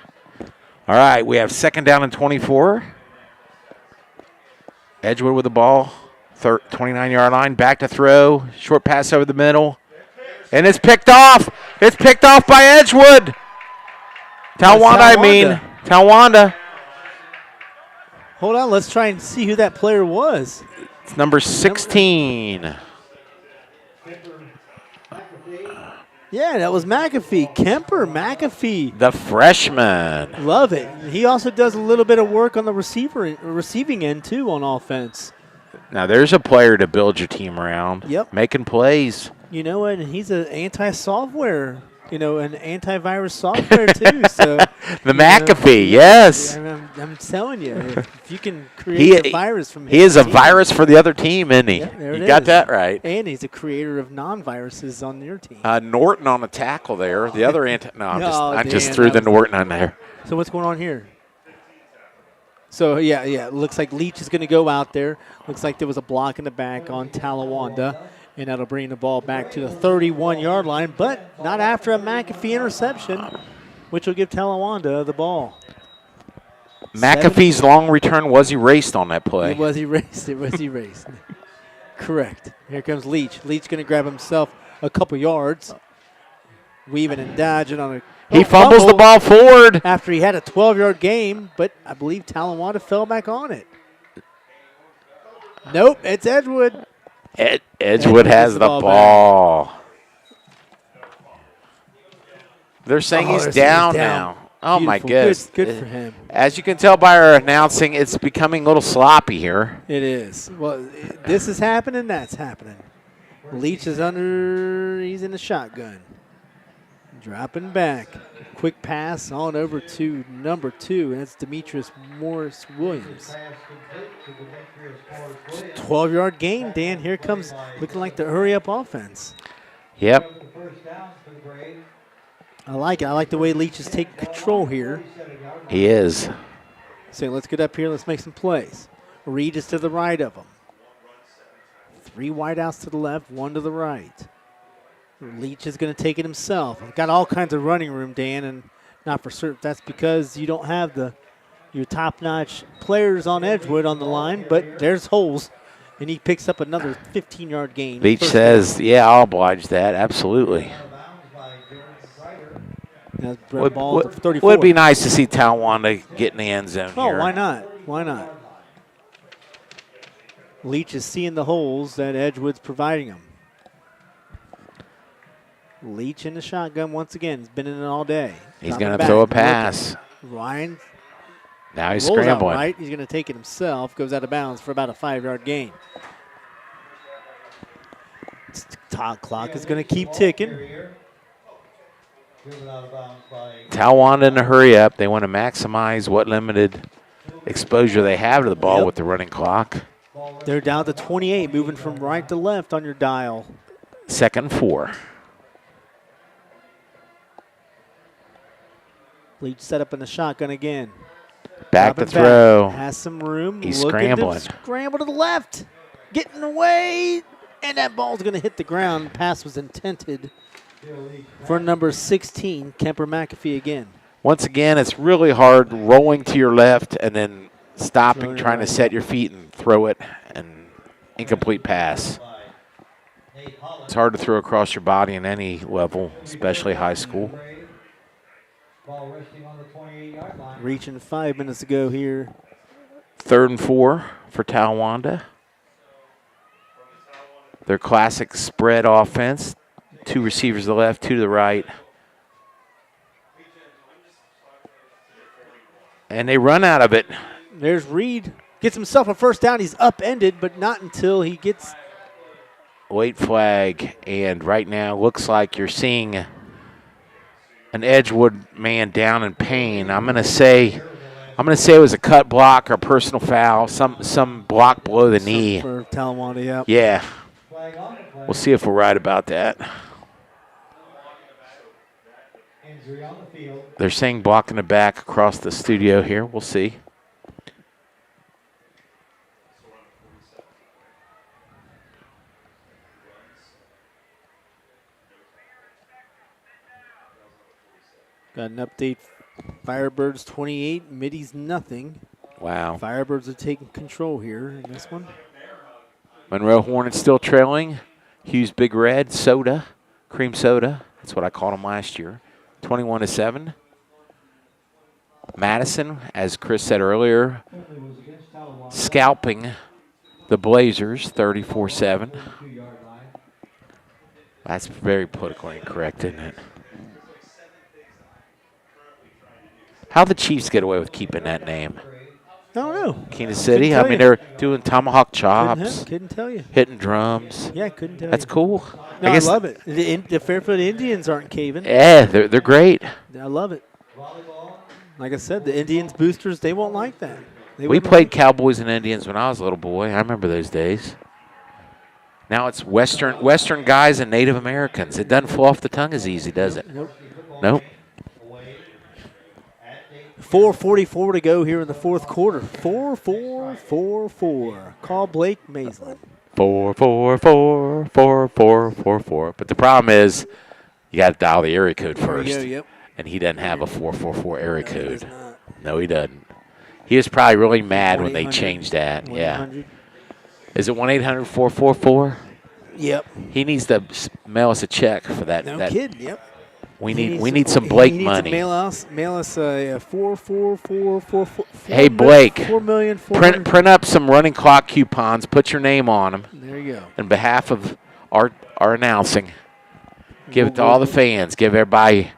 All right, we have 2nd down and 24. Edgewood with the ball, 29-yard line, back to throw, short pass over the middle, and it's picked off. It's picked off by Edgewood. Talawanda. Hold on, let's try and see who that player was. It's number 16. Yeah, that was McAfee. Kemper McAfee. The freshman. Love it. He also does a little bit of work on the receiving end, too, on offense. Now, there's a player to build your team around. Yep. Making plays. You know what? He's an anti-software, an antivirus software, too. So The McAfee, yes. I'm telling you, if you can create a virus from he is a virus for the other team, isn't he? Yeah, You got that right. And he's a creator of non-viruses on your team. Norton on a tackle there. The other I just Dan, threw the Norton on there. So what's going on here? So, yeah, it looks like Leach is going to go out there. Looks like there was a block in the back on Talawanda, and that'll bring the ball back to the 31-yard line, but not after a McAfee interception, which will give Talawanda the ball. McAfee's long return was erased on that play. It was erased. Correct. Here comes Leach. Leach going to grab himself a couple yards, weaving and dodging on a He fumbles the ball forward. after he had a 12-yard gain, but I believe Talawanda fell back on it. Nope, it's Edgewood. Edgewood has the ball. They're saying he's down now. Oh, my goodness. Good for him. As you can tell by our announcing, it's becoming a little sloppy here. It is. Well, this is happening, that's happening. Leach is he's in the shotgun. Dropping back. Quick pass on over to number 2, and that's Demetrius Morris Williams. 12-yard gain, Dan. Here comes looking like the hurry-up offense. Yep. I like it. I like the way Leach is taking control here. He is. So let's get up here. Let's make some plays. Reed is to the right of him. 3 wideouts to the left, 1 to the right. Leach is going to take it himself. I've got all kinds of running room, Dan, and not for certain. That's because you don't have your top-notch players on Edgewood on the line, but there's holes, and he picks up another 15-yard gain. Leach says, yeah, I'll oblige that. Absolutely. Would be nice to see Talawanda get in the end zone here. Oh, why not? Why not? Leach is seeing the holes that Edgewood's providing him. Leach in the shotgun once again. He's been in it all day. He's going to throw a pass. Ryan. Now he's scrambling. Right. He's going to take it himself. Goes out of bounds for about a 5-yard gain. Clock is going to keep ticking. Talawanda in a hurry up. They want to maximize what limited exposure they have to the ball with the running clock. They're down to 28, moving from right to left on your dial. 2nd and 4. Leach set up in the shotgun again. Back to throw. Has some room. He's scrambling. Scramble to the left. Getting away. And that ball's going to hit the ground. Pass was intended for number 16, Kemper McAfee again. Once again, it's really hard rolling to your left and then stopping, trying to set your feet and throw it. An incomplete pass. It's hard to throw across your body in any level, especially high school. Reaching 5 minutes to go here. 3rd and 4 for Talawanda. Their classic spread offense. 2 receivers to the left, 2 to the right. And they run out of it. There's Reed. Gets himself a first down. He's upended, but not until he gets... Late flag. And right now looks like you're seeing an Edgewood man down in pain. I'm gonna say it was a cut block or personal foul, some block below the knee. For Talawanda, yeah. Yeah. We'll see if we're right about that. Injury on the field. They're saying block in the back across the studio here. We'll see. Got an update. Firebirds 28, Middies nothing. Wow. Firebirds are taking control here in this one. Monroe Hornets still trailing. Hughes Big Red, soda, cream soda. That's what I called them last year. 21-7. Madison, as Chris said earlier, scalping the Blazers, 34-7. That's very politically incorrect, isn't it? How'd the Chiefs get away with keeping that name? I don't know. Kansas City? Couldn't I tell mean, you. they're doing tomahawk chops, Couldn't tell you. hitting drums. Yeah, couldn't tell That's you. cool. No, I guess, love it. The Fairfield Indians aren't caving. Yeah, they're great. I love it. Like I said, the Indians boosters, they won't like that. They We wouldn't played like Cowboys and Indians when I was a little boy. I remember those days. Now it's Western guys and Native Americans. It doesn't flow off the tongue as easy, does it? Nope. Nope. 4:44 to go here in the fourth quarter. 4-4-4-4. Call Blake Maislin. 4-4-4-4-4-4-4. But the problem is, you got to dial the area code first. Yeah, yep. And he doesn't have a 444 area No, he does code. not. No, he doesn't. He was probably really mad when they 1-800. changed that. Yeah. 1-800. Is it 1-800-444? Yep. He needs to mail us a check for that. No that. kidding. Yep. We need some Blake he needs money. To mail us a 44444. Hey, Blake. 4,400,000. Print up some running clock coupons. Put your name on them. There you go. In behalf of our announcing, give it to all the fans. Give everybody.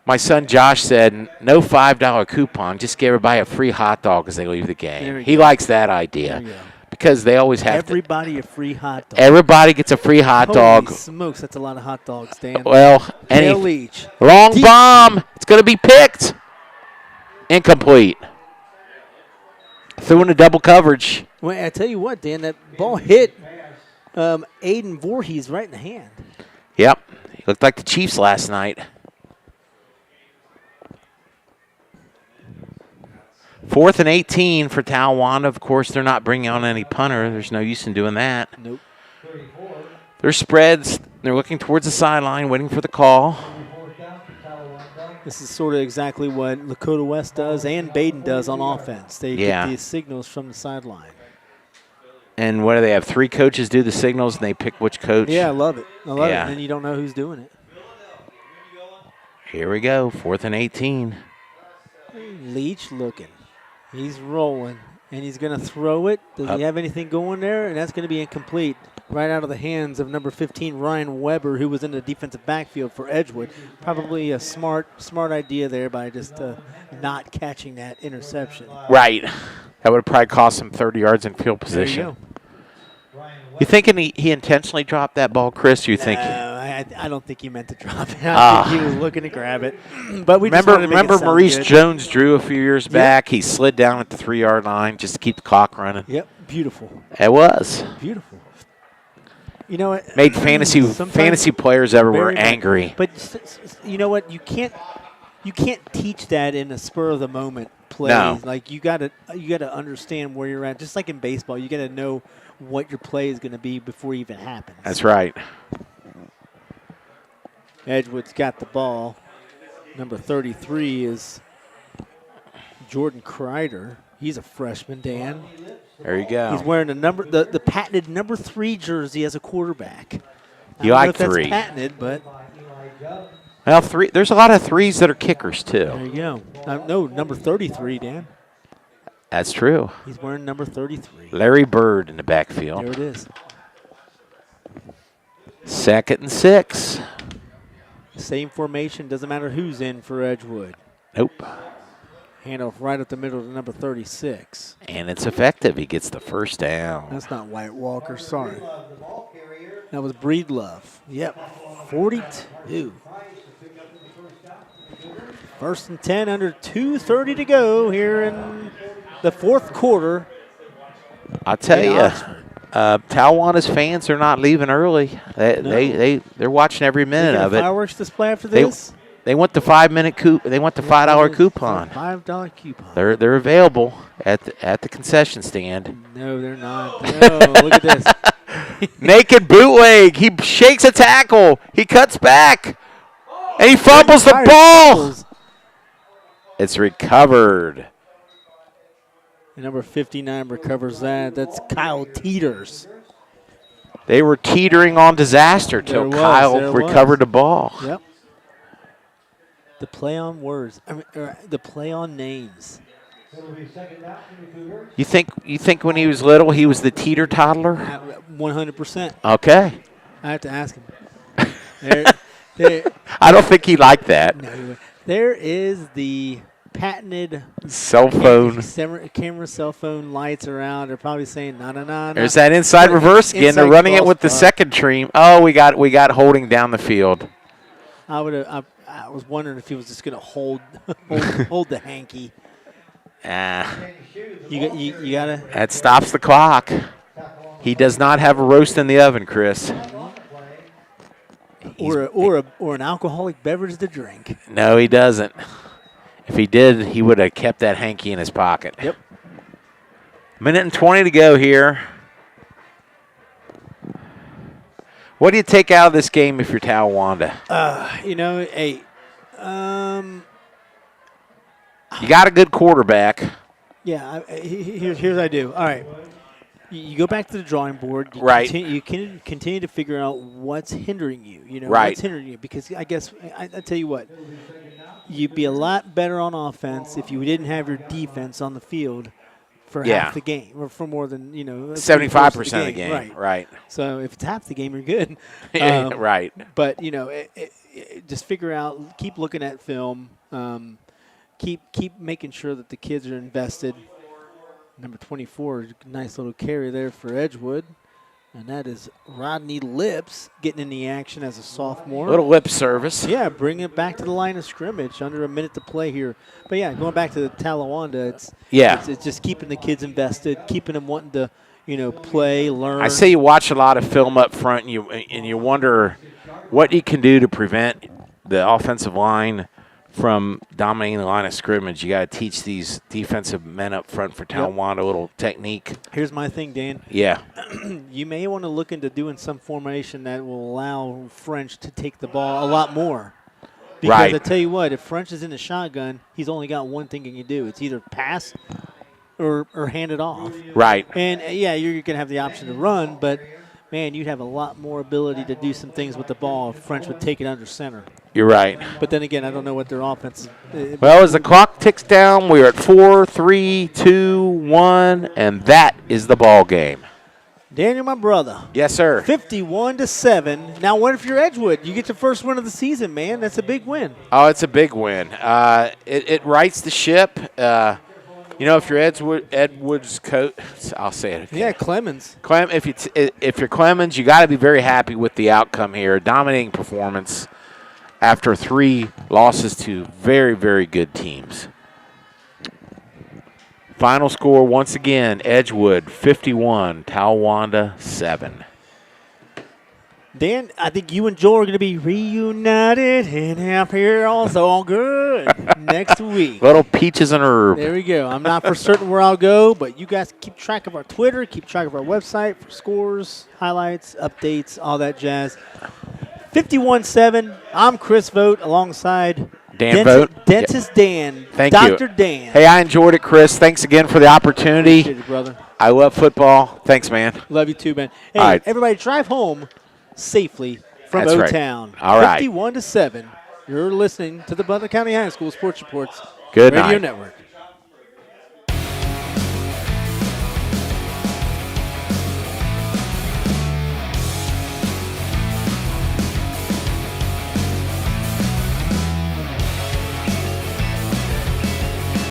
My son Josh said, no $5 coupon. Just give everybody a free hot dog as they leave the game. He likes that idea. There you go. Because they always have everybody a free hot dog. Everybody gets a free hot Holy dog. smokes, that's a lot of hot dogs, Dan. Well, Tail Leach. Long bomb. It's going to be picked. Incomplete. Threw into double coverage. Well, I tell you what, Dan, that ball hit Aiden Voorhees right in the hand. Yep. He looked like the Chiefs last night. 4th and 18 for Talawanda. Of course, they're not bringing on any punter. There's no use in doing that. Nope. Their spreads. They're looking towards the sideline, waiting for the call. This is sort of exactly what Lakota West does and Baden does on offense. They get these signals from the sideline. And what do they have? 3 coaches do the signals, and they pick which coach? Yeah, I love it. I love it. And then you don't know who's doing it. Here we go, 4th and 18. Leach looking. He's rolling, and he's going to throw it. Does he have anything going there? And that's going to be incomplete. Right out of the hands of number 15, Ryan Weber, who was in the defensive backfield for Edgewood. Probably a smart idea there by just not catching that interception. Right. That would have probably cost him 30 yards in field position. There you go. You thinking he intentionally dropped that ball, Chris? You think? I don't think he meant to drop it. I think he was looking to grab it. But we just wanted to make remember it sound Maurice good. Jones-Drew a few years back? He slid down at the 3-yard line just to keep the clock running. Yep, beautiful. It was. Beautiful. You know what? Made fantasy players everywhere angry. But you know what? You can't teach that in a spur of the moment play. No. Like you gotta understand where you're at. Just like in baseball, you gotta know what your play is going to be before it even happens. That's right. Edgewood's got the ball. Number 33 is Jordan Kreider. He's a freshman, Dan. There you go. He's wearing the patented number 3 jersey as a quarterback. You like 3. I don't know if that's patented, but well, 3. There's a lot of 3s that are kickers too. there you go. No, number 33, Dan. That's true. He's wearing number 33. Larry Bird in the backfield. There it is. 2nd and 6. Same formation. Doesn't matter who's in for Edgewood. Nope. Handoff right up the middle to number 36. And it's effective. He gets the first down. That's not Wyatt Walker. Sorry. That was Breedlove. Yep. 42. First and 10 under 2:30 to go here in the fourth quarter. I'll tell you, Talawanda's fans are not leaving early. They're watching every minute of it. Fireworks display after this. They want the They want the $5 coupon. $5 coupon. They're available at the concession stand. No, they're not. No, look at this. Naked bootleg. He shakes a tackle. He cuts back, and he fumbles the ball. It's recovered. And number 59 recovers that. That's Kyle Teeters. They were teetering on disaster till Kyle recovered the ball. Yep. The play on words. The play on names. You think when he was little he was the teeter toddler? 100%. Okay. I have to ask him. I don't think he liked that. No, there is the patented cell phone. Camera, cell phone lights around. They're probably saying, no. There's that inside reverse again. They're running it with the second team. Oh, we got holding down the field. I was wondering if he was just going to hold the hanky. You gotta. That stops the clock. He does not have a roast in the oven, Chris. Or an alcoholic beverage to drink. No, he doesn't. If he did, he would have kept that hanky in his pocket. Yep. Minute and 20 to go here. What do you take out of this game if you're Talawanda? You got a good quarterback. Yeah, here's what I do. All right. You go back to the drawing board. You can continue to figure out what's hindering you. What's hindering you. Because I guess, I tell you what, you'd be a lot better on offense if you didn't have your defense on the field for half the game, or for more than 75% of the game. Right. So if it's half the game, you're good. Right. But just figure out. Keep looking at film. Keep making sure that the kids are invested. Number 24, nice little carry there for Edgewood. And that is Rodney Lips getting in the action as a sophomore. Little lip service. Yeah, bring it back to the line of scrimmage. Under a minute to play here. But, yeah, going back to the Talawanda, it's just keeping the kids invested, keeping them wanting to, play, learn. I say you watch a lot of film up front, and you wonder what you can do to prevent the offensive line from dominating the line of scrimmage. You got to teach these defensive men up front for Talawanda a little technique. Here's my thing, Dan. Yeah. You may want to look into doing some formation that will allow French to take the ball a lot more. Because I tell you what, if French is in the shotgun, he's only got one thing he can do. It's either pass or hand it off. Right. And, yeah, you're going to have the option to run, but, man, you'd have a lot more ability to do some things with the ball if French would take it under center. You're right. But then again, I don't know what their offense is. Well, as the clock ticks down, we're at 4, 3, 2, 1, and that is the ball game. Daniel, my brother. Yes, sir. 51-7. Now, what if you're Edgewood? You get your first win of the season, man. That's a big win. Oh, it's a big win. It rights the ship. If you're Edgewood's coach, I'll say it again. Yeah, Clemens. If you're Clemens, you got to be very happy with the outcome here. Dominating performance after 3 losses to very, very good teams. Final score, once again, Edgewood 51, Talawanda 7. Dan, I think you and Joel are going to be reunited and happy also all good next week. Little peaches and herb. There we go. I'm not for certain where I'll go, but you guys keep track of our Twitter, keep track of our website for scores, highlights, updates, all that jazz. 51-7. I'm Chris Vogt alongside Dentist Dan. Thank Dr. you. Dan. Hey, I enjoyed it, Chris. Thanks again for the opportunity. Appreciate it, brother. I love football. Thanks, man. Love you too, man. Hey, all right. Everybody drive home safely from That's O-Town. Right. All right. 51-7. You're listening to the Butler County High School Sports Reports Good Radio night. Network.